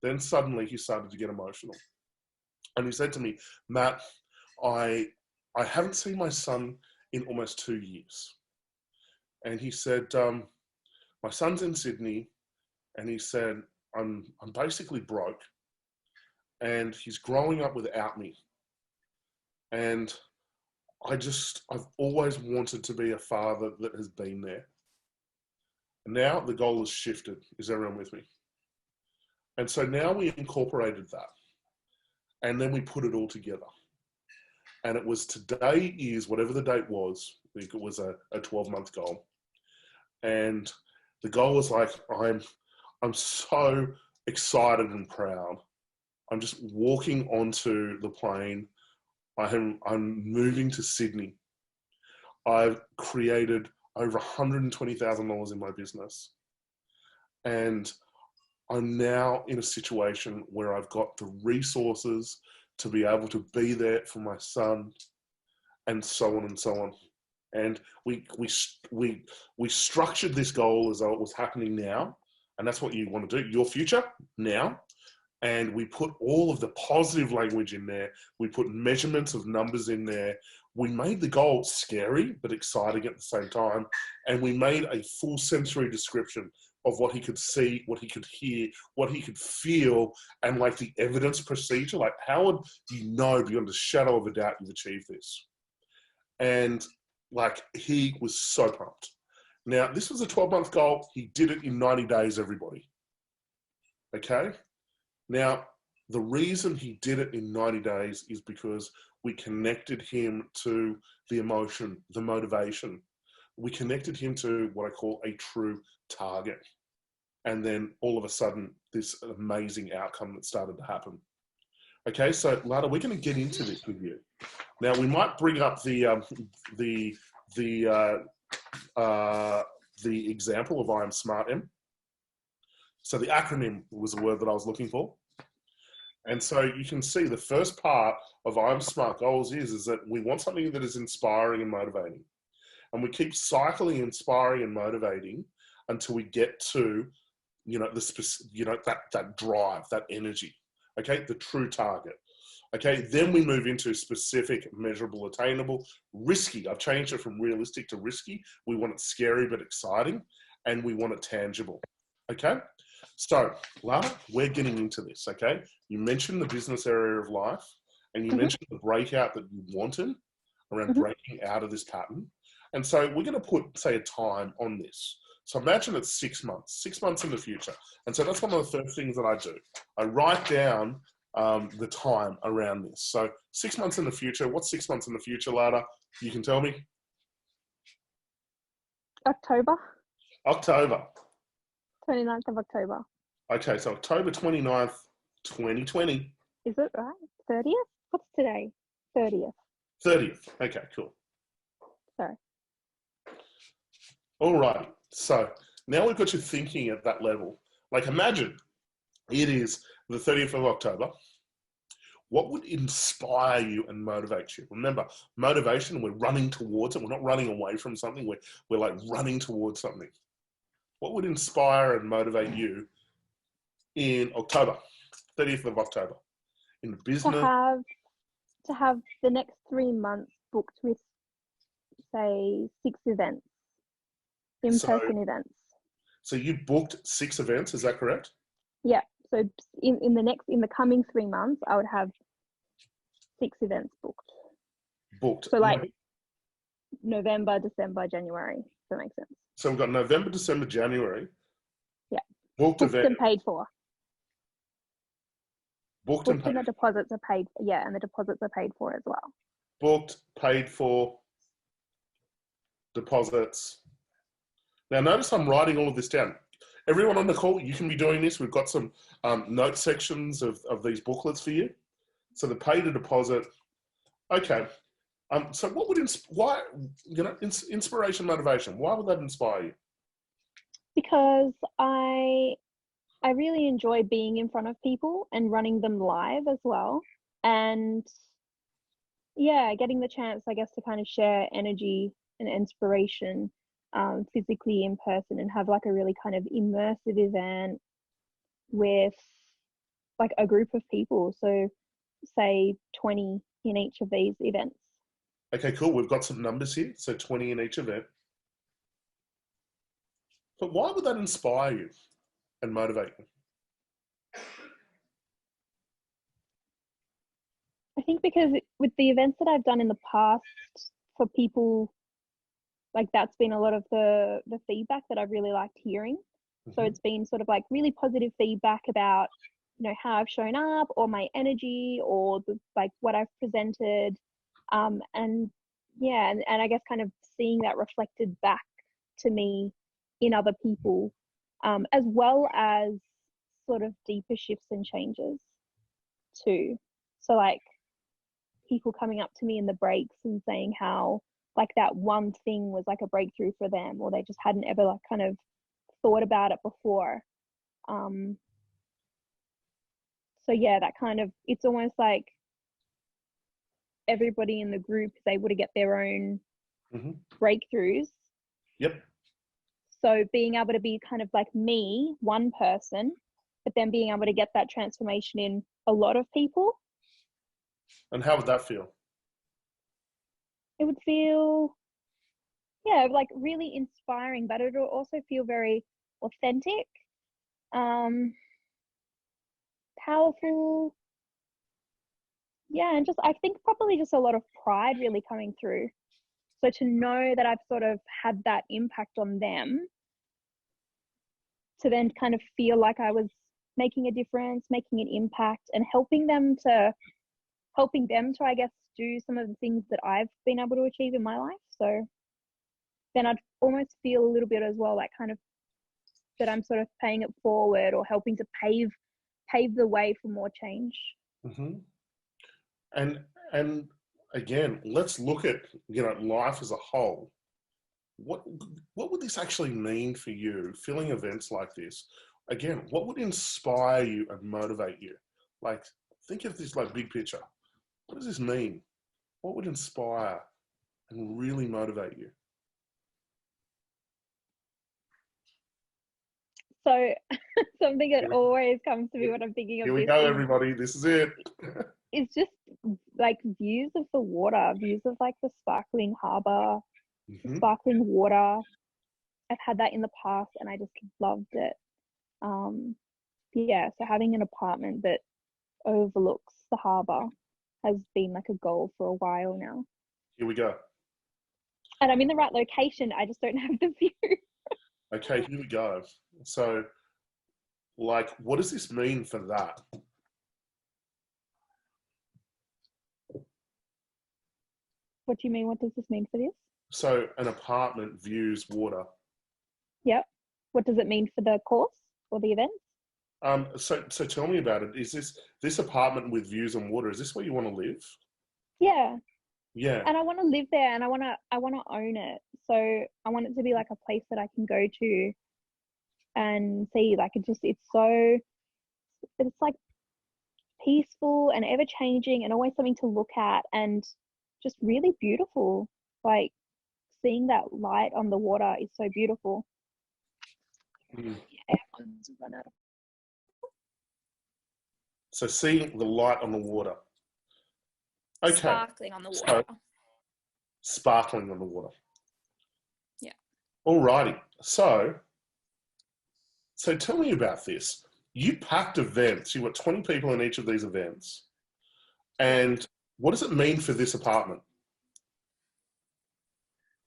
Then suddenly he started to get emotional. And he said to me, Matt, I haven't seen my son in almost 2 years. And he said, my son's in Sydney. And he said, I'm basically broke. And he's growing up without me. And I've always wanted to be a father that has been there. And now the goal has shifted. Is everyone with me? And so now we incorporated that. And then we put it all together. And it was today is whatever the date was. I think it was a 12-month goal. And the goal was like, I'm so excited and proud. I'm just walking onto the plane. I'm moving to Sydney. I've created over $120,000 in my business. And I'm now in a situation where I've got the resources to be able to be there for my son, and so on and so on. And we structured this goal as though it was happening now. And that's what you want to do. Your future now. And we put all of the positive language in there. We put measurements of numbers in there. We made the goal scary, but exciting at the same time. And we made a full sensory description of what he could see, what he could hear, what he could feel, and like the evidence procedure. Like, how would you know beyond a shadow of a doubt you've achieved this? And like, he was so pumped. Now, this was a 12-month goal. He did it in 90 days, everybody. Okay? Now, the reason he did it in 90 days is because we connected him to the emotion, the motivation. We connected him to what I call a true target. And then all of a sudden, this amazing outcome that started to happen. Okay, so Lada, we're going to get into this with you. Now, we might bring up the example of I am smart M. So the acronym was the word that I was looking for. And so you can see the first part of I'm smart goals is that we want something that is inspiring and motivating. And we keep cycling inspiring and motivating until we get to, that drive, that energy. Okay, the true target. Okay, then we move into specific, measurable, attainable, risky. I've changed it from realistic to risky. We want it scary but exciting, and we want it tangible. Okay, so Lana, we're getting into this. Okay, you mentioned the business area of life, and you Mhm. mentioned the breakout that you wanted around Mhm. breaking out of this pattern. And so we're going to put, say, a time on this. So imagine it's 6 months in the future. And so that's one of the first things that I do. I write down the time around this. So 6 months in the future, what's 6 months in the future, Lada? You can tell me. October, October. 29th of October. Okay, so October 29th, 2020. Is it right? 30th? What's today? 30th. 30th. Okay, cool. Sorry. All right. So now we've got you thinking at that level. Like imagine it is the 30th of October. What would inspire you and motivate you? Remember, motivation, we're running towards it. We're not running away from something. We're like running towards something. What would inspire and motivate you in October, 30th of October? In the business? To have the next 3 months booked with, say, 6 events, in-person events. So you booked 6 events, is that correct? Yeah. So in the coming 3 months, I would have 6 events booked. Booked. So like November, December, January. If that makes sense. So we've got November, December, January. Yeah. Booked events. And paid for. Booked and paid. the deposits are paid. Yeah, and the deposits are paid for as well. Booked, paid for, deposits. Now notice I'm writing all of this down. Everyone on the call, you can be doing this. We've got some note sections of these booklets for you. So the pay to deposit. Okay. So what would inspiration, motivation? Why would that inspire you? Because I really enjoy being in front of people and running them live as well. And yeah, getting the chance, I guess, to kind of share energy and inspiration physically in person and have like a really kind of immersive event with like a group of people. So say 20 in each of these events. Okay, cool. We've got some numbers here. So 20 in each event. But why would that inspire you and motivate you? I think because with the events that I've done in the past for people, like that's been a lot of the feedback that I've really liked hearing. So it's been sort of like really positive feedback about, you know, how I've shown up or my energy or like what I've presented. And yeah, and I guess kind of seeing that reflected back to me in other people, as well as sort of deeper shifts and changes too. So like people coming up to me in the breaks and saying how like that one thing was like a breakthrough for them, or they just hadn't ever like kind of thought about it before. So yeah, that kind of, it's almost like everybody in the group is able to get their own breakthroughs. Yep. So being able to be kind of like me, one person, but then being able to get that transformation in a lot of people. And how would that feel? It would feel, yeah, like really inspiring, but it will also feel very authentic, powerful. Yeah, and just I think probably just a lot of pride really coming through. So to know that I've sort of had that impact on them, to then kind of feel like I was making a difference, making an impact, and helping them to I guess do some of the things that I've been able to achieve in my life. So then I'd almost feel a little bit as well, like kind of that I'm sort of paying it forward or helping to pave the way for more change. And again, let's look at, you know, life as a whole. What would this actually mean for you, filling events like this? Again, what would inspire you and motivate you? Like, think of this like big picture. What does this mean? What would inspire and really motivate you? So something that always comes to me when I'm thinking of Here we this go, everybody. This is it. It's just like views of the water, views of like the sparkling harbour, the sparkling water. I've had that in the past and I just loved it. Yeah, so having an apartment that overlooks the harbour has been like a goal for a while now. Here we go. And I'm in the right location. I just don't have the view. Okay, here we go. So, like, what does this mean for that? What do you mean? What does this mean for this? So, an apartment views water. Yep. What does it mean for the course or the event? So tell me about it. Is this apartment with views on water? Is this where you want to live? Yeah. Yeah. And I want to live there, and I want to own it. So I want it to be like a place that I can go to and see. Like it's like peaceful and ever changing, and always something to look at, and just really beautiful. Like seeing that light on the water is so beautiful. Mm. Everyone's run out of. So seeing the light on the water. Okay. Sparkling on the water. So, sparkling on the water. Yeah. Alrighty. So tell me about this. You packed events. You got 20 people in each of these events. And what does it mean for this apartment?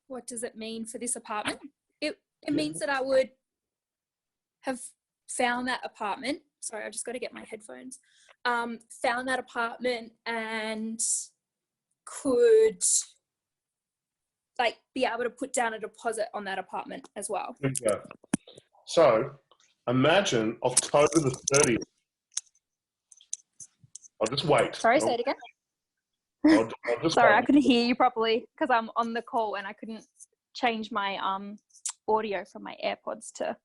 What does it mean for this apartment? It means that I would have found that apartment. Sorry, I've just got to get my headphones. Found that apartment and could like be able to put down a deposit on that apartment as well. Okay. So imagine October the 30th. I'll just wait. Sorry, say it again. I'll just Sorry, wait. I couldn't hear you properly because I'm on the call and I couldn't change my audio from my AirPods to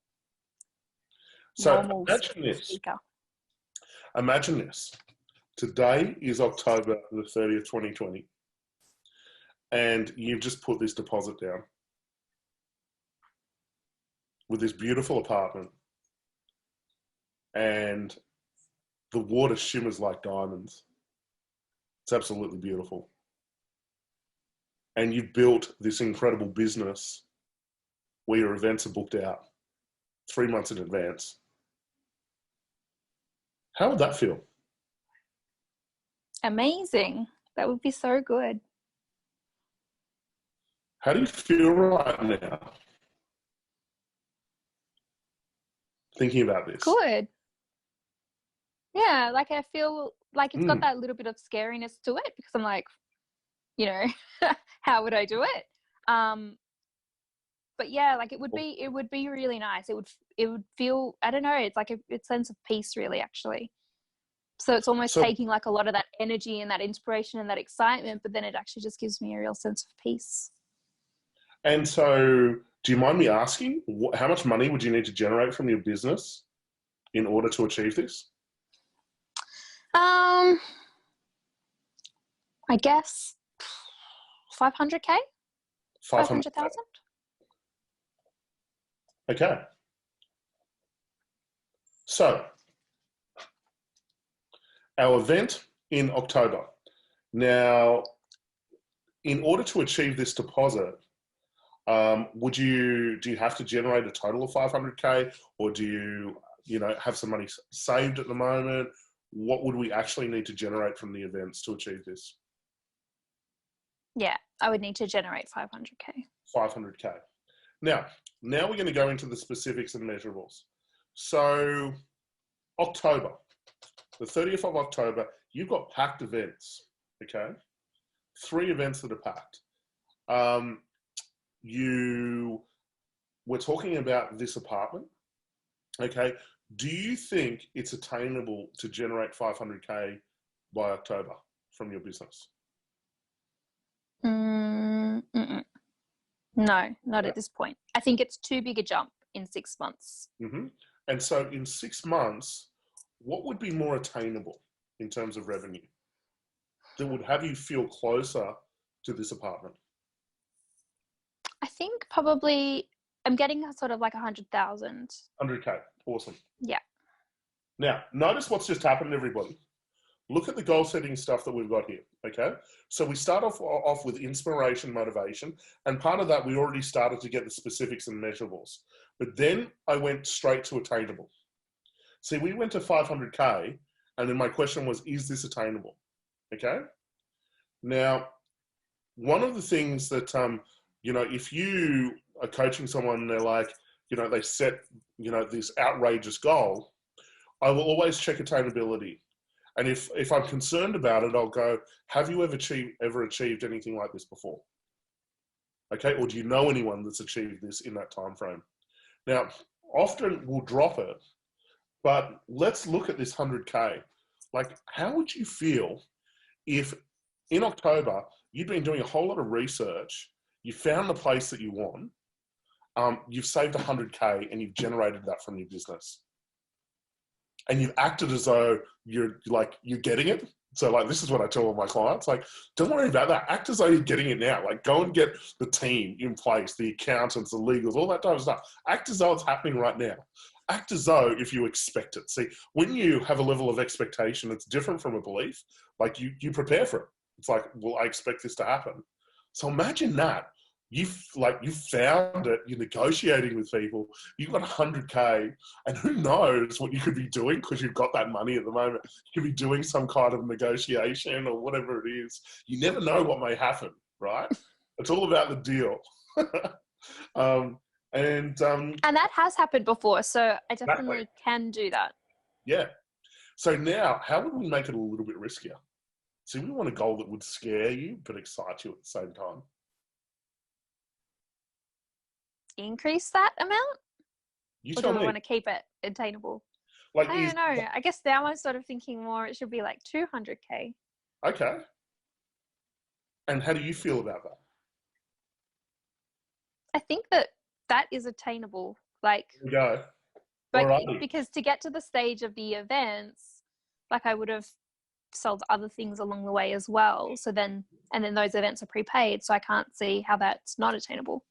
So normal imagine this. speaker. Imagine this. Today is October the 30th, 2020. And you've just put this deposit down with this beautiful apartment. And the water shimmers like diamonds. It's absolutely beautiful. And you've built this incredible business where your events are booked out 3 months in advance. How would that feel? Amazing. That would be so good. How do you feel right now? Thinking about this. Good. Yeah, like I feel like it's got that little bit of scariness to it because I'm like, you know, how would I do it? But yeah, like it would be really nice. It would feel, I don't know, it's like a sense of peace really actually. So it's almost taking like a lot of that energy and that inspiration and that excitement, but then it actually just gives me a real sense of peace. And so, do you mind me asking, how much money would you need to generate from your business in order to achieve this? I guess 500K? 500,000? Okay. So, our event in October. Now, in order to achieve this deposit, do you have to generate a total of 500K, or do you have some money saved at the moment? What would we actually need to generate from the events to achieve this? Yeah, I would need to generate 500K. 500K. Now we're going to go into the specifics and measurables. So, October, the 30th of October, you've got packed events, okay? 3 events that are packed. We're talking about this apartment, okay? Do you think it's attainable to generate 500K by October from your business? No, not at this point. I think it's too big a jump in 6 months. Mm-hmm. And so in 6 months, what would be more attainable in terms of revenue that would have you feel closer to this apartment? I think probably I'm getting sort of like 100,000. 100K. Awesome. Yeah. Now, notice what's just happened, everybody. Look at the goal setting stuff that we've got here, okay? So we start off with inspiration, motivation, and part of that we already started to get the specifics and measurables. But then I went straight to attainable. See, we went to 500K, and then my question was, is this attainable? Okay? Now, one of the things that, if you are coaching someone and they're like, they set, this outrageous goal, I will always check attainability. And if I'm concerned about it, I'll go, have you ever achieved anything like this before? Okay, or do you know anyone that's achieved this in that time frame? Now, often we'll drop it, but let's look at this 100K. Like, how would you feel if in October you've been doing a whole lot of research, you found the place that you want, you've saved 100K and you've generated that from your business, and you've acted as though you're getting it. So like, this is what I tell all my clients, like, don't worry about that. Act as though you're getting it now. Like, go and get the team in place, the accountants, the legals, all that type of stuff. Act as though it's happening right now. Act as though if you expect it. See, when you have a level of expectation, it's different from a belief. Like, you prepare for it. It's like, well, I expect this to happen. So imagine that. You found it, you're negotiating with people, you've got 100K, and who knows what you could be doing because you've got that money at the moment. You could be doing some kind of negotiation or whatever it is. You never know what may happen, right? It's all about the deal. And that has happened before, so I definitely exactly. can do that. Yeah. So now, how would we make it a little bit riskier? See, we want a goal that would scare you but excite you at the same time. Increase that amount? You Or tell do we me. want to keep it attainable? Like, I don't know. I guess now I'm sort of thinking more it should be like 200K. Okay. And how do you feel about that? I think that is attainable. Like, There we go. but Alrighty. because to get to the stage of the events, like I would have sold other things along the way as well. So then those events are prepaid. So I can't see how that's not attainable.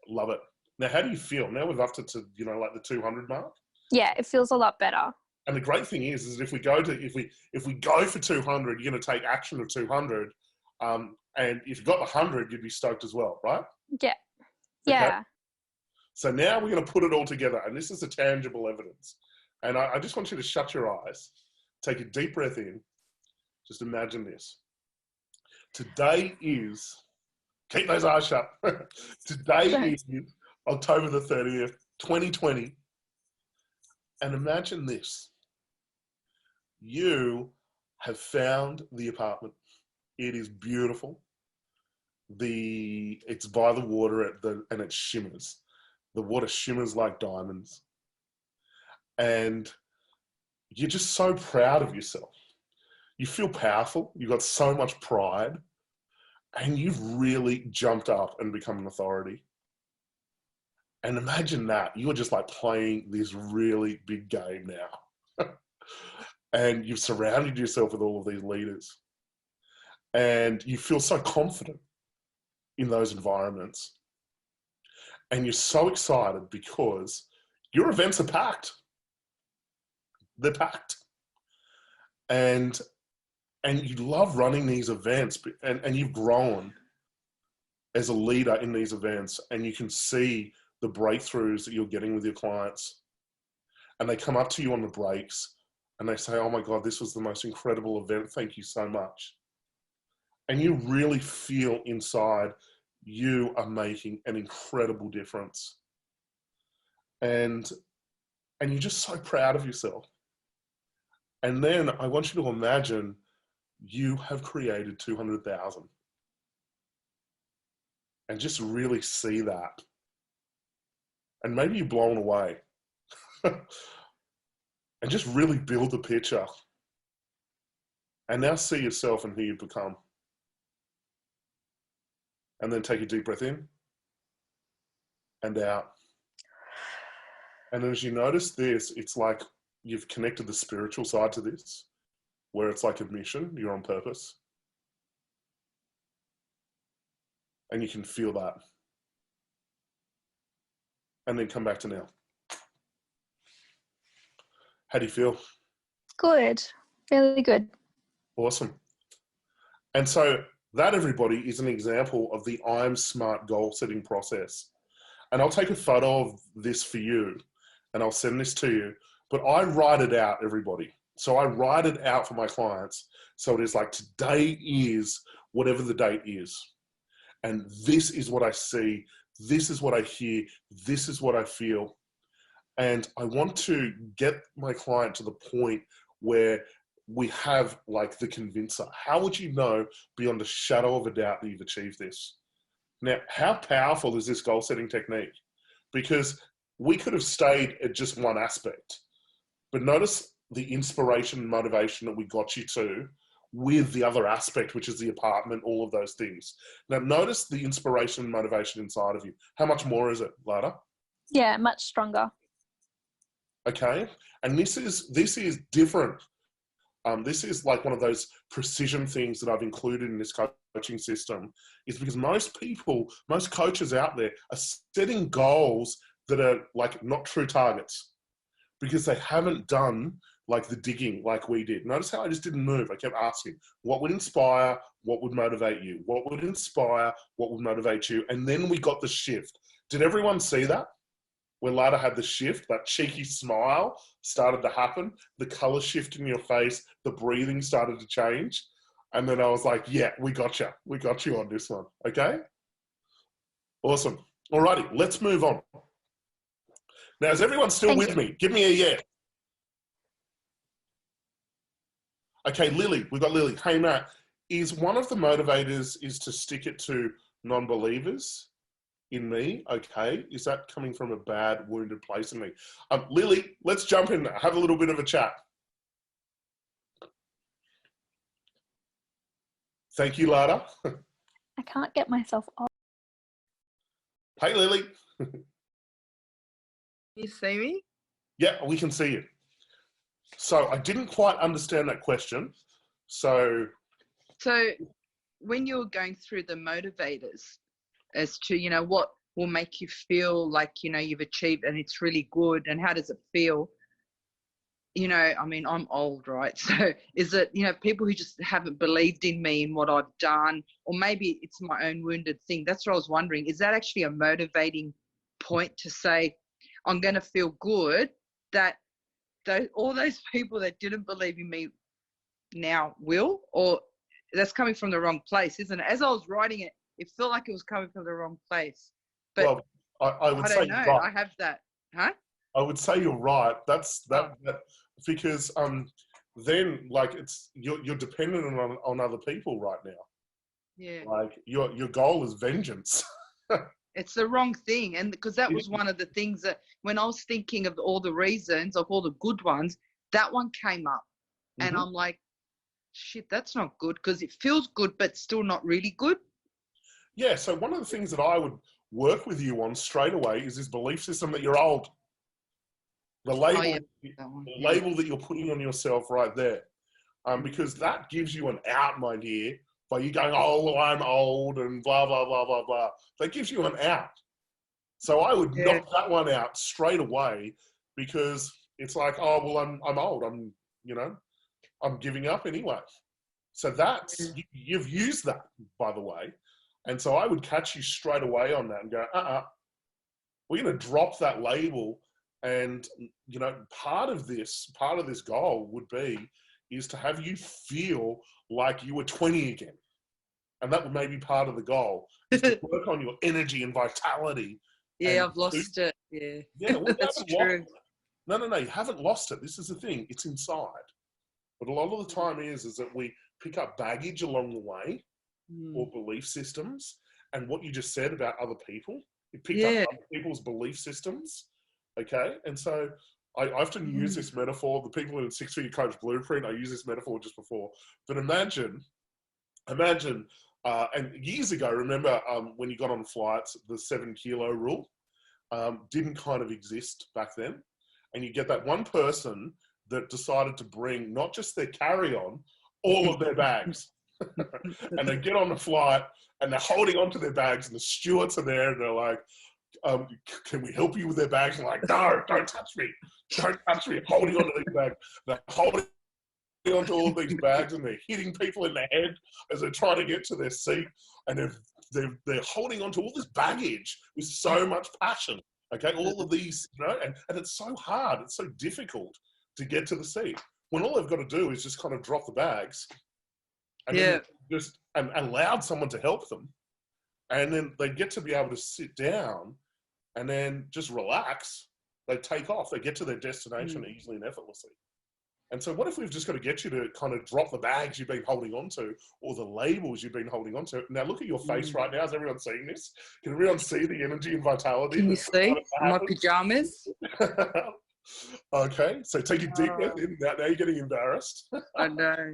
Love it. Now, how do you feel? Now we've upped it to, like the 200 mark. Yeah, it feels a lot better. And the great thing is if we go for 200, you're going to take action of 200. And if you got the 100, you'd be stoked as well, right? Yeah. Okay. Yeah. So now we're going to put it all together, and this is the tangible evidence. And I just want you to shut your eyes, take a deep breath in. Just imagine this. Today is, keep those eyes shut. Today is October the 30th, 2020. And imagine this. You have found the apartment. It is beautiful. It's by the water and it shimmers. The water shimmers like diamonds. And you're just so proud of yourself. You feel powerful. You've got so much pride. And you've really jumped up and become an authority. And imagine that. You're just like playing this really big game now. And you've surrounded yourself with all of these leaders. And you feel so confident in those environments. And you're so excited because your events are packed. They're packed. And you love running these events, and you've grown as a leader in these events, and you can see the breakthroughs that you're getting with your clients. And they come up to you on the breaks and they say, oh my God, this was the most incredible event. Thank you so much. And you really feel inside you are making an incredible difference. And you're just so proud of yourself. And then I want you to imagine you have created 200,000. And just really see that. And maybe you're blown away. And just really build the picture. And now see yourself and who you've become. And then take a deep breath in and out. And as you notice this, it's like you've connected the spiritual side to this, where it's like a mission, you're on purpose. And you can feel that. And then come back to now. How do you feel? Good. Really good. Awesome. And so that, everybody, is an example of the I'm Smart goal setting process. And I'll take a photo of this for you and I'll send this to you. But I write it out, everybody. So I write it out for my clients. So it is like, today is whatever the date is. And this is what I see. This is what I hear. This is what I feel. And I want to get my client to the point where we have like the convincer. How would you know beyond a shadow of a doubt that you've achieved this? Now, how powerful is this goal setting technique? Because we could have stayed at just one aspect, but notice the inspiration and motivation that we got you to with the other aspect, which is the apartment, all of those things. Now, notice the inspiration and motivation inside of you. How much more is it, Lada? Yeah, much stronger. Okay. And this is different. This is like one of those precision things that I've included in this coaching system, is because most coaches out there are setting goals that are like not true targets because they haven't done like the digging like we did. Notice how I just didn't move. I kept asking, what would inspire? What would motivate you? What would inspire? What would motivate you? And then we got the shift. Did everyone see that? When Lada had the shift, that cheeky smile started to happen, the color shift in your face, the breathing started to change. And then I was like, yeah, we got you. We got you on this one. Okay? Awesome. Alrighty, let's move on. Now, is everyone still with me? Give me a yeah. Okay, Lily, we've got Lily. Hey, Matt, is one of the motivators is to stick it to non-believers in me? Okay, is that coming from a bad, wounded place in me? Lily, let's jump in, have a little bit of a chat. Thank you, Lada. I can't get myself off. Hey, Lily. You see me? Yeah, we can see you. So I didn't quite understand that question. So when you're going through the motivators as to, you know, what will make you feel like, you know, you've achieved and it's really good, and how does it feel? You know, I mean, I'm old, right? So is it, you know, people who just haven't believed in me and what I've done, or maybe it's my own wounded thing? That's what I was wondering. Is that actually a motivating point to say, I'm going to feel good that all those people that didn't believe in me now will? Or that's coming from the wrong place, isn't it? As I was writing it, it felt like it was coming from the wrong place. But well, I would I say don't know. right. I have that. Huh? I would say you're right. That's that because then like you're dependent on other people right now. Yeah. Like your goal is vengeance. It's the wrong thing. And because that was one of the things that when I was thinking of all the reasons, of all the good ones, that one came up. And I'm like, shit, that's not good, because it feels good, but still not really good. Yeah. So one of the things that I would work with you on straight away is this belief system that you're old. The label, the label that you're putting on yourself right there. Because that gives you an out, my dear, by you going, oh, well, I'm old and blah, blah, blah, blah, blah. That gives you an out. So I would knock that one out straight away, because it's like, oh, well, I'm old. I'm giving up anyway. So that's, you've used that, by the way. And so I would catch you straight away on that and go, we're going to drop that label. And, you know, part of this goal would be, is to have you feel like you were 20 again. And that would maybe part of the goal, is to work on your energy and vitality. Yeah, I've lost it. Yeah. Yeah, well, that's true. No, you haven't lost it. This is the thing. It's inside. But a lot of the time is that we pick up baggage along the way, or belief systems. And what you just said about other people, you picked up other people's belief systems. Okay. And so I often use this metaphor. The people in 6 Figure Coach Blueprint, I use this metaphor just before. But imagine, and years ago, remember when you got on flights, the 7 kilo rule didn't kind of exist back then. And you get that one person that decided to bring not just their carry-on, all of their bags. And they get on the flight and they're holding onto their bags, and the stewards are there and they're like, can we help you with their bags? And like, no, don't touch me. Don't touch me. Holding onto these bags. They're holding onto all of these bags, and they're hitting people in the head as they're trying to get to their seat. And they're holding onto all this baggage with so much passion. Okay, all of these, you know, and it's so hard. It's so difficult to get to the seat when all they've got to do is just kind of drop the bags. And then just and allowed someone to help them. And then they get to be able to sit down and then just relax. They take off. They get to their destination easily and effortlessly. And so what if we've just got to get you to kind of drop the bags you've been holding on to or the labels you've been holding on to? Now look at your face right now. Is everyone seeing this? Can everyone see the energy and vitality? Can you see my pajamas? Okay, so take a deep breath in. Now you're getting embarrassed. I know.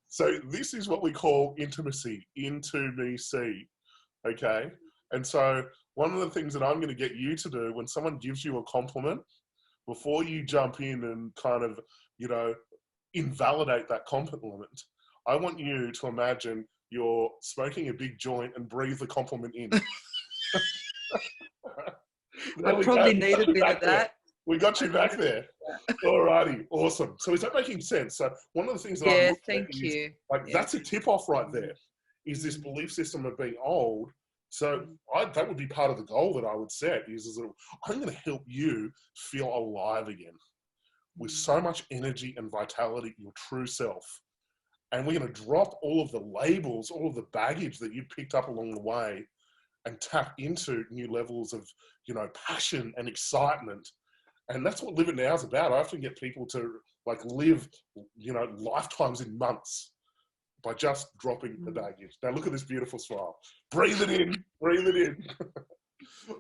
So this is what we call intimacy, into me see, okay? And so one of the things that I'm going to get you to do when someone gives you a compliment, before you jump in and kind of, you know, invalidate that compliment, I want you to imagine you're smoking a big joint and breathe the compliment in. I probably need a bit of that. We got you back there. Alrighty, awesome. So is that making sense? So one of the things that Yeah, I'm thank you. like, that's a tip off right there, is this belief system of being old. So that would be part of the goal that I would set is that I'm going to help you feel alive again with so much energy and vitality, your true self. And we're going to drop all of the labels, all of the baggage that you picked up along the way and tap into new levels of, you know, passion and excitement. And that's what Live It Now is about. I often get people to like live, you know, lifetimes in months by just dropping the baggage. Now look at this beautiful smile. Breathe it in, breathe it in.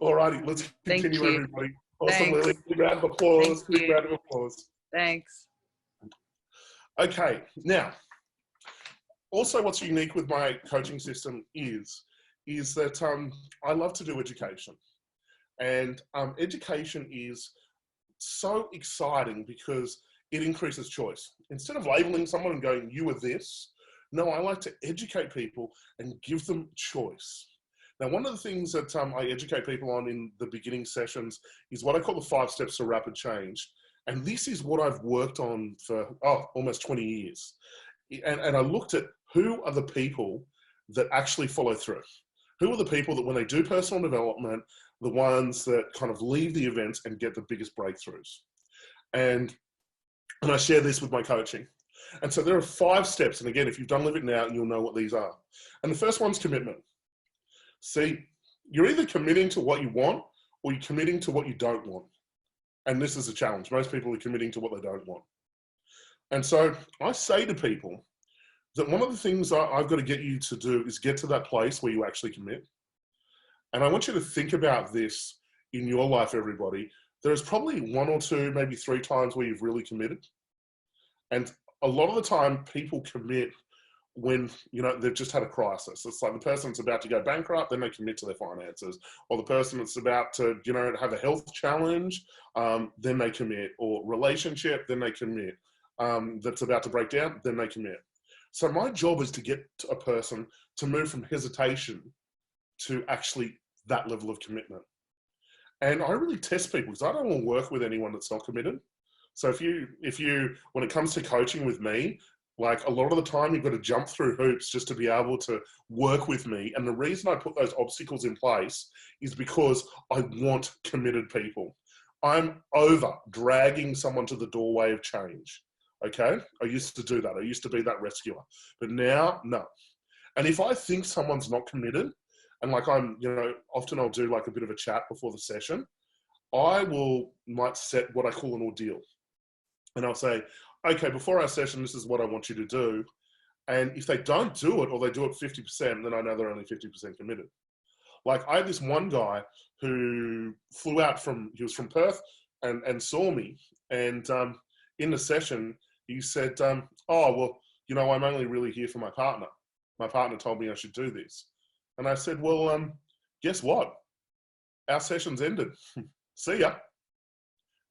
Alrighty, let's continue, everybody. Awesome, Lily. Big round of applause. Big round of applause. Thanks. Okay, now, also what's unique with my coaching system is that I love to do education. And education is so exciting because it increases choice. Instead of labeling someone and going, you are this, no, I like to educate people and give them choice. Now, one of the things that I educate people on in the beginning sessions is what I call the 5 steps to rapid change. And this is what I've worked on for almost 20 years. And I looked at who are the people that actually follow through. Who are the people that when they do personal development, the ones that kind of leave the events and get the biggest breakthroughs. And I share this with my coaching. And so there are 5 steps. And again, if you've done Live It Now, you'll know what these are. And the first one's commitment. See, you're either committing to what you want or you're committing to what you don't want. And this is a challenge. Most people are committing to what they don't want. And so I say to people that one of the things I've got to get you to do is get to that place where you actually commit. And I want you to think about this in your life, everybody. There's probably 1 or 2, maybe 3 times where you've really committed. And a lot of the time people commit when, you know, they've just had a crisis. It's like the person that's about to go bankrupt, then they commit to their finances. Or the person that's about to, you know, have a health challenge, then they commit. Or relationship, then they commit. That's about to break down, then they commit. So my job is to get a person to move from hesitation to actually that level of commitment. And I really test people because I don't want to work with anyone that's not committed. So if you, when it comes to coaching with me, like a lot of the time you've got to jump through hoops just to be able to work with me. And the reason I put those obstacles in place is because I want committed people. I'm over dragging someone to the doorway of change. Okay. I used to do that. I used to be that rescuer, but now, no. And if I think someone's not committed, and like I'm, you know, often I'll do like a bit of a chat before the session, might set what I call an ordeal. And I'll say, okay, before our session, this is what I want you to do. And if they don't do it, or they do it 50%, then I know they're only 50% committed. Like I had this one guy who flew out he was from Perth and saw me. And in the session, he said, oh, well, you know, I'm only really here for my partner. My partner told me I should do this. And I said, well, guess what? Our session's ended. See ya.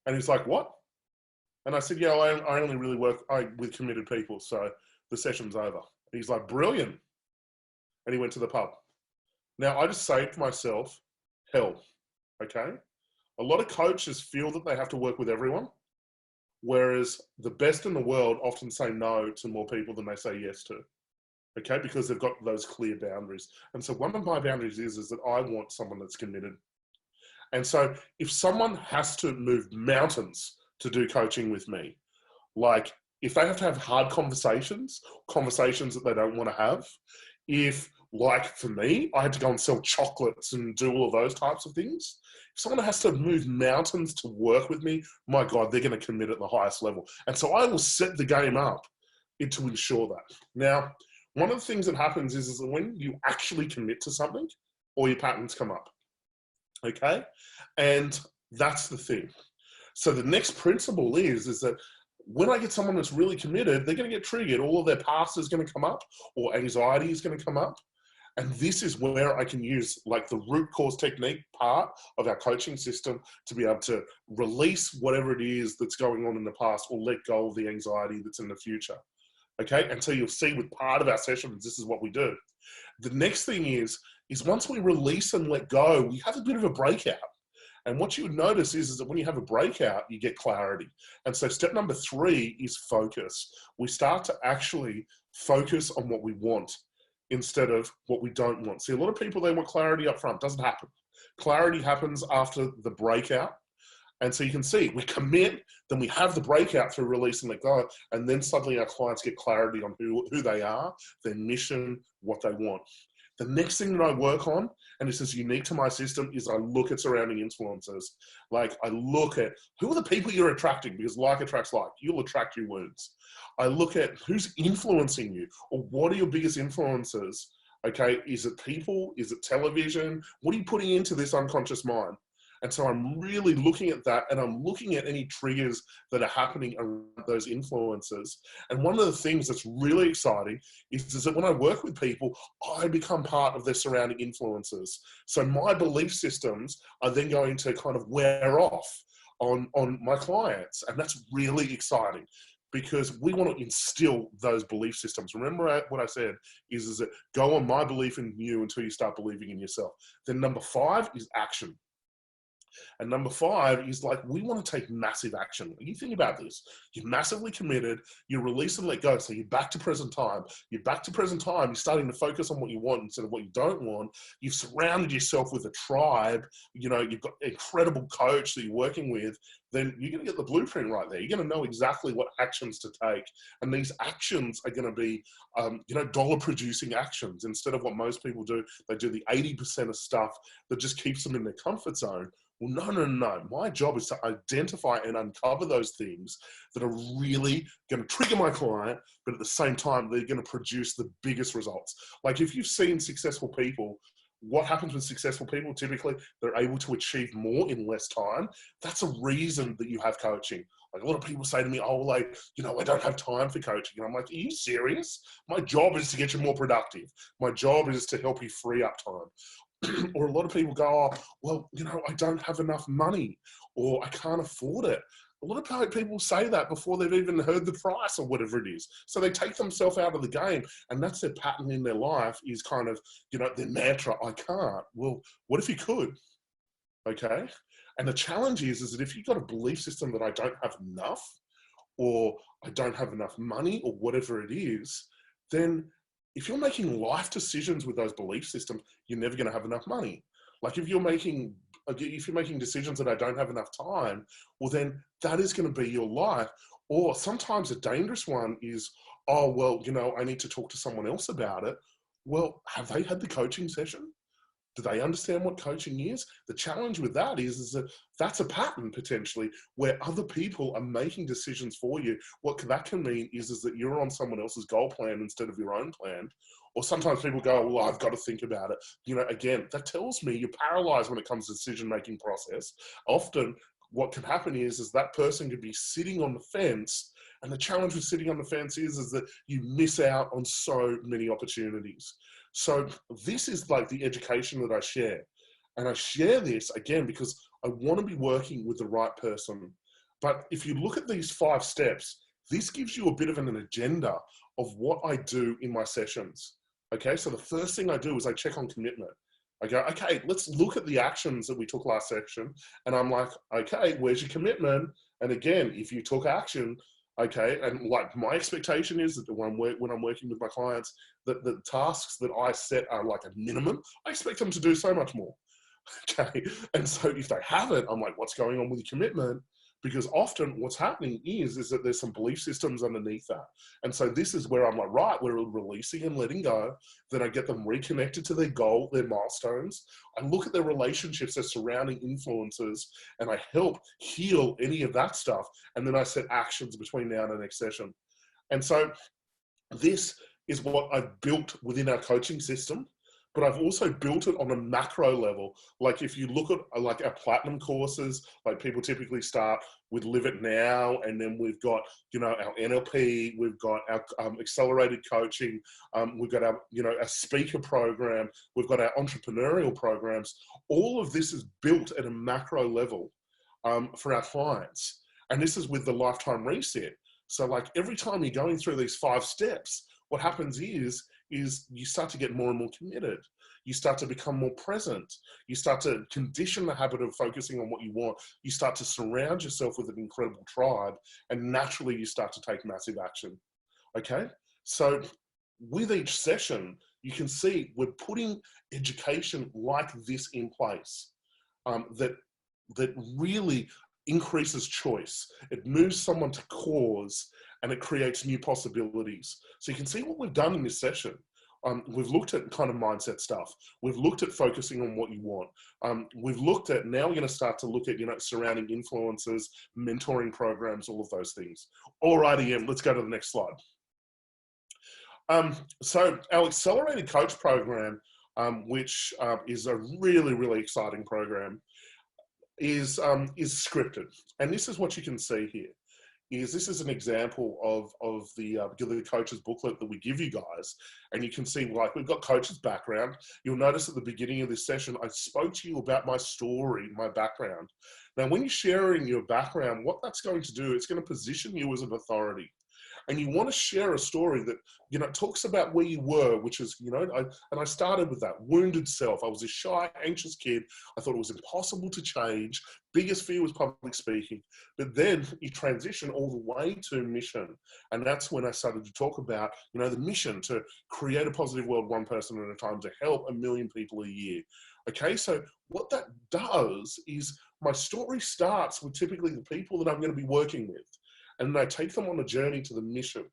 And he's like, what? And I said, yeah, I only really work with committed people. So the session's over. And he's like, brilliant. And he went to the pub. Now I just saved myself hell. Okay. A lot of coaches feel that they have to work with everyone. Whereas the best in the world often say no to more people than they say yes to. Okay, because they've got those clear boundaries. And so one of my boundaries is that I want someone that's committed. And so if someone has to move mountains to do coaching with me, like if they have to have hard conversations that they don't want to have, if, like for me, I had to go and sell chocolates and do all of those types of things, if someone has to move mountains to work with me, my God, they're going to commit at the highest level. And so I will set the game up to ensure that. Now, one of the things that happens is that when you actually commit to something, all your patterns come up, okay? And that's the thing. So the next principle is that when I get someone that's really committed, they're going to get triggered. All of their past is going to come up, or anxiety is going to come up. And this is where I can use like the root cause technique part of our coaching system to be able to release whatever it is that's going on in the past, or let go of the anxiety that's in the future. Okay, and so you'll see with part of our sessions, this is what we do. The next thing is once we release and let go, we have a bit of a breakout. And what you would notice is that when you have a breakout, you get clarity. And so step number 3 is focus. We start to actually focus on what we want instead of what we don't want. See, a lot of people, they want clarity up front. Doesn't happen. Clarity happens after the breakout. And so you can see we commit, then we have the breakout through release and let go, and then suddenly our clients get clarity on who they are, their mission, what they want. The next thing that I work on, and this is unique to my system, is I look at surrounding influences. Like I look at who are the people you're attracting, because like attracts like. You'll attract your wounds. I look at who's influencing you, or what are your biggest influences. Okay, is it people? Is it television? What are you putting into this unconscious mind? And so I'm really looking at that, and I'm looking at any triggers that are happening around those influences. And one of the things that's really exciting is that when I work with people, I become part of their surrounding influences. So my belief systems are then going to kind of wear off on my clients. And that's really exciting, because we want to instill those belief systems. Remember what I said is that go on my belief in you until you start believing in yourself. Then number 5 is action. And number 5 is like, we want to take massive action. You think about this. You're massively committed. You release and let go. So you're back to present time. You're back to present time. You're starting to focus on what you want instead of what you don't want. You've surrounded yourself with a tribe. You know, you've got an incredible coach that you're working with. Then you're going to get the blueprint right there. You're going to know exactly what actions to take. And these actions are going to be, dollar producing actions. Instead of what most people do, they do the 80% of stuff that just keeps them in their comfort zone. Well, no. My job is to identify and uncover those things that are really going to trigger my client, but at the same time, they're going to produce the biggest results. Like if you've seen successful people, what happens with successful people? Typically, they're able to achieve more in less time. That's a reason that you have coaching. Like a lot of people say to me, I don't have time for coaching. And I'm like, are you serious? My job is to get you more productive. My job is to help you free up time. Or a lot of people go, I don't have enough money, or I can't afford it. A lot of people say that before they've even heard the price or whatever it is. So they take themselves out of the game, and that's their pattern in their life, is kind of, their mantra, I can't. Well, what if you could? Okay. And the challenge is that if you've got a belief system that I don't have enough, or I don't have enough money, or whatever it is, then if you're making life decisions with those belief systems, you're never going to have enough money. Like if you're making decisions that I don't have enough time, well, then that is going to be your life. Or sometimes a dangerous one is, I need to talk to someone else about it. Well, have they had the coaching session? Do they understand what coaching is? The challenge with that is that that's a pattern potentially where other people are making decisions for you. What that can mean is that you're on someone else's goal plan instead of your own plan. Or sometimes people go, well, I've got to think about it. Again, that tells me you're paralyzed when it comes to decision-making process. Often what can happen is that person could be sitting on the fence. And the challenge with sitting on the fence is that you miss out on so many opportunities. So this is like the education that I share. And I share this, again, because I want to be working with the right person. But if you look at these 5 steps, this gives you a bit of an agenda of what I do in my sessions. Okay, so the first thing I do is I check on commitment. I go, okay, let's look at the actions that we took last section. And I'm like, okay, where's your commitment? And again, if you took action, okay, and like my expectation is that when I'm working with my clients, that the tasks that I set are like a minimum. I expect them to do so much more. Okay, and so if they haven't, I'm like, what's going on with your commitment? because often what's happening is that there's some belief systems underneath that. And so this is where I'm like, right, we're releasing and letting go. Then I get them reconnected to their goal, their milestones. I look at their relationships, their surrounding influences, and I help heal any of that stuff. And then I set actions between now and the next session. And so this is what I've built within our coaching system, but I've also built it on a macro level. Like if you look at like our platinum courses, like people typically start with Live It Now, and then we've got, you know, our NLP, we've got our accelerated coaching, we've got our, you know, our speaker program, we've got our entrepreneurial programs. All of this is built at a macro level for our clients. And this is with the lifetime reset. So like every time you're going through these 5 steps, what happens is you start to get more and more committed. You start to become more present. You start to condition the habit of focusing on what you want. You start to surround yourself with an incredible tribe, and naturally you start to take massive action. Okay? So with each session, you can see we're putting education like this in place that really increases choice. It moves someone to cause, and it creates new possibilities. So you can see what we've done in this session. We've looked at kind of mindset stuff. We've looked at focusing on what you want. We've looked at, now we're going to start to look at, you know, surrounding influences, mentoring programs, all of those things. Alrighty, let's go to the next slide. So our accelerated coach program, which is a really, really exciting program, is scripted. And this is what you can see here. This is an example of the coach's booklet that we give you guys. And you can see, like, we've got coach's background. You'll notice at the beginning of this session, I spoke to you about my story, my background. Now, when you're sharing your background, what that's going to do, it's going to position you as an authority. And you want to share a story that, you know, talks about where you were, which is, you know, I started with that wounded self. I was a shy, anxious kid. I thought it was impossible to change. Biggest fear was public speaking. But then you transition all the way to mission. And that's when I started to talk about, you know, the mission to create a positive world one person at a time, to help 1 million people a year. Okay, so what that does is my story starts with typically the people that I'm going to be working with. And I take them on a journey to the mission.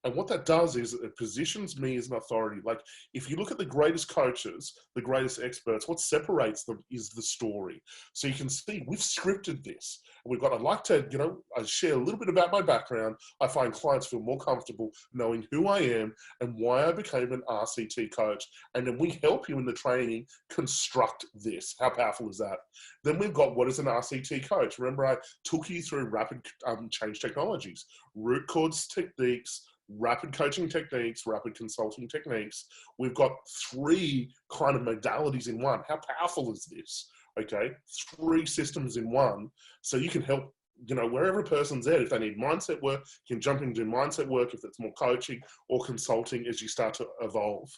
And what that does is it positions me as an authority. Like, if you look at the greatest coaches, the greatest experts, what separates them is the story. So you can see we've scripted this. I'd like to, you know, I share a little bit about my background. I find clients feel more comfortable knowing who I am and why I became an RCT coach. And then we help you in the training construct this. How powerful is that? Then we've got, what is an RCT coach? Remember, I took you through rapid change technologies, root cause techniques, rapid coaching techniques, rapid consulting techniques. We've got 3 kind of modalities in one. How powerful is this? Okay, 3 systems in one. So you can help, you know, wherever a person's at. If they need mindset work, you can jump into mindset work. If it's more coaching or consulting as you start to evolve.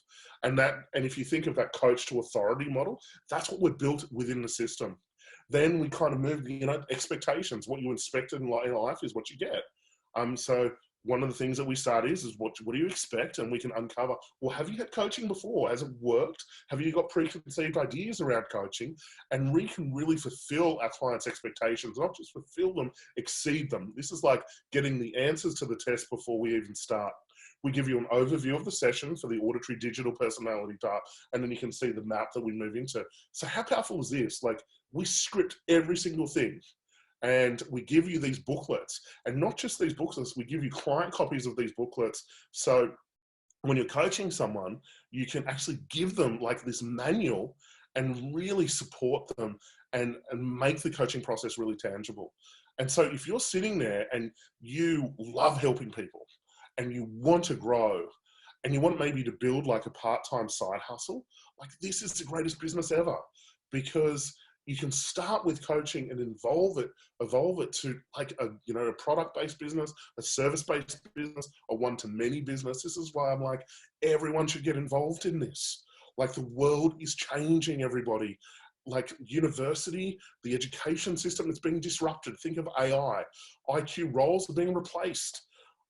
And if you think of that coach to authority model, that's what we're built within the system. Then we kind of move, you know, expectations. What you expect in life is what you get. So one of the things that we start is what do you expect? And we can uncover, well, have you had coaching before? Has it worked? Have you got preconceived ideas around coaching? And we can really fulfill our clients' expectations, not just fulfill them, exceed them. This is like getting the answers to the test before we even start. We give you an overview of the session for the auditory digital personality type, and then you can see the map that we move into. So how powerful is this? Like, we script every single thing. And we give you these booklets, and not just these booklets, we give you client copies of these booklets. So when you're coaching someone, you can actually give them like this manual and really support them and make the coaching process really tangible. And so if you're sitting there and you love helping people and you want to grow and you want maybe to build like a part-time side hustle, like, this is the greatest business ever, because you can start with coaching and evolve it to like a, you know, a product-based business, a service-based business, a one-to-many business. This is why I'm like, everyone should get involved in this. Like, the world is changing, everybody. Like, university, the education system is being disrupted. Think of AI. IQ roles are being replaced.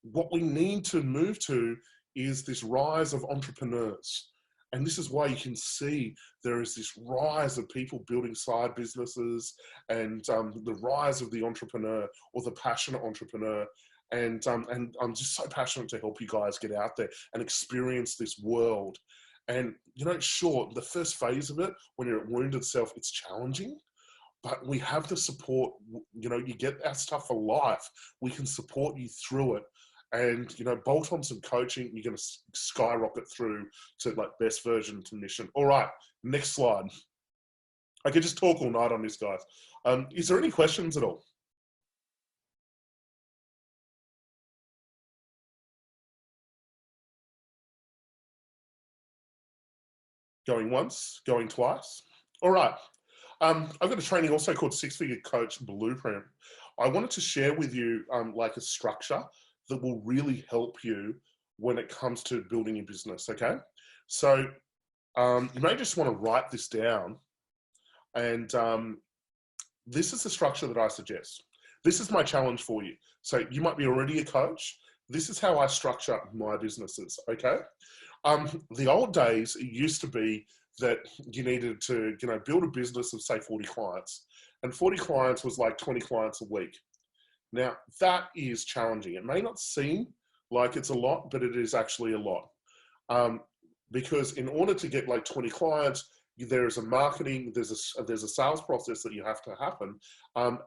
What we need to move to is this rise of entrepreneurs. And this is why you can see there is this rise of people building side businesses, and the rise of the entrepreneur or the passionate entrepreneur. And I'm just so passionate to help you guys get out there and experience this world. And, you know, sure, the first phase of it, when you're at wounded self, it's challenging, but we have the support. You know, you get our stuff for life. We can support you through it. And, you know, bolt on some coaching, you're going to skyrocket through to like best version to mission. All right, next slide. I could just talk all night on this, guys. Is there any questions at all? Going once, going twice. All right. I've got a training also called 6-Figure Coach Blueprint. I wanted to share with you like a structure that will really help you when it comes to building your business, okay? So you may just want to write this down, and this is the structure that I suggest. This is my challenge for you. So you might be already a coach. This is how I structure my businesses, okay? The old days, it used to be that you needed to, you know, build a business of say 40 clients, and 40 clients was like 20 clients a week. Now that is challenging. It may not seem like it's a lot, but it is actually a lot. Because in order to get like 20 clients, there is a marketing, there's a sales process that you have to happen,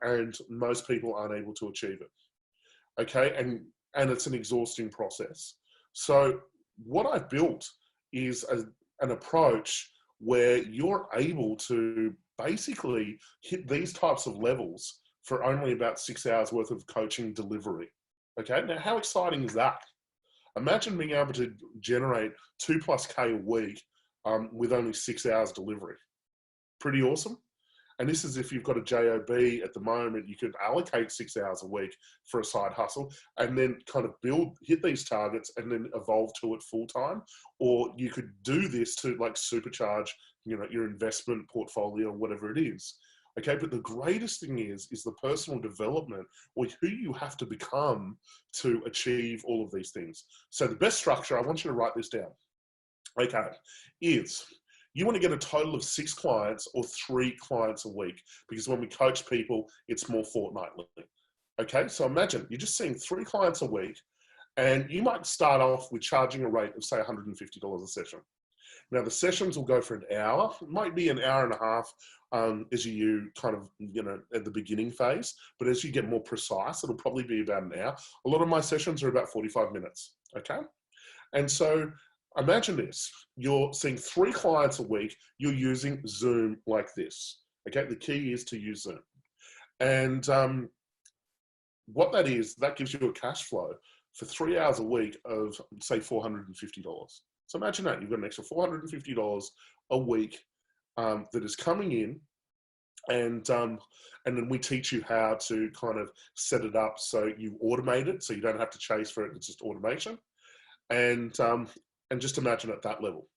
and most people aren't able to achieve it. Okay, and it's an exhausting process. So what I've built is an approach where you're able to basically hit these types of levels for only about 6 hours worth of coaching delivery. Okay, now how exciting is that? Imagine being able to generate 2+ K a week with only 6 hours delivery. Pretty awesome. And this is if you've got a JOB at the moment, you could allocate 6 hours a week for a side hustle and then kind of hit these targets and then evolve to it full time. Or you could do this to like supercharge, you know, your investment portfolio, whatever it is. Okay, but the greatest thing is the personal development, or who you have to become to achieve all of these things. So the best structure, I want you to write this down, okay, is you want to get a total of 6 clients or 3 clients a week, because when we coach people, it's more fortnightly. Okay, so imagine you're just seeing 3 clients a week, and you might start off with charging a rate of say $150 a session. Now the sessions will go for an hour. It might be an hour and a half as you kind of, you know, at the beginning phase, but as you get more precise, it'll probably be about an hour. A lot of my sessions are about 45 minutes, okay? And so imagine this, you're seeing 3 clients a week, you're using Zoom like this, okay? The key is to use Zoom. And what that is, that gives you a cash flow for 3 hours a week of say $450. So imagine that, you've got an extra $450 a week that is coming in, and then we teach you how to kind of set it up so you automate it, so you don't have to chase for it, it's just automation. And just imagine at that level.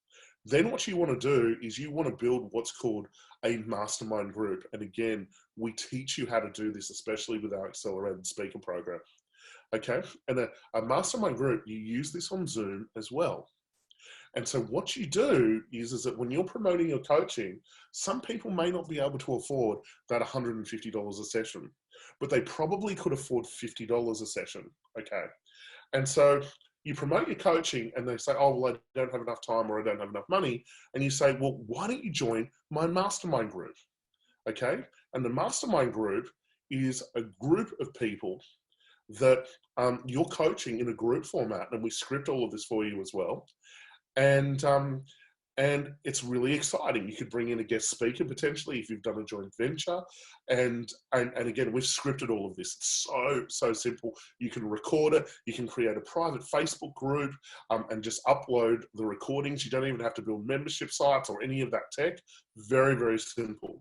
Then what you want to do is you want to build what's called a mastermind group. And again, we teach you how to do this, especially with our accelerated speaker program. Okay, and a mastermind group, you use this on Zoom as well. And so what you do is that when you're promoting your coaching, some people may not be able to afford that $150 a session, but they probably could afford $50 a session, okay? And so you promote your coaching and they say, oh, well, I don't have enough time or I don't have enough money. And you say, well, why don't you join my mastermind group, okay? And the mastermind group is a group of people that you're coaching in a group format, and we script all of this for you as well. And it's really exciting. You could bring in a guest speaker potentially if you've done a joint venture. And again, we've scripted all of this. It's so simple. You can record it. You can create a private Facebook group and just upload the recordings. You don't even have to build membership sites or any of that tech. Very, very simple.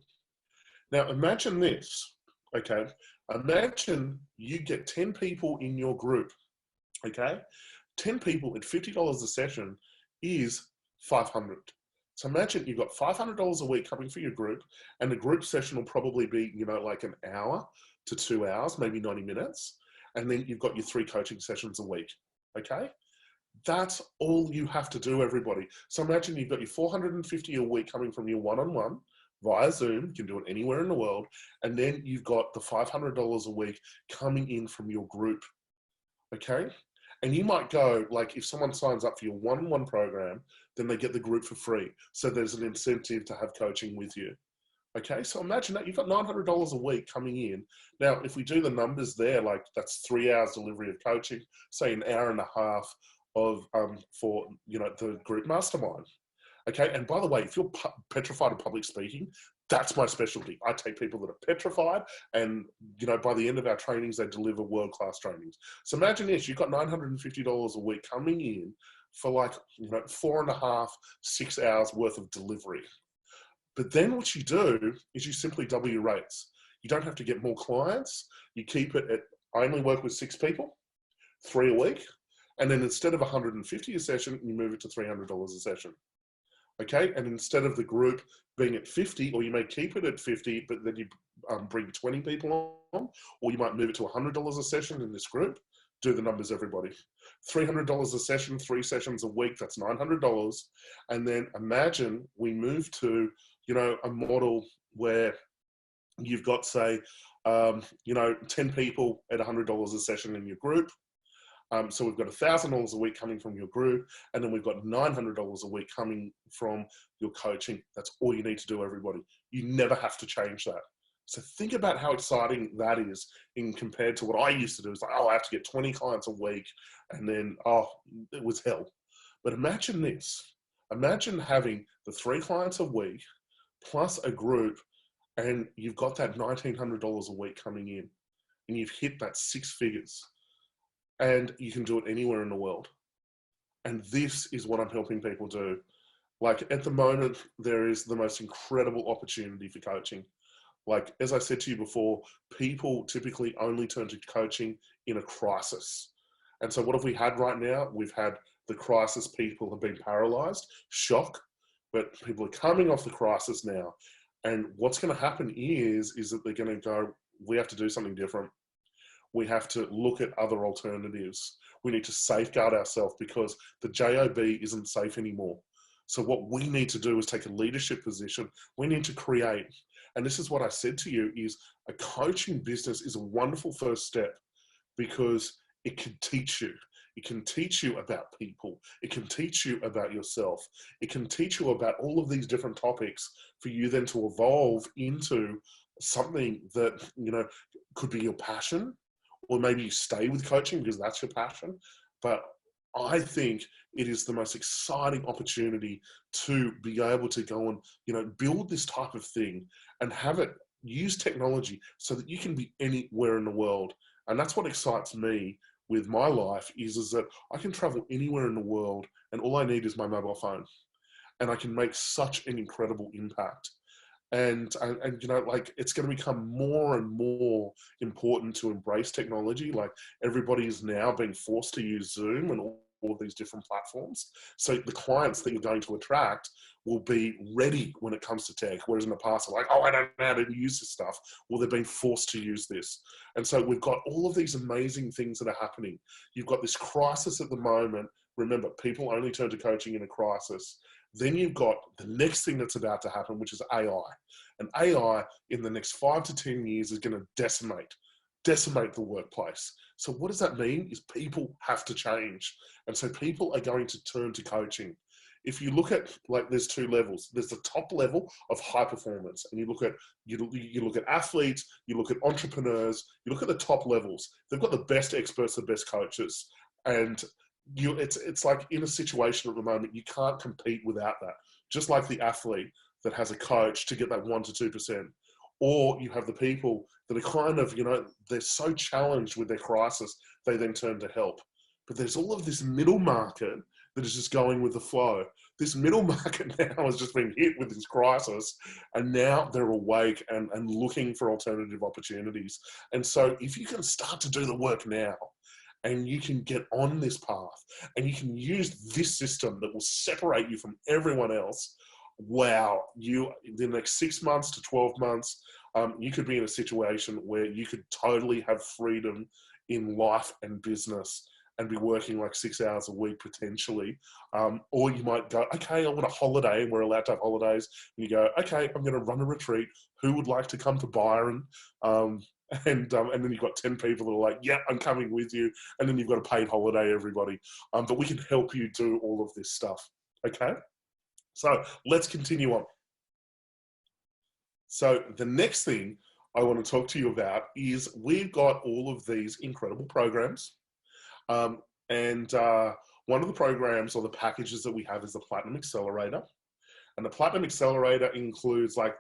Now imagine this, okay? Imagine you get 10 people in your group, okay? 10 people at $50 a session is $500. So imagine you've got $500 a week coming for your group, and the group session will probably be, you know, like an hour to 2 hours, maybe 90 minutes. And then you've got your 3 coaching sessions a week, okay? That's all you have to do, everybody. So imagine you've got your 450 a week coming from your one-on-one via Zoom. You can do it anywhere in the world. And then you've got the $500 a week coming in from your group. Okay? And you might go, like, if someone signs up for your one-on-one program, then they get the group for free. So there's an incentive to have coaching with you. Okay, so imagine that you've got $900 a week coming in. Now, if we do the numbers there, like that's 3 hours delivery of coaching, say an hour and a half of for the group mastermind. Okay, and by the way, if you're petrified of public speaking, that's my specialty. I take people that are petrified, and by the end of our trainings, they deliver world-class trainings. So imagine this: you've got $950 a week coming in for 4.5, 6 hours worth of delivery. But then what you do is you simply double your rates. You don't have to get more clients. You keep it at, I only work with 6 people, 3 a week. And then instead of $150 a session, you move it to $300 a session. Okay. And instead of the group being at 50, or you may keep it at 50, but then you bring 20 people on, or you might move it to $100 a session in this group. Do the numbers, everybody. $300 a session, 3 sessions a week, that's $900. And then imagine we move to, a model where you've got, say, 10 people at $100 a session in your group. So we've got $1,000 a week coming from your group, and then we've got $900 a week coming from your coaching. That's all you need to do, everybody. You never have to change that. So think about how exciting that is in compared to what I used to do. It's like, I have to get 20 clients a week, and then, it was hell. But imagine this. Imagine having the 3 clients a week plus a group, and you've got that $1,900 a week coming in, and you've hit that 6 figures, and you can do it anywhere in the world. And this is what I'm helping people do. Like at the moment, there is the most incredible opportunity for coaching. Like, as I said to you before, people typically only turn to coaching in a crisis. And so what have we had right now? We've had the crisis. People have been paralyzed, shock, but people are coming off the crisis now. And what's going to happen is that they're going to go, we have to do something different. We have to look at other alternatives. We need to safeguard ourselves because the JOB isn't safe anymore. So what we need to do is take a leadership position. We need to create, and this is what I said to you, is a coaching business is a wonderful first step because it can teach you. It can teach you about people. It can teach you about yourself. It can teach you about all of these different topics for you then to evolve into something that, could be your passion, or maybe you stay with coaching because that's your passion. But I think it is the most exciting opportunity to be able to go and, build this type of thing and have it use technology so that you can be anywhere in the world. And that's what excites me with my life is that I can travel anywhere in the world and all I need is my mobile phone. And I can make such an incredible impact. And it's going to become more and more important to embrace technology. Like everybody is now being forced to use Zoom and all of these different platforms. So the clients that you're going to attract will be ready when it comes to tech. Whereas in the past, they're like, I don't know how to use this stuff. Well, they've been forced to use this. And so we've got all of these amazing things that are happening. You've got this crisis at the moment. Remember, people only turn to coaching in a crisis. Then you've got the next thing that's about to happen, which is AI. And AI in the next 5 to 10 years is going to decimate the workplace. So what does that mean? Is people have to change. And so people are going to turn to coaching. If you look at, there's 2 levels. There's the top level of high performance. And you look at athletes, you look at entrepreneurs, you look at the top levels. They've got the best experts, the best coaches. And it's like in a situation at the moment, you can't compete without that. Just like the athlete that has a coach to get that 1 to 2%. Or you have the people that are kind of, they're so challenged with their crisis, they then turn to help. But there's all of this middle market that is just going with the flow. This middle market now has just been hit with this crisis, and now they're awake and looking for alternative opportunities. And so if you can start to do the work now, and you can get on this path, and you can use this system that will separate you from everyone else, wow, in the next 6 months to 12 months, you could be in a situation where you could totally have freedom in life and business. and be working like 6 hours a week potentially. Or you might go, okay, I want a holiday, and we're allowed to have holidays. And you go, okay, I'm going to run a retreat. Who would like to come to Byron? And then you've got 10 people that are like, yeah, I'm coming with you. And then you've got a paid holiday, everybody. But we can help you do all of this stuff. Okay? So let's continue on. So the next thing I want to talk to you about is we've got all of these incredible programs. And one of the programs or the packages that we have is the Platinum Accelerator. And the Platinum Accelerator includes like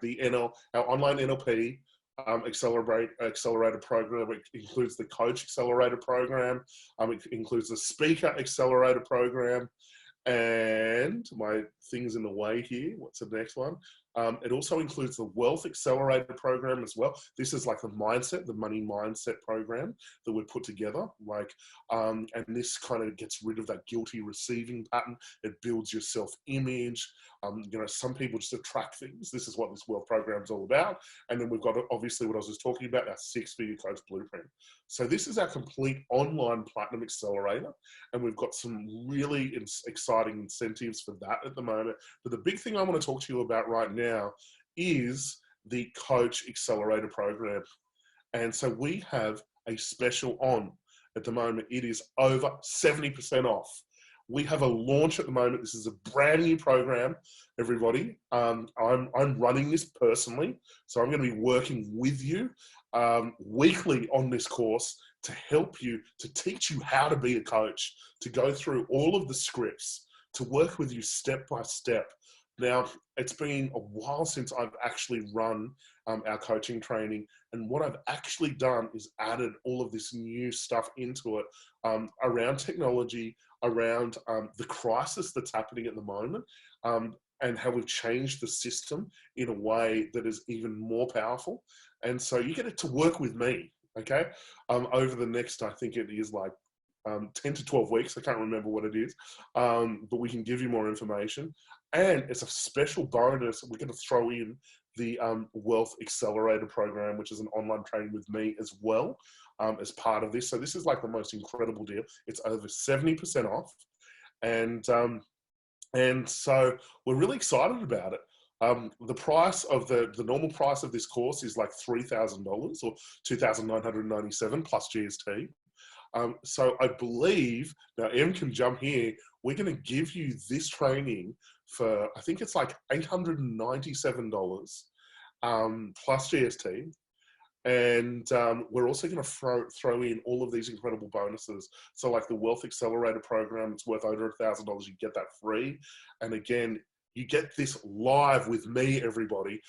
our online NLP accelerator program. It includes the Coach Accelerator program. It includes the Speaker Accelerator program. And my thing's in the way here. What's the next one? It also includes the Wealth Accelerator program as well. This is like the money mindset program that we put together. And this kind of gets rid of that guilty receiving pattern. It builds your self-image. Some people just attract things. This is what this wealth program is all about. And then we've got, obviously, what I was just talking about, our 6-figure coach blueprint. So this is our complete online Platinum Accelerator. And we've got some really exciting incentives for that at the moment. But the big thing I want to talk to you about right now is the Coach Accelerator program. And so we have a special on at the moment. It is over 70% off. We have a launch at the moment. This is a brand new program, everybody. I'm running this personally. So I'm going to be working with you weekly on this course to help you, to teach you how to be a coach, to go through all of the scripts, to work with you step by step. Now, it's been a while since I've actually run our coaching training. And what I've actually done is added all of this new stuff into it around technology, around the crisis that's happening at the moment, and how we've changed the system in a way that is even more powerful. And so you get it to work with me, okay? Over the next, I think it is like 10 to 12 weeks. I can't remember what it is, but we can give you more information. And it's a special bonus. We're going to throw in the Wealth Accelerator program, which is an online training with me as well, as part of this. So this is like the most incredible deal. It's over 70% off. And so we're really excited about it. The price of the normal price of this course is like $3,000 or $2,997 plus GST. So I believe, now Em can jump here, we're going to give you this training for, I think it's like $897 plus GST. And we're also going to throw in all of these incredible bonuses. So like the Wealth Accelerator program, it's worth over $1,000. You get that free. And again, you get this live with me, everybody.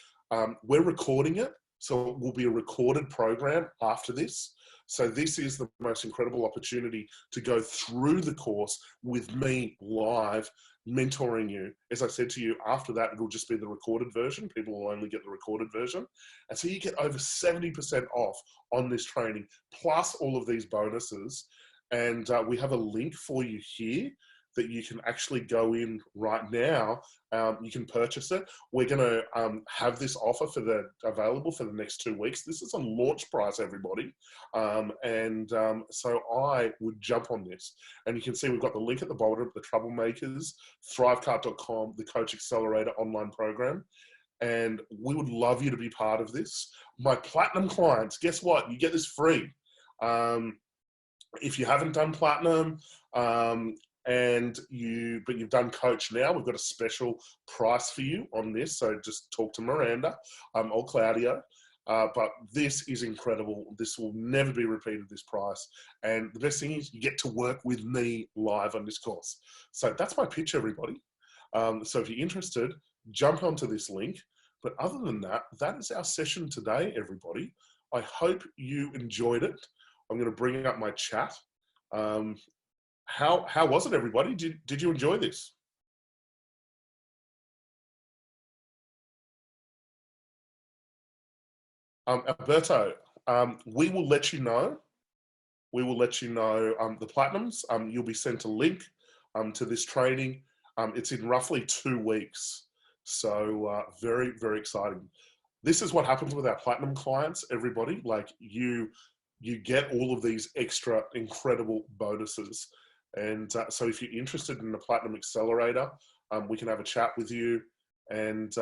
We're recording it. So it will be a recorded program after this. So this is the most incredible opportunity to go through the course with me live, mentoring you. As I said to you, after that, it'll just be the recorded version. People will only get the recorded version. And so you get over 70% off on this training, plus all of these bonuses. And we have a link for you here that you can actually go in right now. You can purchase it. We're going to have this offer available for the next 2 weeks. This is a launch price, everybody. So I would jump on this. And you can see we've got the link at the bottom, the Troublemakers, thrivecart.com, the Coach Accelerator online program. And we would love you to be part of this. My platinum clients, guess what? You get this free. If you haven't done platinum, but you've done coach now, we've got a special price for you on this. So just talk to Miranda or Claudia. But this is incredible. This will never be repeated, this price. And the best thing is you get to work with me live on this course. So that's my pitch, everybody. So if you're interested, jump onto this link. But other than that, that is our session today, everybody. I hope you enjoyed it. I'm going to bring up my chat. How was it, everybody? Did you enjoy this? Alberto, we will let you know. We will let you know the platinums. You'll be sent a link to this training. It's in roughly 2 weeks. So very, very exciting. This is what happens with our platinum clients, everybody. Like you you get all of these extra incredible bonuses. And so if you're interested in the Platinum Accelerator, we can have a chat with you. And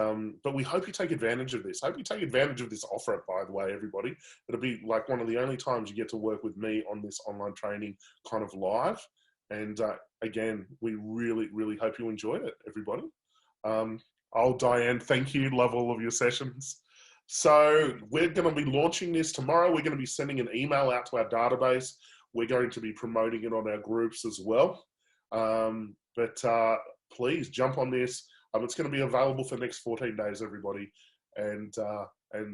but we hope you take advantage of this. I hope you take advantage of this offer, by the way, everybody. It'll be like one of the only times you get to work with me on this online training kind of live. And again, we really, really hope you enjoyed it, everybody. Diane, thank you. Love all of your sessions. So we're going to be launching this tomorrow. We're going to be sending an email out to our database. We're going to be promoting it on our groups as well. Please jump on this. It's going to be available for the next 14 days, everybody. And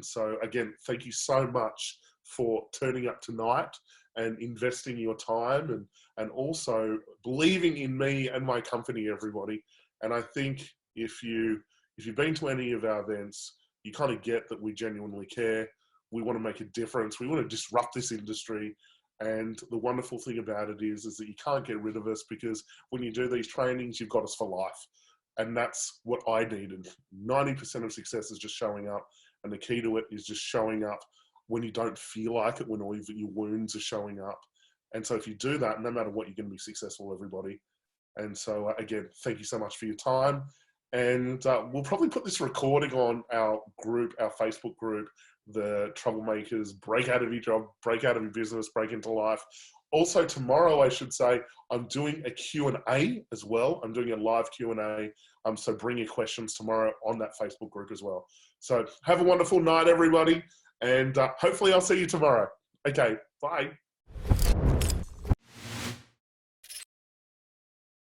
so, again, thank you so much for turning up tonight and investing your time and also believing in me and my company, everybody. And I think if you've been to any of our events, you kind of get that we genuinely care. We want to make a difference. We want to disrupt this industry. And the wonderful thing about it is that you can't get rid of us, because when you do these trainings, you've got us for life. And that's what I needed. 90% of success is just showing up. And the key to it is just showing up when you don't feel like it, when all of your wounds are showing up. And so if you do that, no matter what, you're going to be successful, everybody. And so again, thank you so much for your time. And we'll probably put this recording on our group, our Facebook group, the Troublemakers. Break out of your job, break out of your business, break into life. Also tomorrow, I should say, I'm doing a Q&A as well. I'm doing a live Q&A. So bring your questions tomorrow on that Facebook group as well. So have a wonderful night, everybody. And hopefully I'll see you tomorrow. Okay, bye.